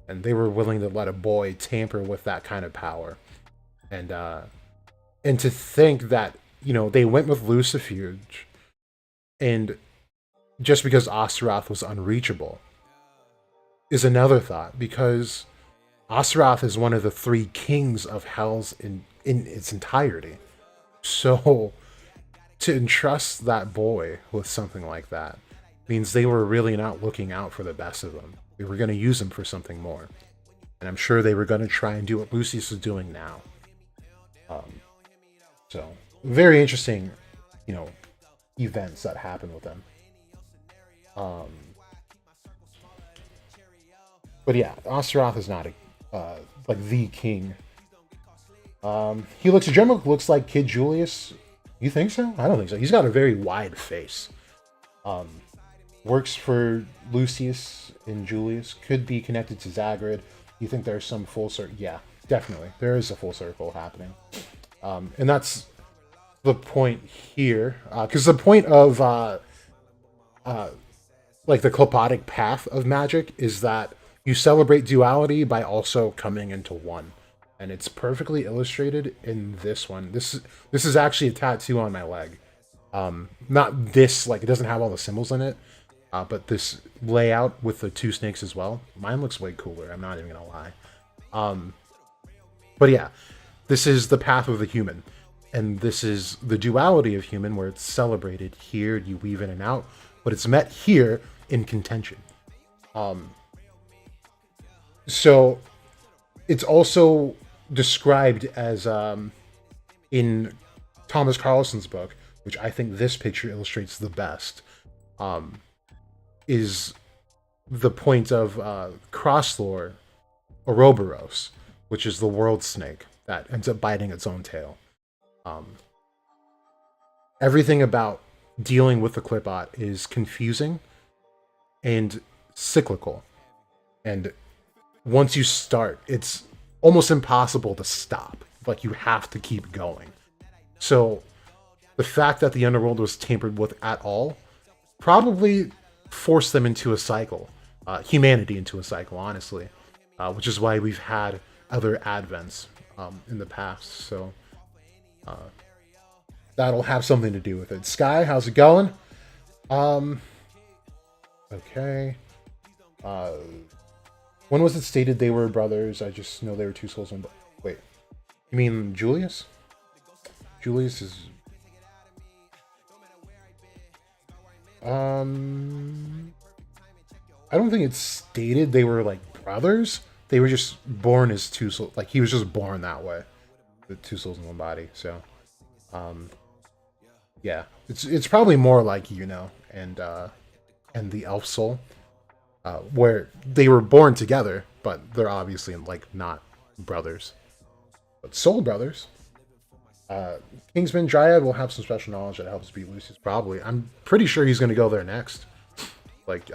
and they were willing to let a boy tamper with that kind of power, and to think that they went with Lucifuge, and just because Osteroth was unreachable is another thought, because Osteroth is one of the 3 kings of hells in its entirety. So to entrust that boy with something like that means they were really not looking out for the best of them. They were going to use him for something more. And I'm sure they were going to try and do what Lucius is doing now. So very interesting, events that happen with them. But yeah, Osteroth is not like the king. He looks like Kid Julius. You think so? I don't think so. He's got a very wide face. Works for Lucius and Julius. Could be connected to Zagrid. You think there's some full circle? Yeah, definitely. There is a full circle happening. And that's the point here. Because the point of like the Clopotic path of magic is that you celebrate duality by also coming into one. And it's perfectly illustrated in this one. This is actually a tattoo on my leg. Not this, like, it doesn't have all the symbols in it, but this layout with the 2 snakes as well. Mine looks way cooler, I'm not even gonna lie. But yeah, this is the path of the human. And this is the duality of human, where it's celebrated here, you weave in and out, but it's met here in contention. So it's also described as in Thomas Carlson's book, which I think this picture illustrates the best, is the point of Crosslore Ouroboros, which is the world snake that ends up biting its own tail. Everything about dealing with the Qliphoth is confusing and cyclical, and once you start, it's almost impossible to stop. Like, you have to keep going. So the fact that the Underworld was tampered with at all probably force them into a cycle, humanity into a cycle, honestly, which is why we've had other advents in the past. So that'll have something to do with it. Sky, how's it going? Okay. When was it stated they were brothers? I just know they were two souls. Wait, you mean Julius? Julius is... I don't think it's stated they were like brothers. They were just born as two souls. Like he was just born that way, with two souls in one body. So, yeah, it's probably more like and the elf soul, where they were born together, but they're obviously like not brothers, but soul brothers. Kingsman Dryad will have some special knowledge that helps beat Lucius. Probably, I'm pretty sure he's going to go there next. Like,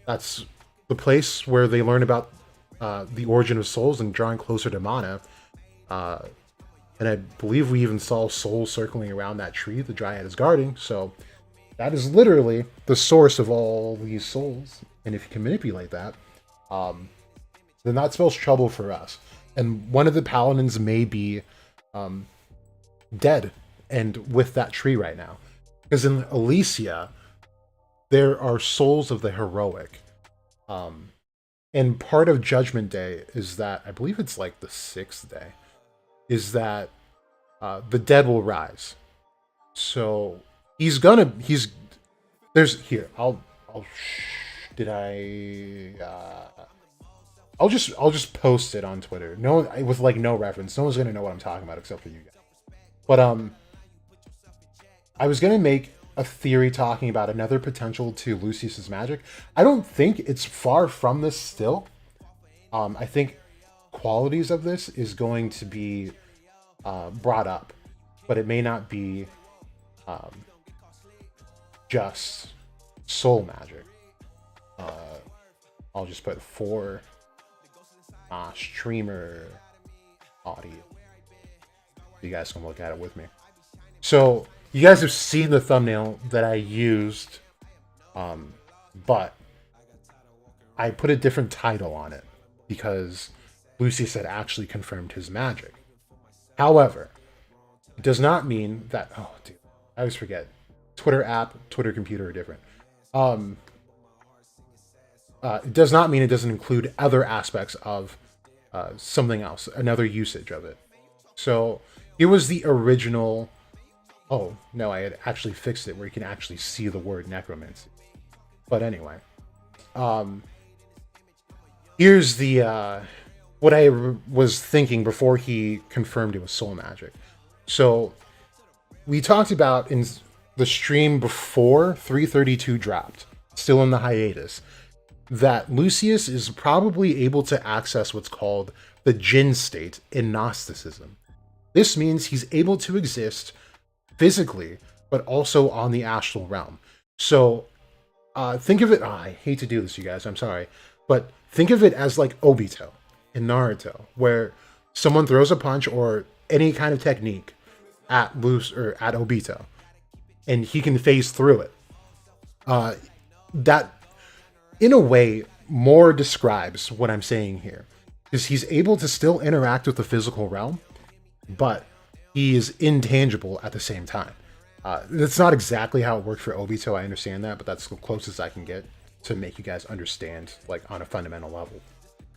that's the place where they learn about the origin of souls and drawing closer to mana. And I believe we even saw souls circling around that tree the Dryad is guarding. So that is literally the source of all these souls. And if you can manipulate that, then that spells trouble for us. And one of the Paladins may be dead and with that tree right now. Because in Elysia, there are souls of the heroic. And part of Judgment Day is that, I believe it's like the 6th day, is that the dead will rise. So I'll just post it on Twitter. No, with like no reference. No one's gonna know what I'm talking about except for you guys. But I was gonna make a theory talking about another potential to Lucius's magic. I don't think it's far from this still. I think qualities of this is going to be brought up, but it may not be just soul magic. I'll just put for streamer audio. You guys can look at it with me. So you guys have seen the thumbnail that I used, but I put a different title on it because Lucius had actually confirmed his magic. However, it does not mean that... Oh, dude, I always forget. Twitter app, Twitter computer are different. It does not mean it doesn't include other aspects of something else, another usage of it. So it was the original... Oh, no, I had actually fixed it where you can actually see the word necromancy. But anyway. Here's the... what I was thinking before he confirmed it was soul magic. So we talked about in the stream before 332 dropped, still in the hiatus, that Lucius is probably able to access what's called the Jinn state in Gnosticism. This means he's able to exist physically, but also on the astral realm. So think of it... I hate to do this, you guys, I'm sorry. But think of it as like Obito in Naruto, where someone throws a punch or any kind of technique at Obito, and he can phase through it. That, in a way, more describes what I'm saying here, because he's able to still interact with the physical realm, but he is intangible at the same time. That's not exactly how it worked for Obito, I understand that, but that's the closest I can get to make you guys understand, like, on a fundamental level.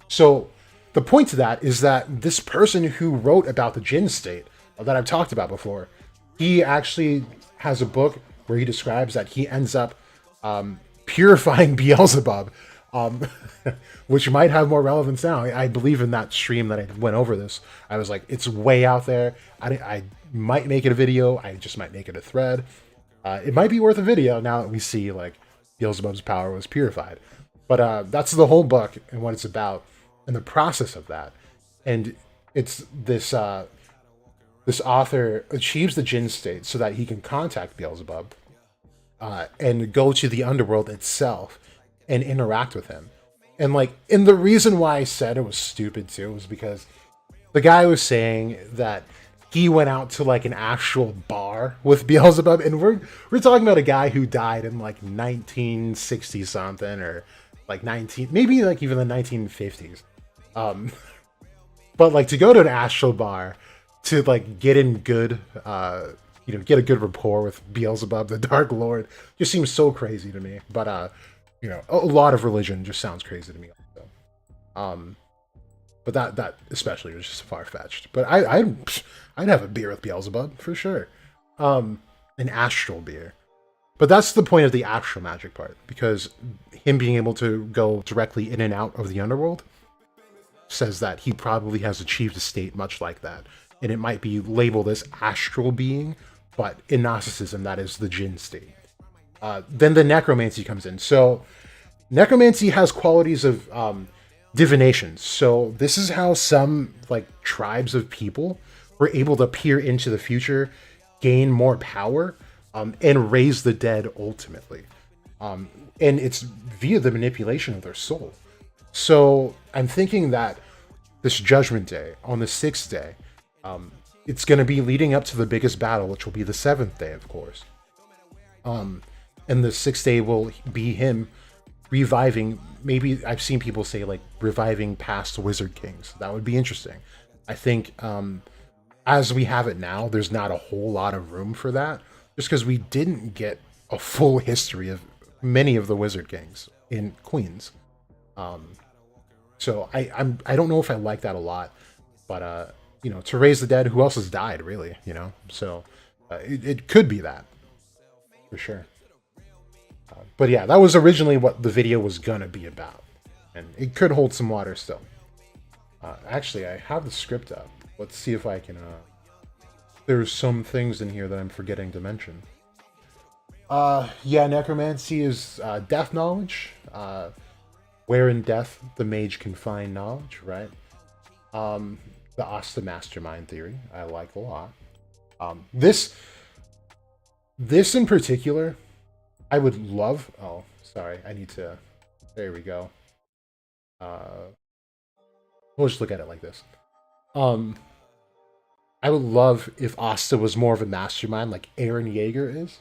So the point to that is that this person who wrote about the Jinn state that I've talked about before, he actually has a book where he describes that he ends up purifying Belzebub, which might have more relevance now. I believe in that stream that I went over this, I was like, it's way out there. I might make it a video. I just might make it a thread. It might be worth a video now that we see like Beelzebub's power was purified. But that's the whole book and what it's about and the process of that. And it's this this author achieves the Jinn state so that he can contact Beelzebub and go to the Underworld itself and interact with him. And the reason why I said it was stupid too was because the guy was saying that he went out to like an actual bar with Beelzebub, and we're talking about a guy who died in like 1960 something, or like 19, maybe like even the 1950s. But like to go to an astral bar to like get in good, get a good rapport with Beelzebub, the Dark Lord, just seems so crazy to me. But a lot of religion just sounds crazy to me. Also. But that especially was just far fetched. But I'd have a beer with Beelzebub for sure, an astral beer. But that's the point of the astral magic part, because him being able to go directly in and out of the underworld says that he probably has achieved a state much like that, and it might be labeled as astral being, but in Gnosticism that is the Jinn state. Then the necromancy comes in. So necromancy has qualities of divination. So this is how some like tribes of people were able to peer into the future, gain more power, and raise the dead ultimately. And it's via the manipulation of their soul. So I'm thinking that this Judgment Day, on the 6th day, it's going to be leading up to the biggest battle, which will be the 7th day, of course. And the 6th day will be him reviving, maybe I've seen people say like reviving past Wizard Kings. That would be interesting. I think as we have it now, there's not a whole lot of room for that, just because we didn't get a full history of many of the Wizard Kings in Queens. So I don't know if I like that a lot, but to raise the dead, who else has died really? So it could be that for sure. But yeah, that was originally what the video was gonna be about, and it could hold some water still. Actually, I have the script up. Let's see if I can. There's some things in here that I'm forgetting to mention. Yeah, necromancy is death knowledge. Where in death the mage can find knowledge, right? The Asta mastermind theory, I like a lot. This in particular, I would love. Oh, sorry, I need to. There we go. We'll just look at it like this. I would love if Asta was more of a mastermind, like Eren Yeager is,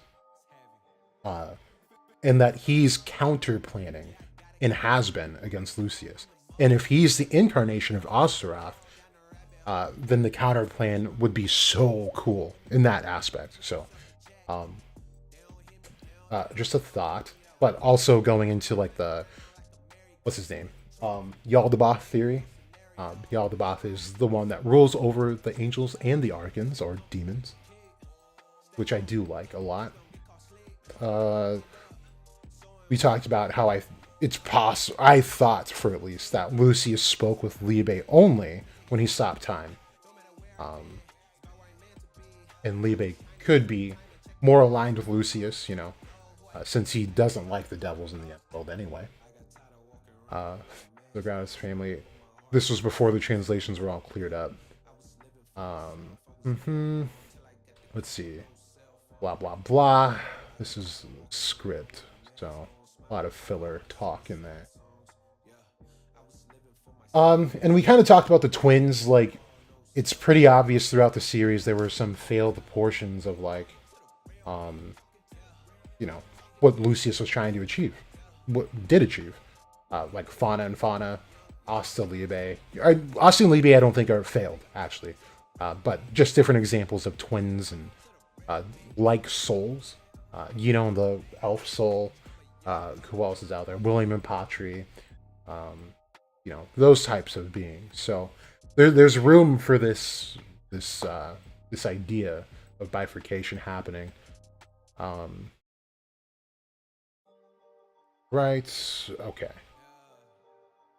and that he's counter planning and has been against Lucius. And if he's the incarnation of Astaroth, then the counter plan would be so cool in that aspect. So, just a thought, but also going into like the, what's his name? Yaldabaoth theory. Yaldabaoth is the one that rules over the angels and the archons, or demons, which I do like a lot. We talked about how it's possible, I thought for at least, that Lucius spoke with Liebe only when he stopped time. And Liebe could be more aligned with Lucius, since he doesn't like the devils in the Underworld anyway. The Ground's family. This was before the translations were all cleared up. Let's see. Blah, blah, blah. This is script, so a lot of filler talk in there. And we kind of talked about the twins. Like, it's pretty obvious throughout the series there were some failed portions of like, what Lucius was trying to achieve, what did achieve, like Fauna and Fauna, Asta Liebe. Asta and Liebe I don't think are failed actually, but just different examples of twins and like souls. The elf soul. Who else is out there? William and Patry. Those types of beings. So there's room for this idea of bifurcation happening. Right. Okay.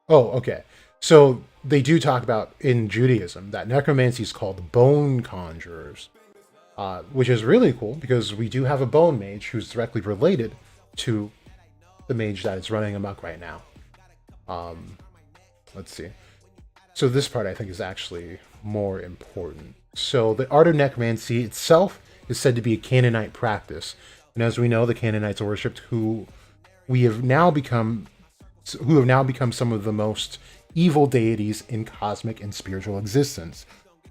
Oh, okay. So they do talk about in Judaism that necromancy is called bone conjurers, which is really cool because we do have a bone mage who's directly related to the mage that is running amok right now. Let's see. So this part I think is actually more important. So the art of necromancy itself is said to be a Canaanite practice, and as we know, the Canaanites worshipped who have now become some of the most evil deities in cosmic and spiritual existence.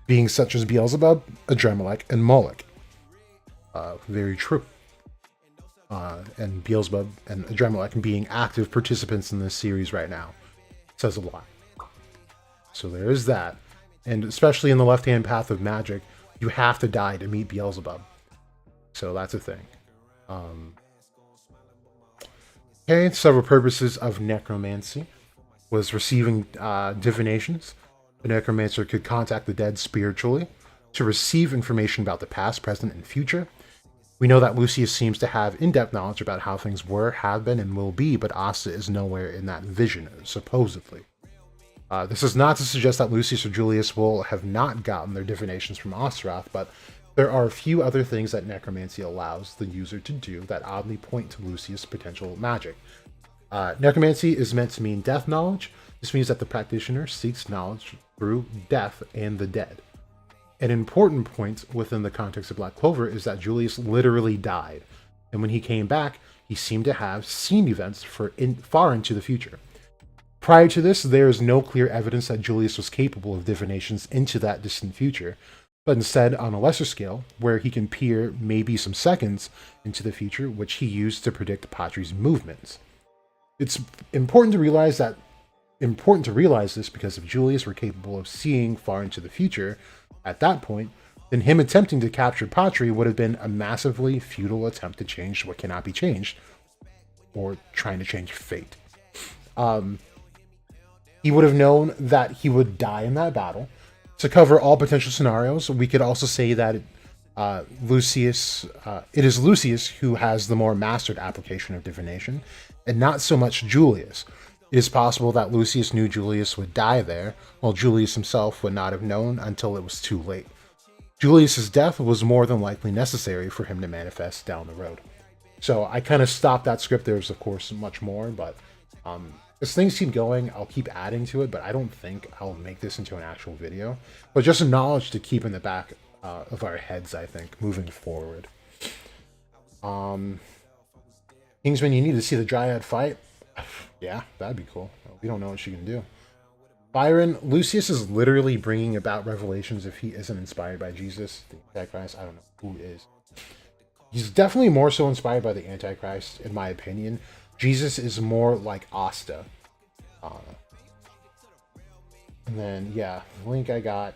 beings such as Beelzebub, Adremelech, and Moloch. Very true. And Beelzebub and Adremelech being active participants in this series right now says a lot. So there is that. And especially in the left-hand path of magic, you have to die to meet Beelzebub. So that's a thing. Okay, several purposes of necromancy was receiving divinations. The necromancer could contact the dead spiritually to receive information about the past, present, and future. We know that Lucius seems to have in-depth knowledge about how things were, have been, and will be, but Asta is nowhere in that vision, supposedly. This is not to suggest that Lucius or Julius will have not gotten their divinations from Astaroth, but there are a few other things that necromancy allows the user to do that oddly point to Lucius' potential magic. Necromancy is meant to mean death knowledge. This means that the practitioner seeks knowledge through death and the dead. An important point within the context of Black Clover is that Julius literally died, and when he came back, he seemed to have seen events far into the future. Prior to this, there is no clear evidence that Julius was capable of divinations into that distant future, but instead on a lesser scale, where he can peer maybe some seconds into the future, which he used to predict Patri's movements. It's important to realize this because if Julius were capable of seeing far into the future at that point, then him attempting to capture Patri would have been a massively futile attempt to change what cannot be changed, or trying to change fate. He would have known that he would die in that battle. To cover all potential scenarios, we could also say that it is Lucius who has the more mastered application of divination, and not so much Julius. It is possible that Lucius knew Julius would die there, while Julius himself would not have known until it was too late. Julius's death was more than likely necessary for him to manifest down the road. So I kind of stopped that script. There's, of course, much more, but as things keep going, I'll keep adding to it, but I don't think I'll make this into an actual video. But just a knowledge to keep in the back of our heads, I think, moving forward. Kingsman, you need to see the Dryad fight. Yeah, that'd be cool. We don't know what she can do. Byron, Lucius is literally bringing about revelations if he isn't inspired by Jesus, the Antichrist. I don't know who is. He's definitely more so inspired by the Antichrist, in my opinion. Jesus is more like Asta. And then, yeah, the link I got.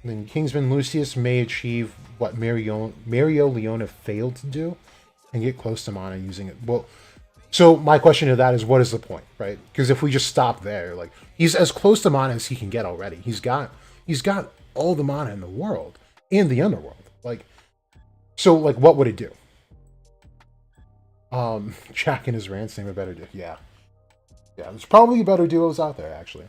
And then Kingsman, Lucius may achieve what Mario Leona failed to do and get close to Mana using it. Well, so my question to that is, what is the point, right? Because if we just stop there, like, he's as close to Mana as he can get already. He's got all the Mana in the world and the Underworld. Like, so, like, what would it do? Jack and his rants name a better duo. Yeah, there's probably better duos out there, actually.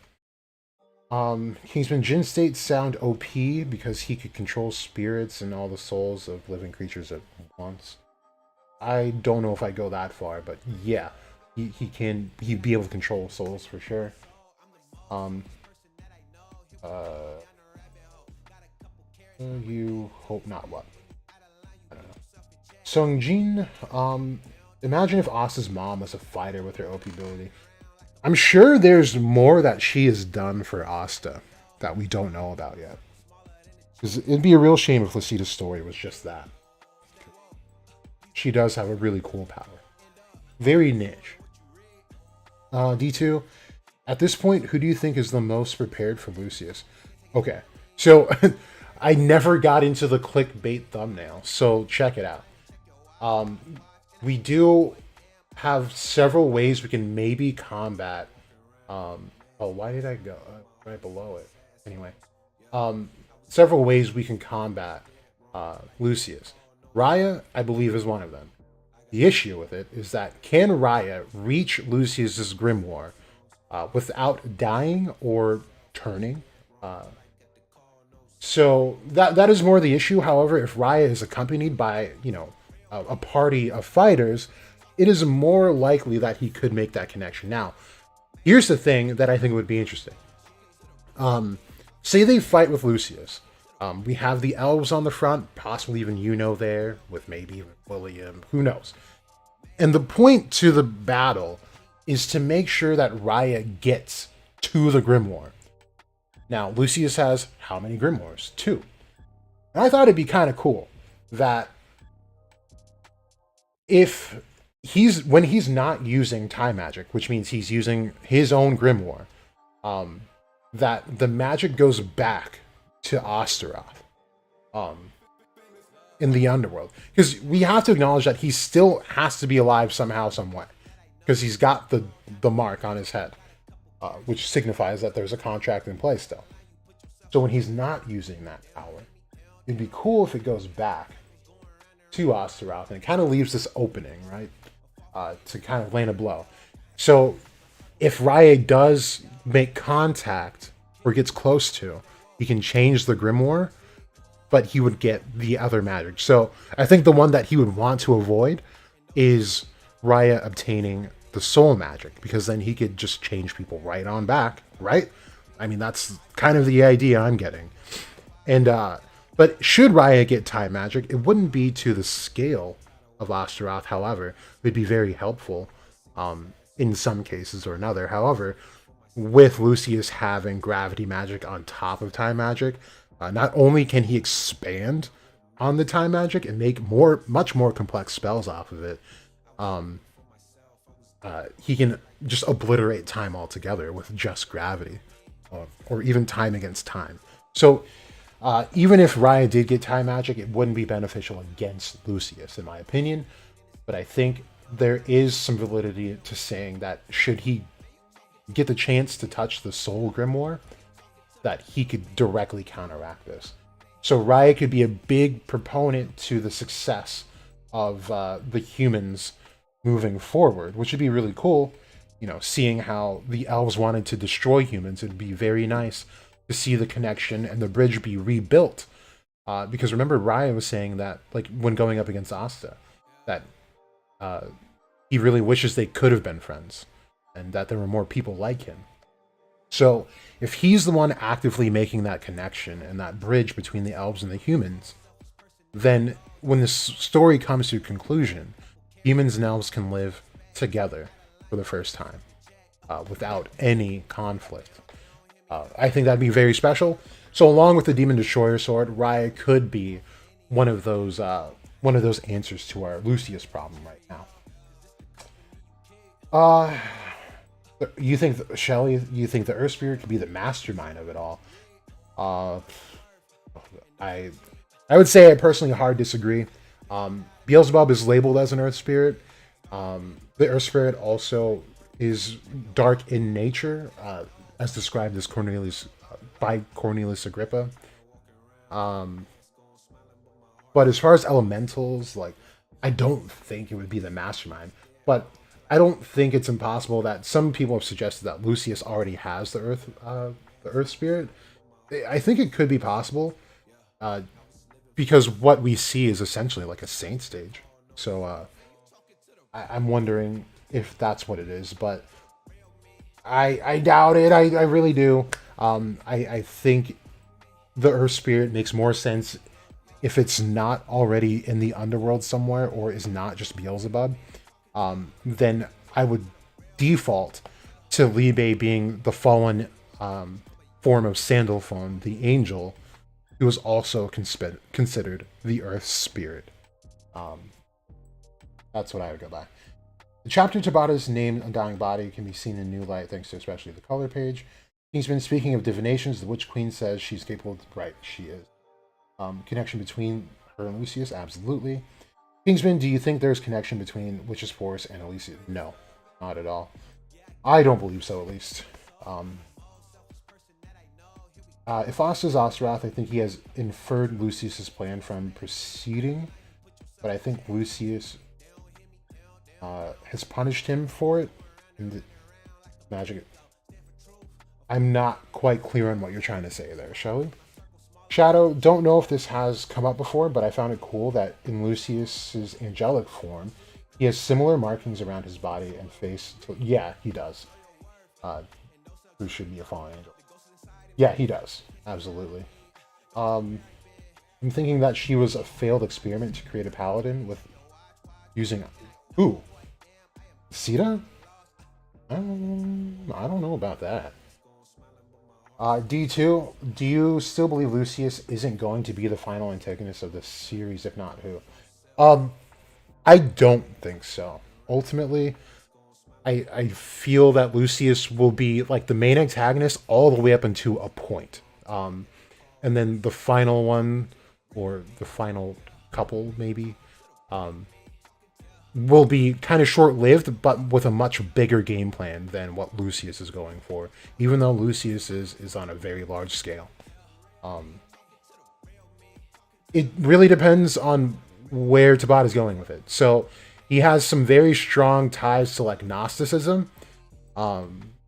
Kingsman, Jin State sound OP because he could control spirits and all the souls of living creatures at once. I don't know if I go that far, but yeah, he'd be able to control souls for sure. You hope not what? I don't know. Songjin, imagine if Asta's mom was a fighter with her OP ability. I'm sure there's more that she has done for Asta that we don't know about yet. Because it'd be a real shame if Lucida's story was just that. She does have a really cool power. Very niche. D2, at this point, who do you think is the most prepared for Lucius? Okay, so I never got into the clickbait thumbnail, so check it out. We do have several ways we can maybe combat. Oh, why did I go right below it? Anyway, several ways we can combat Lucius. Raya, I believe, is one of them. The issue with it is that can Raya reach Lucius's grimoire without dying or turning? So that is more the issue. However, if Raya is accompanied by, a party of fighters, it is more likely that he could make that connection. Now, here's the thing that I think would be interesting. Say they fight with Lucius. We have the elves on the front, possibly even there, with maybe even William, who knows. And the point to the battle is to make sure that Raya gets to the grimoire. Now, Lucius has how many grimoires? 2. And I thought it'd be kind of cool that if when he's not using time magic, which means he's using his own grimoire, that the magic goes back to Osteroth in the Underworld. Because we have to acknowledge that he still has to be alive somehow, some way. Because he's got the mark on his head, which signifies that there's a contract in place still. So when he's not using that power, it'd be cool if it goes back to Osteroth, and it kind of leaves this opening, right? To kind of land a blow. So if Raya does make contact or gets close to, he can change the grimoire, but he would get the other magic. So I think the one that he would want to avoid is Raya obtaining the soul magic, because then he could just change people right on back, right? I mean, that's kind of the idea I'm getting. And but should Raya get time magic, it wouldn't be to the scale of Astaroth. However, it would be very helpful in some cases or another. However, with Lucius having gravity magic on top of time magic, not only can he expand on the time magic and make much more complex spells off of it, he can just obliterate time altogether with just gravity, or even time against time. So even if Raya did get time magic, it wouldn't be beneficial against Lucius, in my opinion. But I think there is some validity to saying that should he get the chance to touch the Soul Grimoire, that he could directly counteract this. So Raya could be a big proponent to the success of the humans moving forward, which would be really cool. You know, seeing how the elves wanted to destroy humans, it'd be very nice to see the connection and the bridge be rebuilt. Because remember, Raya was saying that, like, when going up against Asta, that he really wishes they could have been friends, and that there were more people like him. So if he's the one actively making that connection and that bridge between the elves and the humans, then when the story comes to a conclusion, humans and elves can live together for the first time without any conflict. I think that'd be very special. So along with the Demon Destroyer Sword, Raya could be one of those answers to our Lucius problem right now. You think, Shelly, you think the Earth Spirit could be the mastermind of it all? I would say I personally hard disagree. Beelzebub is labeled as an Earth Spirit. The Earth Spirit also is dark in nature, as described as by Cornelius Agrippa. But as far as elementals, like, I don't think it would be the mastermind. But I don't think it's impossible that some people have suggested that Lucius already has the Earth Spirit. I think it could be possible, because what we see is essentially like a saint stage. So I'm wondering if that's what it is, but I doubt it. I really do. I think the Earth Spirit makes more sense if it's not already in the Underworld somewhere, or is not just Beelzebub. Then I would default to Libe being the fallen form of Sandalphon, the angel, who was also considered the Earth Spirit. That's what I would go by. The chapter Tabata's name Undying Body can be seen in new light thanks to especially the color page. Kingsman, speaking of divinations, the Witch Queen says she's capable of... Right, she is. Connection between her and Lucius? Absolutely. Kingsman, do you think there's connection between Witch's Force and Elysium? No, not at all. I don't believe so, at least. If Asta's Astaroth, I think he has inferred Lucius's plan from proceeding, but I think Lucius has punished him for it. And magic. I'm not quite clear on what you're trying to say there, shall we? Shadow, don't know if this has come up before, but I found it cool that in Lucius's angelic form, he has similar markings around his body and face. Yeah, he does. Who should be a fallen angel? Yeah, he does. Absolutely. I'm thinking that she was a failed experiment to create a paladin with using... Who? Sita? I don't know about that. D2, do you still believe Lucius isn't going to be the final antagonist of this series? If not, who? Um, I don't think so. Ultimately, I feel that Lucius will be like the main antagonist all the way up until a point. And then the final one, or the final couple, maybe, will be kind of short lived, but with a much bigger game plan than what Lucius is going for, even though Lucius is on a very large scale. It really depends on where Tabata is going with it. So he has some very strong ties to like Gnosticism,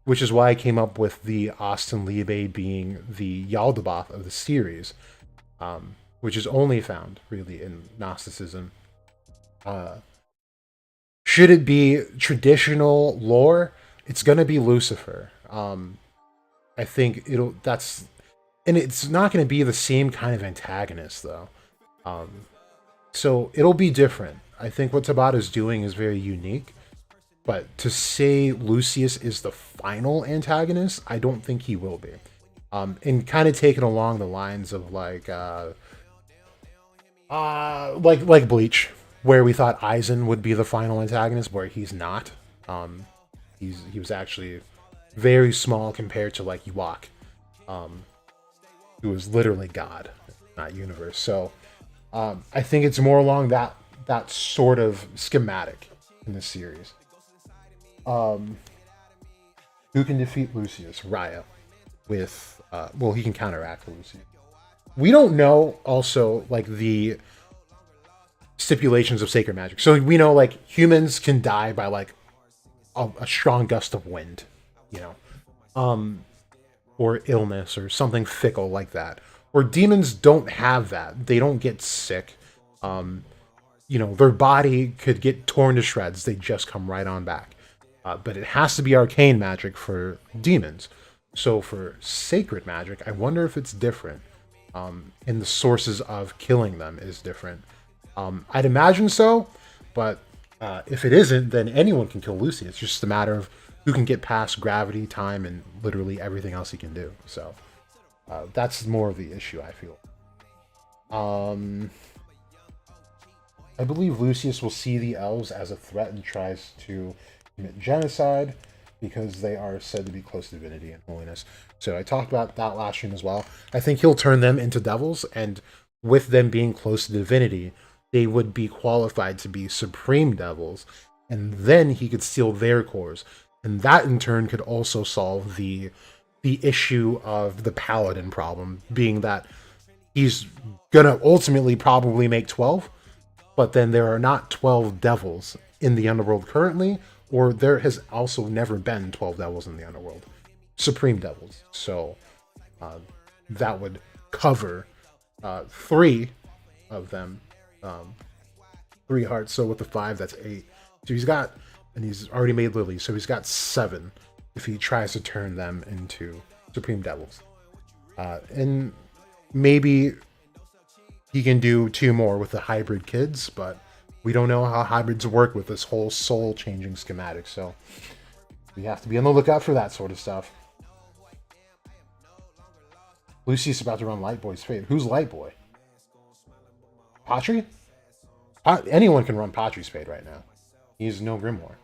which is why I came up with the Austin Liebe being the Yaldabaoth of the series, which is only found really in Gnosticism. Should it be traditional lore, it's gonna be Lucifer. I think and it's not gonna be the same kind of antagonist though. So it'll be different. I think what Tabata is doing is very unique, but to say Lucius is the final antagonist, I don't think he will be. And kind of taken along the lines of like Bleach, where we thought Aizen would be the final antagonist, where he's not. He was actually very small compared to like Ewok, who was literally God, not universe. So I think it's more along that sort of schematic in this series. Who can defeat Lucius? Raya. With he can counteract Lucius. We don't know also like the stipulations of sacred magic. So we know like humans can die by like a strong gust of wind, you know, or illness or something fickle like that. Or demons don't have that. They don't get sick. Their body could get torn to shreds. They just come right on back. But it has to be arcane magic for demons. So for sacred magic, I wonder if it's different. And the sources of killing them is different. I'd imagine so, but if it isn't, then anyone can kill Lucy. It's just a matter of who can get past gravity, time, and literally everything else he can do. So that's more of the issue, I feel. I believe Lucius will see the elves as a threat and tries to commit genocide because they are said to be close to divinity and holiness. So I talked about that last stream as well. I think he'll turn them into devils, and with them being close to divinity, they would be qualified to be supreme devils, and then he could steal their cores. And that in turn could also solve the issue of the Paladin problem, being that he's gonna ultimately probably make 12, but then there are not 12 devils in the Underworld currently, or there has also never been 12 devils in the Underworld. Supreme devils. So that would cover 3 of them. 3 hearts, so with the 5, that's 8. So he's already made Lily, so he's got 7 if he tries to turn them into Supreme Devils. And maybe he can do 2 more with the hybrid kids, but we don't know how hybrids work with this whole soul-changing schematic, so we have to be on the lookout for that sort of stuff. Lucy's about to run Lightboy's fate. Who's Lightboy? Patry? Anyone can run Patry's fate right now. He's no Grimoire.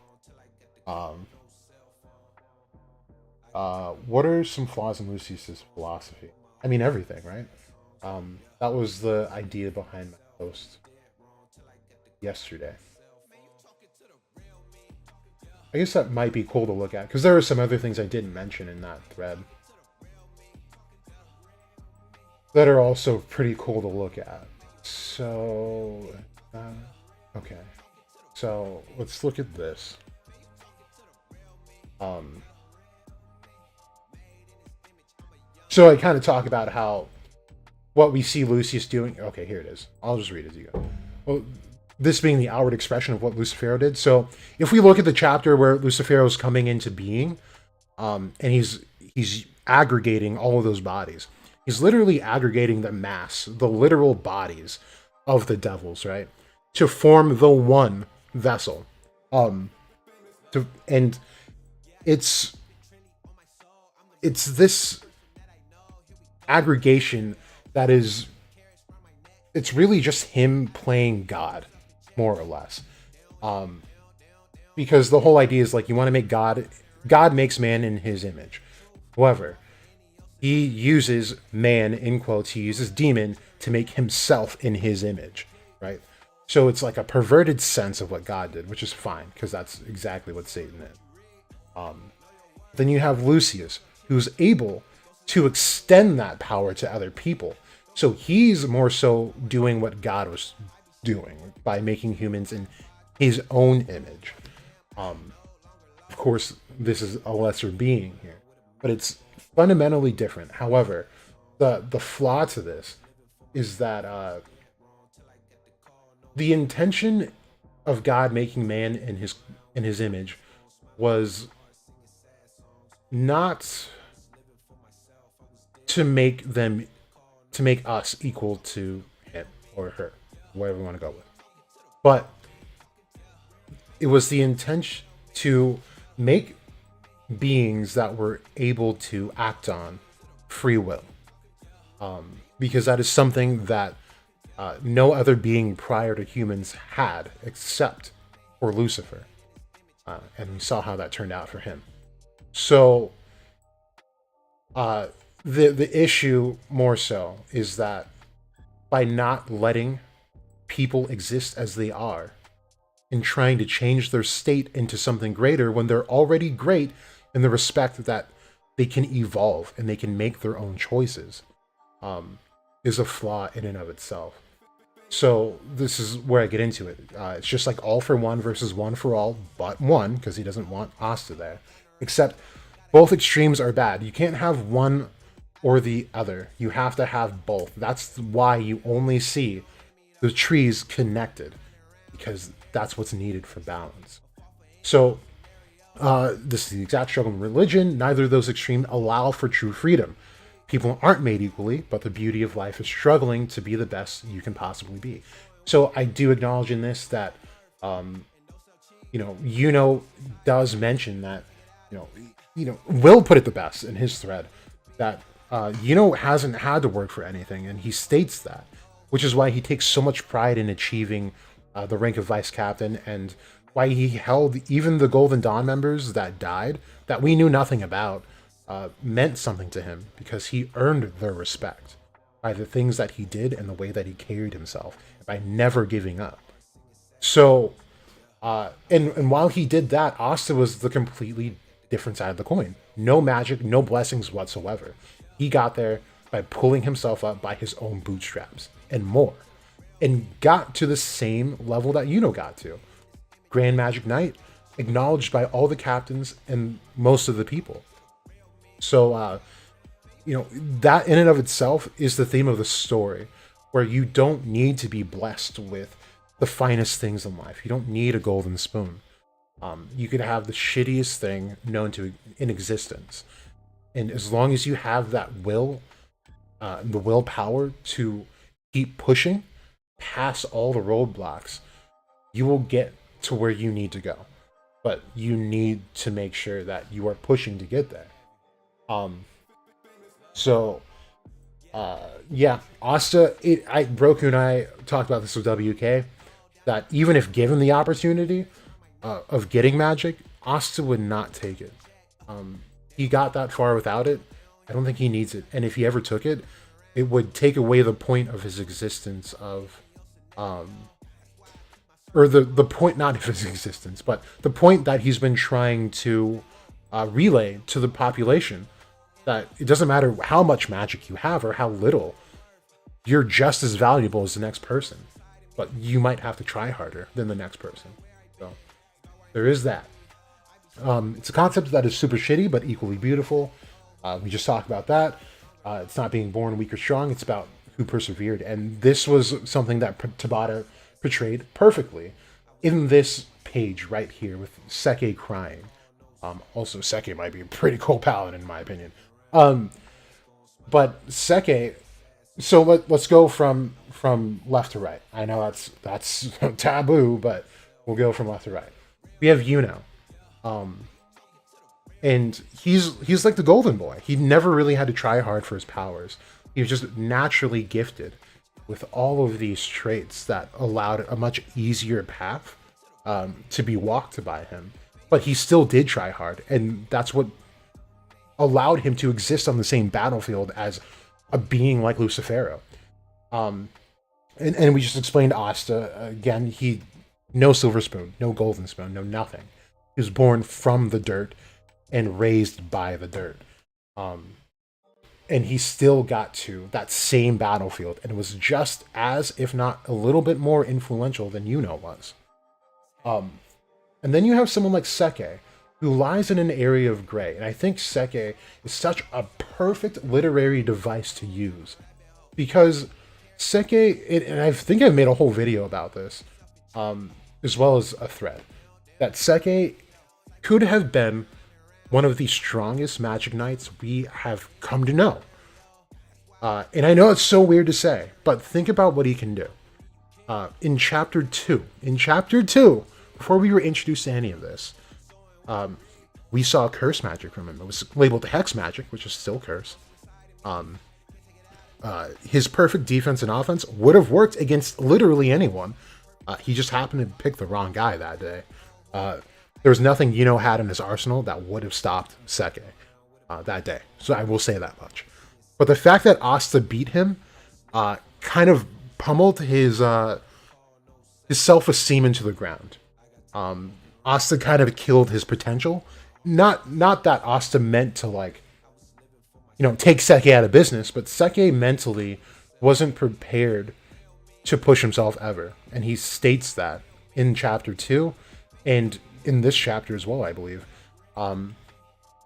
What are some flaws in Lucius' philosophy? I mean, everything, right? That was the idea behind my post yesterday. I guess that might be cool to look at, because there are some other things I didn't mention in that thread that are also pretty cool to look at. So, okay. So, let's look at this. So I kind of talk about how what we see Lucius doing. Okay, here it is. I'll just read it as you go. Well, this being the outward expression of what Lucifer did. So if we look at the chapter where Lucifer is coming into being, and he's aggregating all of those bodies. He's literally aggregating the mass, the literal bodies of the devils, right? To form the one vessel. And it's this aggregation that is, it's really just him playing God, more or less. Because the whole idea is like you want to make God makes man in his image. However, he uses man, in quotes, he uses demon to make himself in his image, right? So it's like a perverted sense of what God did, which is fine, because that's exactly what Satan did. Then you have Lucius, who's able to extend that power to other people. So he's more so doing what God was doing by making humans in his own image. Of course, this is a lesser being here, but it's fundamentally different. However, the flaw to this is that the intention of God making man in his image was not to make us equal to him or her, whatever we want to go with, but it was the intention to make beings that were able to act on free will, because that is something that no other being prior to humans had except for Lucifer, and we saw how that turned out for him. So the issue more so is that by not letting people exist as they are and trying to change their state into something greater when they're already great in the respect that they can evolve and they can make their own choices, is a flaw in and of itself. So this is where I get into it. It's just like all for one versus one for all, but one, because he doesn't want Asta there. Except both extremes are bad. You can't have one or the other. You have to have both. That's why you only see the trees connected, because that's what's needed for balance. So this is the exact struggle in religion. Neither of those extremes allow for true freedom. People aren't made equally, but the beauty of life is struggling to be the best you can possibly be. So I do acknowledge in this that, Yuno does mention that, Will put it the best in his thread, that Yuno hasn't had to work for anything, and he states that, which is why he takes so much pride in achieving the rank of vice captain, and why he held even the Golden Dawn members that died, that we knew nothing about, meant something to him, because he earned their respect by the things that he did and the way that he carried himself, by never giving up. So, and while he did that, Asta was the completely different side of the coin. No magic, no blessings whatsoever. He got there by pulling himself up by his own bootstraps and more, and got to the same level that Yuno got to. Grand Magic Knight, acknowledged by all the captains and most of the people. So, that in and of itself is the theme of the story, where you don't need to be blessed with the finest things in life. You don't need a golden spoon. You could have the shittiest thing known to in existence. And as long as you have that will, the willpower to keep pushing past all the roadblocks, you will get to where you need to go. But you need to make sure that you are pushing to get there. Asta, Roku and I talked about this with WK, that even if given the opportunity of getting magic, Asta would not take it. He got that far without it. I don't think he needs it. And if he ever took it, it would take away the point of his existence of, or the point, not of his existence, but the point that he's been trying to relay to the population, that it doesn't matter how much magic you have or how little, you're just as valuable as the next person, but you might have to try harder than the next person. So there is that. It's a concept that is super shitty, but equally beautiful. We just talked about that. It's not being born weak or strong. It's about who persevered. And this was something that Tabata portrayed perfectly in this page right here with Seke crying. Also, Seke might be a pretty cool paladin in my opinion. But Seke, so let's go from left to right. I know that's taboo, but we'll go from left to right. We have Yuno. And he's like the golden boy. He never really had to try hard for his powers. He was just naturally gifted with all of these traits that allowed a much easier path to be walked by him. But he still did try hard, and that's what allowed him to exist on the same battlefield as a being like Lucifero. And we just explained Asta again. He no silver spoon, no golden spoon, no nothing. He was born from the dirt and raised by the dirt. And he still got to that same battlefield and was just as, if not a little bit more influential than Yuno was. And then you have someone like Seke, who lies in an area of gray. And I think Seke is such a perfect literary device to use. Because Seke, and I think I've made a whole video about this, as well as a thread, that Seke could have been one of the strongest magic knights we have come to know. And I know it's so weird to say, but think about what he can do. In chapter 2, before we were introduced to any of this, we saw curse magic from him. It was labeled hex magic, which is still curse. His perfect defense and offense would have worked against literally anyone. He just happened to pick the wrong guy that day. There was nothing Yuno had in his arsenal that would have stopped Seke that day. So I will say that much. But the fact that Asta beat him kind of pummeled his self-esteem into the ground. Asta kind of killed his potential. Not that Asta meant to, like, take Seke out of business, but Seke mentally wasn't prepared to push himself ever. And he states that in chapter 2 and in this chapter as well, I believe.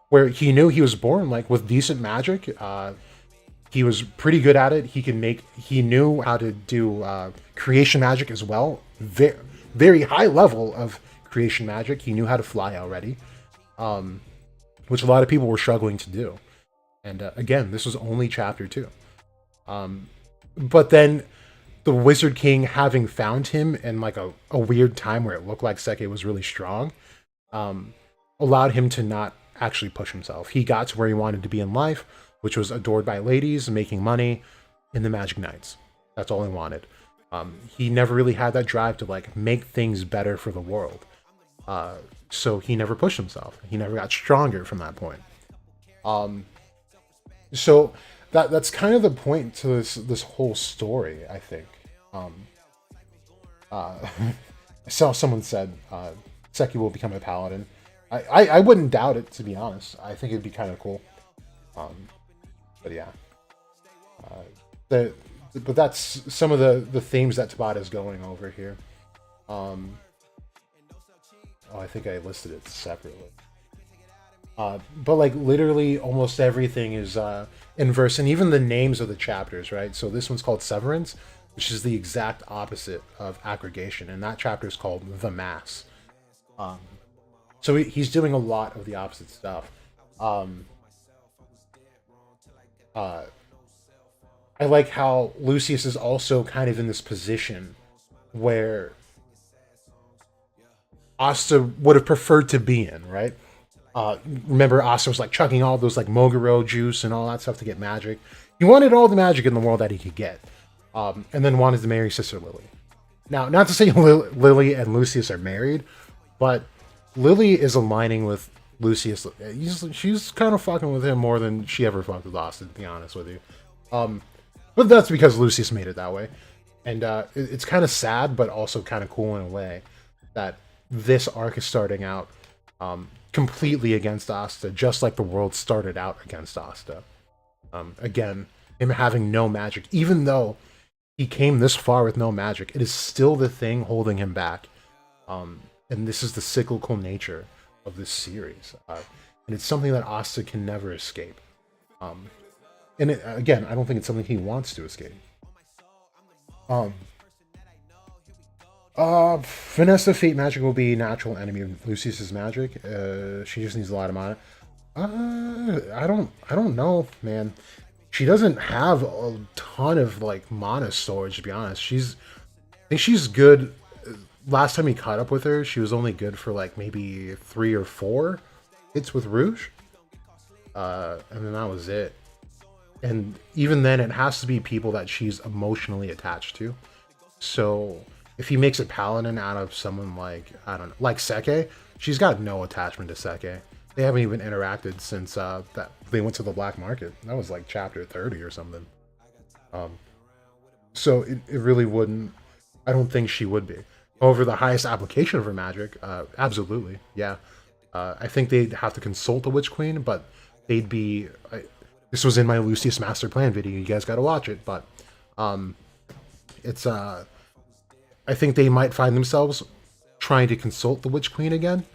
Where he knew he was born like with decent magic. He was pretty good at it. He knew how to do creation magic as well. Very, very high level of creation magic. He knew how to fly already, which a lot of people were struggling to do. And again, this was only chapter 2. But then the Wizard King, having found him in like a weird time where it looked like Seke was really strong, allowed him to not actually push himself. He got to where he wanted to be in life, which was adored by ladies, making money in the Magic Knights. That's all he wanted. He never really had that drive to like make things better for the world. So he never pushed himself. He never got stronger from that point. So that's kind of the point to this whole story, I think. I saw someone said Seki will become a paladin. I wouldn't doubt it, to be honest. I think it'd be kind of cool. But yeah. But that's some of the themes that Tabata's going over here. I think I listed it separately. But like literally almost everything is inverse, and even the names of the chapters, right? So this one's called Severance, which is the exact opposite of aggregation, and that chapter is called The Mass. So he's doing a lot of the opposite stuff. I like how Lucius is also kind of in this position where Asta would have preferred to be in, right? Remember, Asta was like chugging all those like Moguro juice and all that stuff to get magic. He wanted all the magic in the world that he could get, and then wanted to marry Sister Lily. Now, not to say Lily and Lucius are married, but Lily is aligning with Lucius. She's kind of fucking with him more than she ever fucked with Asta, to be honest with you. But that's because Lucius made it that way. And it's kind of sad, but also kind of cool in a way that this arc is starting out completely against Asta, just like the world started out against Asta. Again, him having no magic, even though he came this far with no magic, it is still the thing holding him back. And this is the cyclical nature of this series. And it's something that Asta can never escape. And again, I don't think it's something he wants to escape. Vanessa Fate Magic will be natural enemy of Lucius's magic. She just needs a lot of mana. I don't know, man. She doesn't have a ton of like mana storage, to be honest. I think she's good. Last time we caught up with her, she was only good for like maybe 3 or 4 hits with Rouge, and then that was it. And even then, it has to be people that she's emotionally attached to. So if he makes a Paladin out of someone like, I don't know, like Seke, she's got no attachment to Seke. They haven't even interacted since that they went to the black market. That was like chapter 30 or something. So it really wouldn't. I don't think she would be. However, the highest application of her magic, absolutely, yeah. I think they'd have to consult the Witch Queen, but they'd be. This was in my Lucius Master Plan video. You guys got to watch it, but it's. I think they might find themselves trying to consult the Witch Queen again.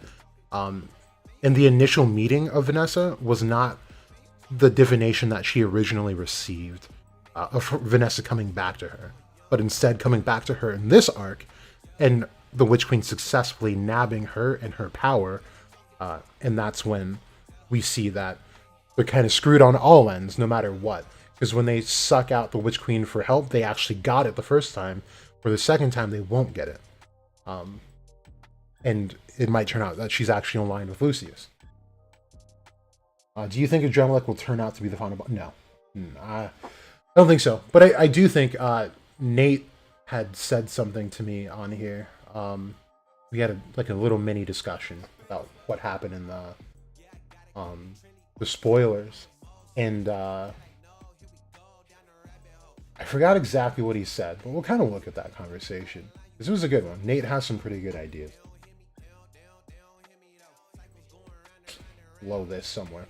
And the initial meeting of Vanessa was not the divination that she originally received of Vanessa coming back to her, but instead coming back to her in this arc, and the Witch Queen successfully nabbing her and her power, and that's when we see that they're kind of screwed on all ends, no matter what. Because when they suck out the Witch Queen for help, they actually got it the first time. For the second time, they won't get it. And it might turn out that she's actually aligned with Lucius. Do you think Adremalek will turn out to be the final boss? No. I don't think so. But I do think Nate had said something to me on here. We had a little mini discussion about what happened in the spoilers. And I forgot exactly what he said, but we'll kind of look at that conversation. This was a good one. Nate has some pretty good ideas. Blow this somewhere.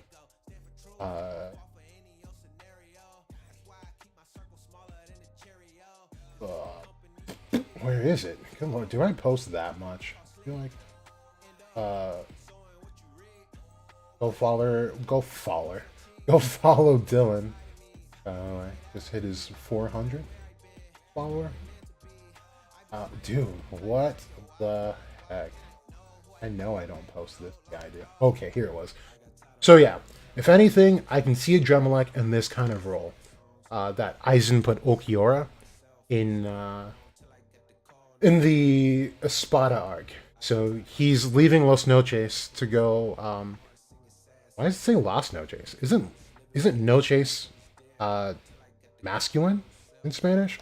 Where is it? Good lord, do I post that much? I feel like go follow Dylan. I just hit his 400 follower. Dude, what the heck? I know I don't post this guy, dude. Okay, here it was. So yeah, if anything, I can see Adremalek in this kind of role. That Aizen put Okiora in the Espada arc. So he's leaving Los Noches to go. Why does it say Las Noches? Isn't Noches masculine in Spanish?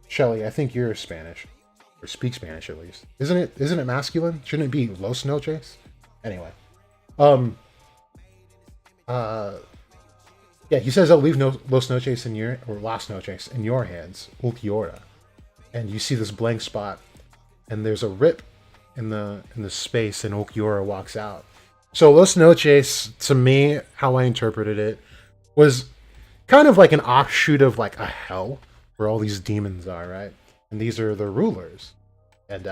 Shelly, I think you're Spanish, or speak Spanish at least. Isn't it masculine? Shouldn't it be Los Noches? Anyway, yeah, he says I'll leave Los Noches in your, or Las Noches in your hands, Ulquiorra. And you see this blank spot, and there's a rip in the space, and Ulquiorra walks out. So Los Noches, to me, how I interpreted it, was kind of like an offshoot of like a hell where all these demons are, right? And these are the rulers. And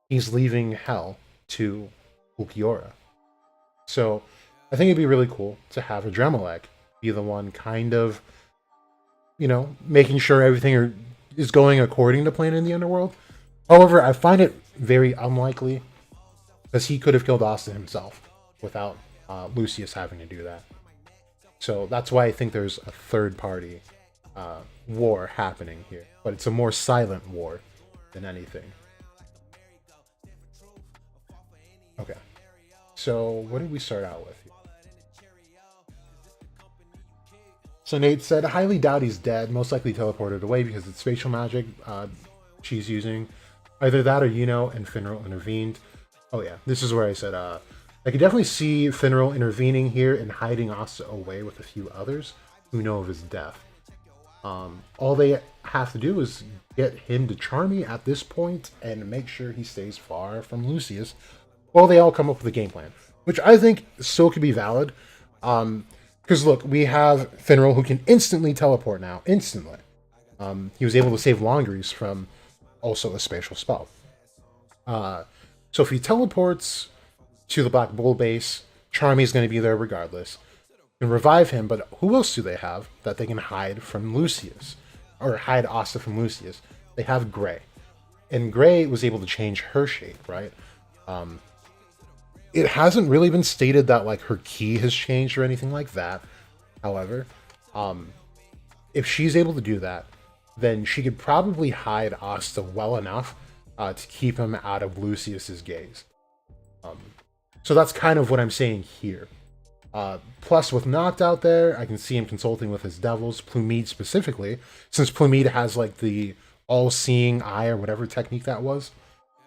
he's leaving hell to Ulquiorra. So I think it'd be really cool to have Adremalek be the one kind of, making sure everything is going according to plan in the Underworld. However, I find it very unlikely, because he could have killed Austin himself without Lucius having to do that. So that's why I think there's a third party war happening here. But it's a more silent war than anything. Okay. So what did we start out with here? So Nate said, highly doubt he's dead, most likely teleported away because it's spatial magic she's using. Either that or and Finral intervened. Oh yeah, this is where I said, I could definitely see Finral intervening here and hiding Asta away with a few others who know of his death. All they have to do is get him to Charmy at this point and make sure he stays far from Lucius while they all come up with a game plan, which I think still could be valid. Because look, we have Finral who can instantly teleport now. Instantly. He was able to save Longreese from also a spatial spell. So if he teleports to the Black Bull base, Charmy's going to be there regardless. Can revive him, but who else do they have that they can hide from Lucius? Or hide Asta from Lucius? They have Gray. And Gray was able to change her shape, right? It hasn't really been stated that like her ki has changed or anything like that. However, if she's able to do that, then she could probably hide Asta well enough to keep him out of Lucius's gaze. So that's kind of what I'm saying here. Plus, with Noct out there, I can see him consulting with his devils, Plumede specifically, since Plumede has like the all-seeing eye or whatever technique that was,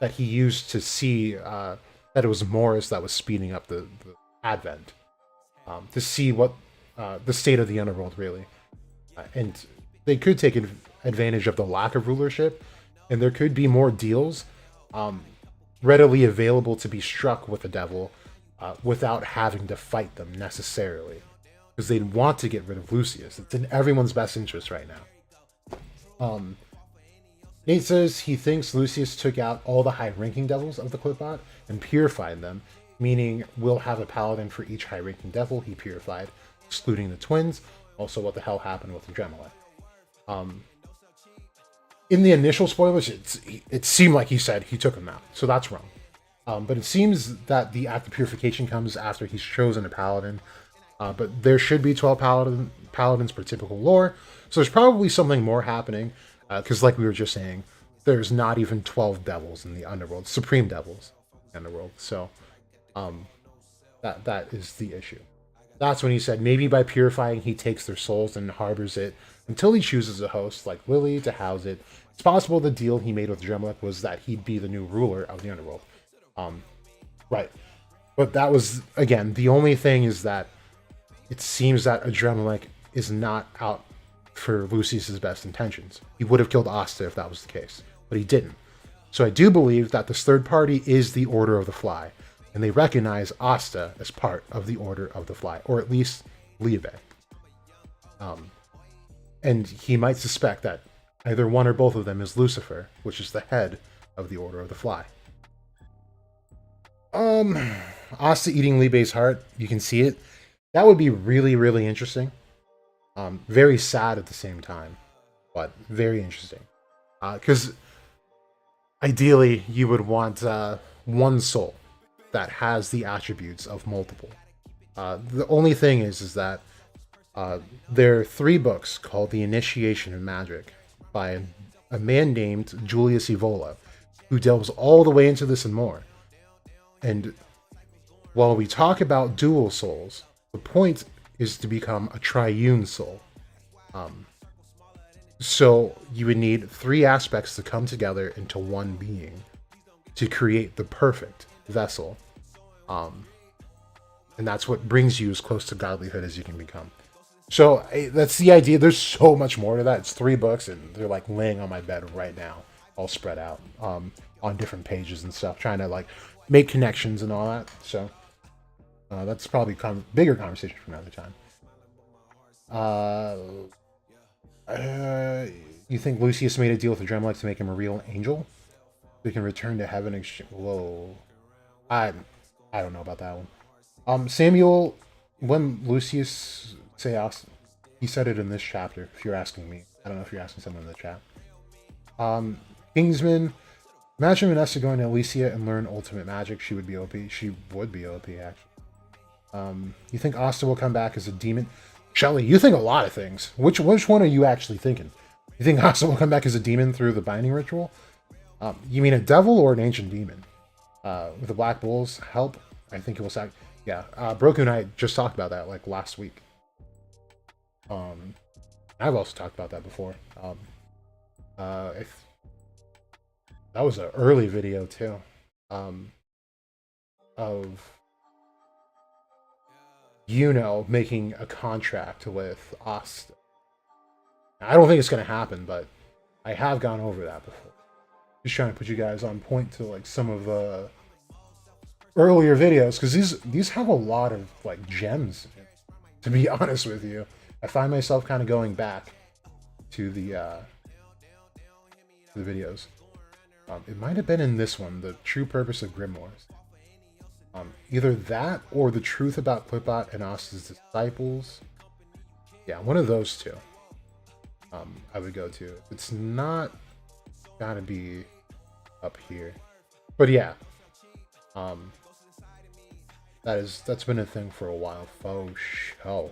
that he used to see that it was Morris that was speeding up the advent, to see what the state of the underworld really. And they could take advantage of the lack of rulership, and there could be more deals readily available to be struck with the devil without having to fight them necessarily, because they'd want to get rid of Lucius. It's in everyone's best interest right now. Nate says he thinks Lucius took out all the high-ranking devils of the Clipbot and purified them, meaning we'll have a paladin for each high-ranking devil he purified, excluding the twins. Also, what the hell happened with the Adrenaline? In the initial spoilers, it seemed like he said he took them out, so that's wrong. But it seems that the act of purification comes after he's chosen a paladin. But there should be 12 paladins per typical lore, so there's probably something more happening. Because like we were just saying, there's not even 12 devils in the underworld, supreme devils in the underworld. So that is the issue. That's when he said maybe by purifying he takes their souls and harbors it until he chooses a host like Lily to house it. It's possible the deal he made with Dremelic was that he'd be the new ruler of the underworld. Right. But that was, again, the only thing is that it seems that Adrenaline is not out for Lucius's best intentions. He would have killed Asta if that was the case, but he didn't. So I do believe that this third party is the Order of the Fly, and they recognize Asta as part of the Order of the Fly, or at least Liebe. And he might suspect that either one or both of them is Lucifer, which is the head of the Order of the Fly. Asta eating Liebe's heart, you can see it. That would be really, really interesting. Very sad at the same time, but very interesting. Because ideally, you would want one soul that has the attributes of multiple. The only thing is that there are 3 books called The Initiation of Magic by a man named Julius Evola, who delves all the way into this and more. And while we talk about dual souls, the point is to become a triune soul. So you would need 3 aspects to come together into one being to create the perfect vessel. And that's what brings you as close to godlyhood as you can become. So that's the idea. There's so much more to that. It's 3 books, and they're like laying on my bed right now, all spread out on different pages and stuff, trying to like make connections and all that. So that's probably bigger conversation for another time. You think Lucius made a deal with Adrenaline to make him a real angel? So he can return to heaven exchange. Whoa. I don't know about that one. Samuel, when Lucius say he said it in this chapter, if you're asking me. I don't know if you're asking someone in the chat. Kingsman, imagine Vanessa going to Alicia and learn ultimate magic. She would be OP. She would be OP, actually. You think Asta will come back as a demon? Shelly, you think a lot of things. Which one are you actually thinking? You think Asta will come back as a demon through the binding ritual? You mean a devil or an ancient demon? With the Black Bull's help, I think it will sack. Yeah, Broku and I just talked about that like last week. I've also talked about that before. That was an early video too. Of making a contract with Asta. I don't think it's going to happen, but I have gone over that before. Just trying to put you guys on point to like some of the earlier videos, because these have a lot of like gems. To be honest with you, I find myself kind of going back to the videos. It might have been in this one, The True Purpose of Grimoires. Either that or The Truth About Clipbot and Asta's Disciples. Yeah, one of those two. I would go to. It's not gotta be up here, but yeah. That's been a thing for a while. Faux show.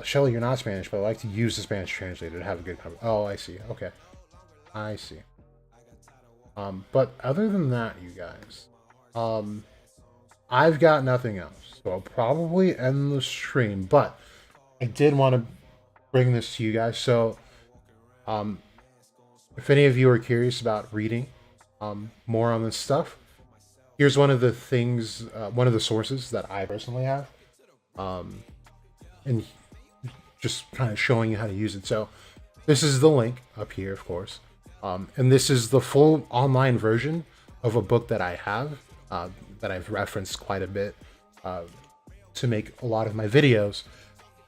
Shelly, you're not Spanish, but I like to use the Spanish translator to have a good conversation. Oh, I see. Okay, I see. But other than that, you guys, I've got nothing else, so I'll probably end the stream. But I did want to bring this to you guys. So, um, if any of you are curious about reading more on this stuff, here's one of the things, one of the sources that I personally have, and just kind of showing you how to use it. So, this is the link up here, of course, and this is the full online version of a book that I have that I've referenced quite a bit to make a lot of my videos.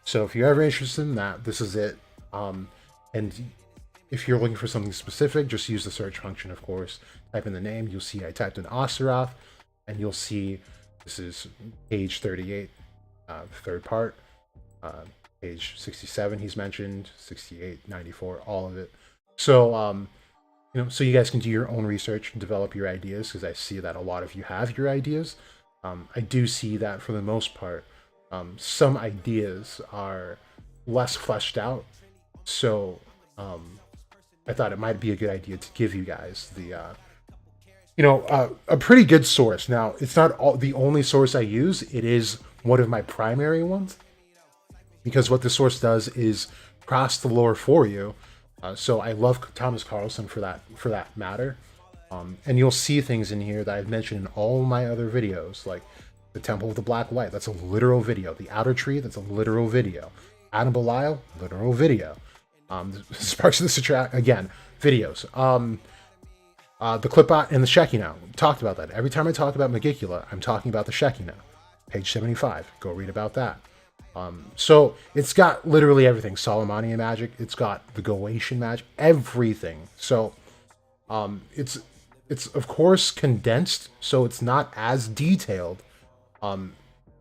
So if you're ever interested in that, this is it. And if you're looking for something specific, just use the search function, of course. Type in the name. You'll see I typed in Osteroth, and you'll see this is page 38, third part. Page 67, he's mentioned, 68, 94, all of it. So, so you guys can do your own research and develop your ideas, because I see that a lot of you have your ideas. I do see that for the most part, some ideas are less fleshed out. So I thought it might be a good idea to give you guys the, a pretty good source. Now, it's not the only source I use. It is one of my primary ones, because what the source does is cross the lore for you. So I love Thomas Carlson for that matter. And you'll see things in here that I've mentioned in all my other videos, like the Temple of the Black Light. That's a literal video. The Outer Tree. That's a literal video. Adam Belial. Literal video. Sparks of the Citrat. Again, videos. The Clipbot and the Shekinah. Talked about that. Every time I talk about Magicula, I'm talking about the Shekinah. Page 75. Go read about that. So it's got literally everything. Solomonian magic. It's got the Goetian magic. Everything. So it's of course condensed, so it's not as detailed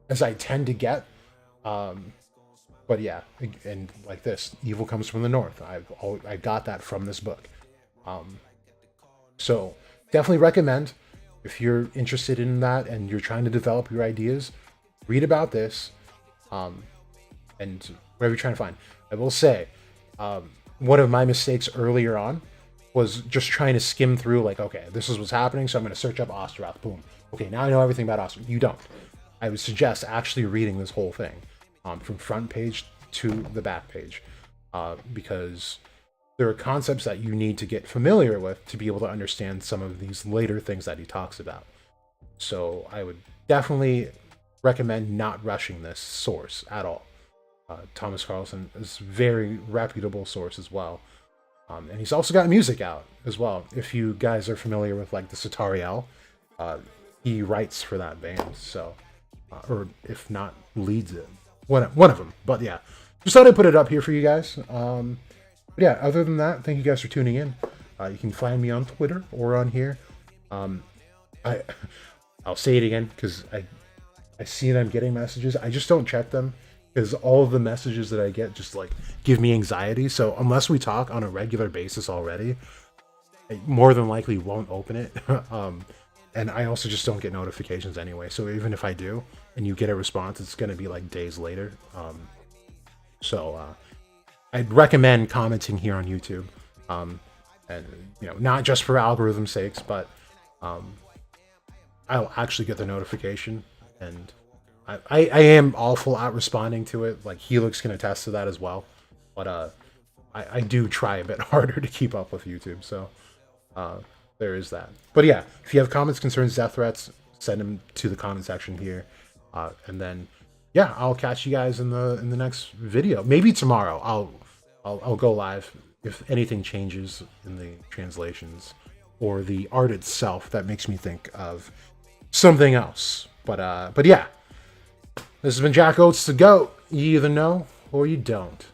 as I tend to get. But yeah, and like this, evil comes from the north. I got that from this book. So definitely recommend, if you're interested in that and you're trying to develop your ideas, read about this. And whatever you're trying to find. I will say, one of my mistakes earlier on was just trying to skim through, like, okay, this is what's happening, so I'm going to search up Osteroth. Boom. Okay, now I know everything about Osteroth. You don't. I would suggest actually reading this whole thing from front page to the back page, because there are concepts that you need to get familiar with to be able to understand some of these later things that he talks about. So I would definitely recommend not rushing this source at all. Thomas Carlson is a very reputable source as well. And he's also got music out as well. If you guys are familiar with like the Sitariel, he writes for that band. So, or if not, leads it. One of them. But yeah, just thought I'd put it up here for you guys. But yeah, other than that, thank you guys for tuning in. You can find me on Twitter or on here. I'll say it again because I see that I'm getting messages. I just don't check them, because all of the messages that I get just like give me anxiety. So unless we talk on a regular basis already, I more than likely won't open it. And I also just don't get notifications anyway. So even if I do and you get a response, it's going to be like days later. So I'd recommend commenting here on YouTube. And not just for algorithm sakes, but I'll actually get the notification. And I am awful at responding to it. Like Helix can attest to that as well. But I do try a bit harder to keep up with YouTube. So there is that. But yeah, if you have comments, concerns, death threats, send them to the comment section here. And then yeah, I'll catch you guys in the next video. Maybe tomorrow I'll go live if anything changes in the translations or the art itself that makes me think of something else. But yeah, this has been Jack Oates, the GOAT. You either know or you don't.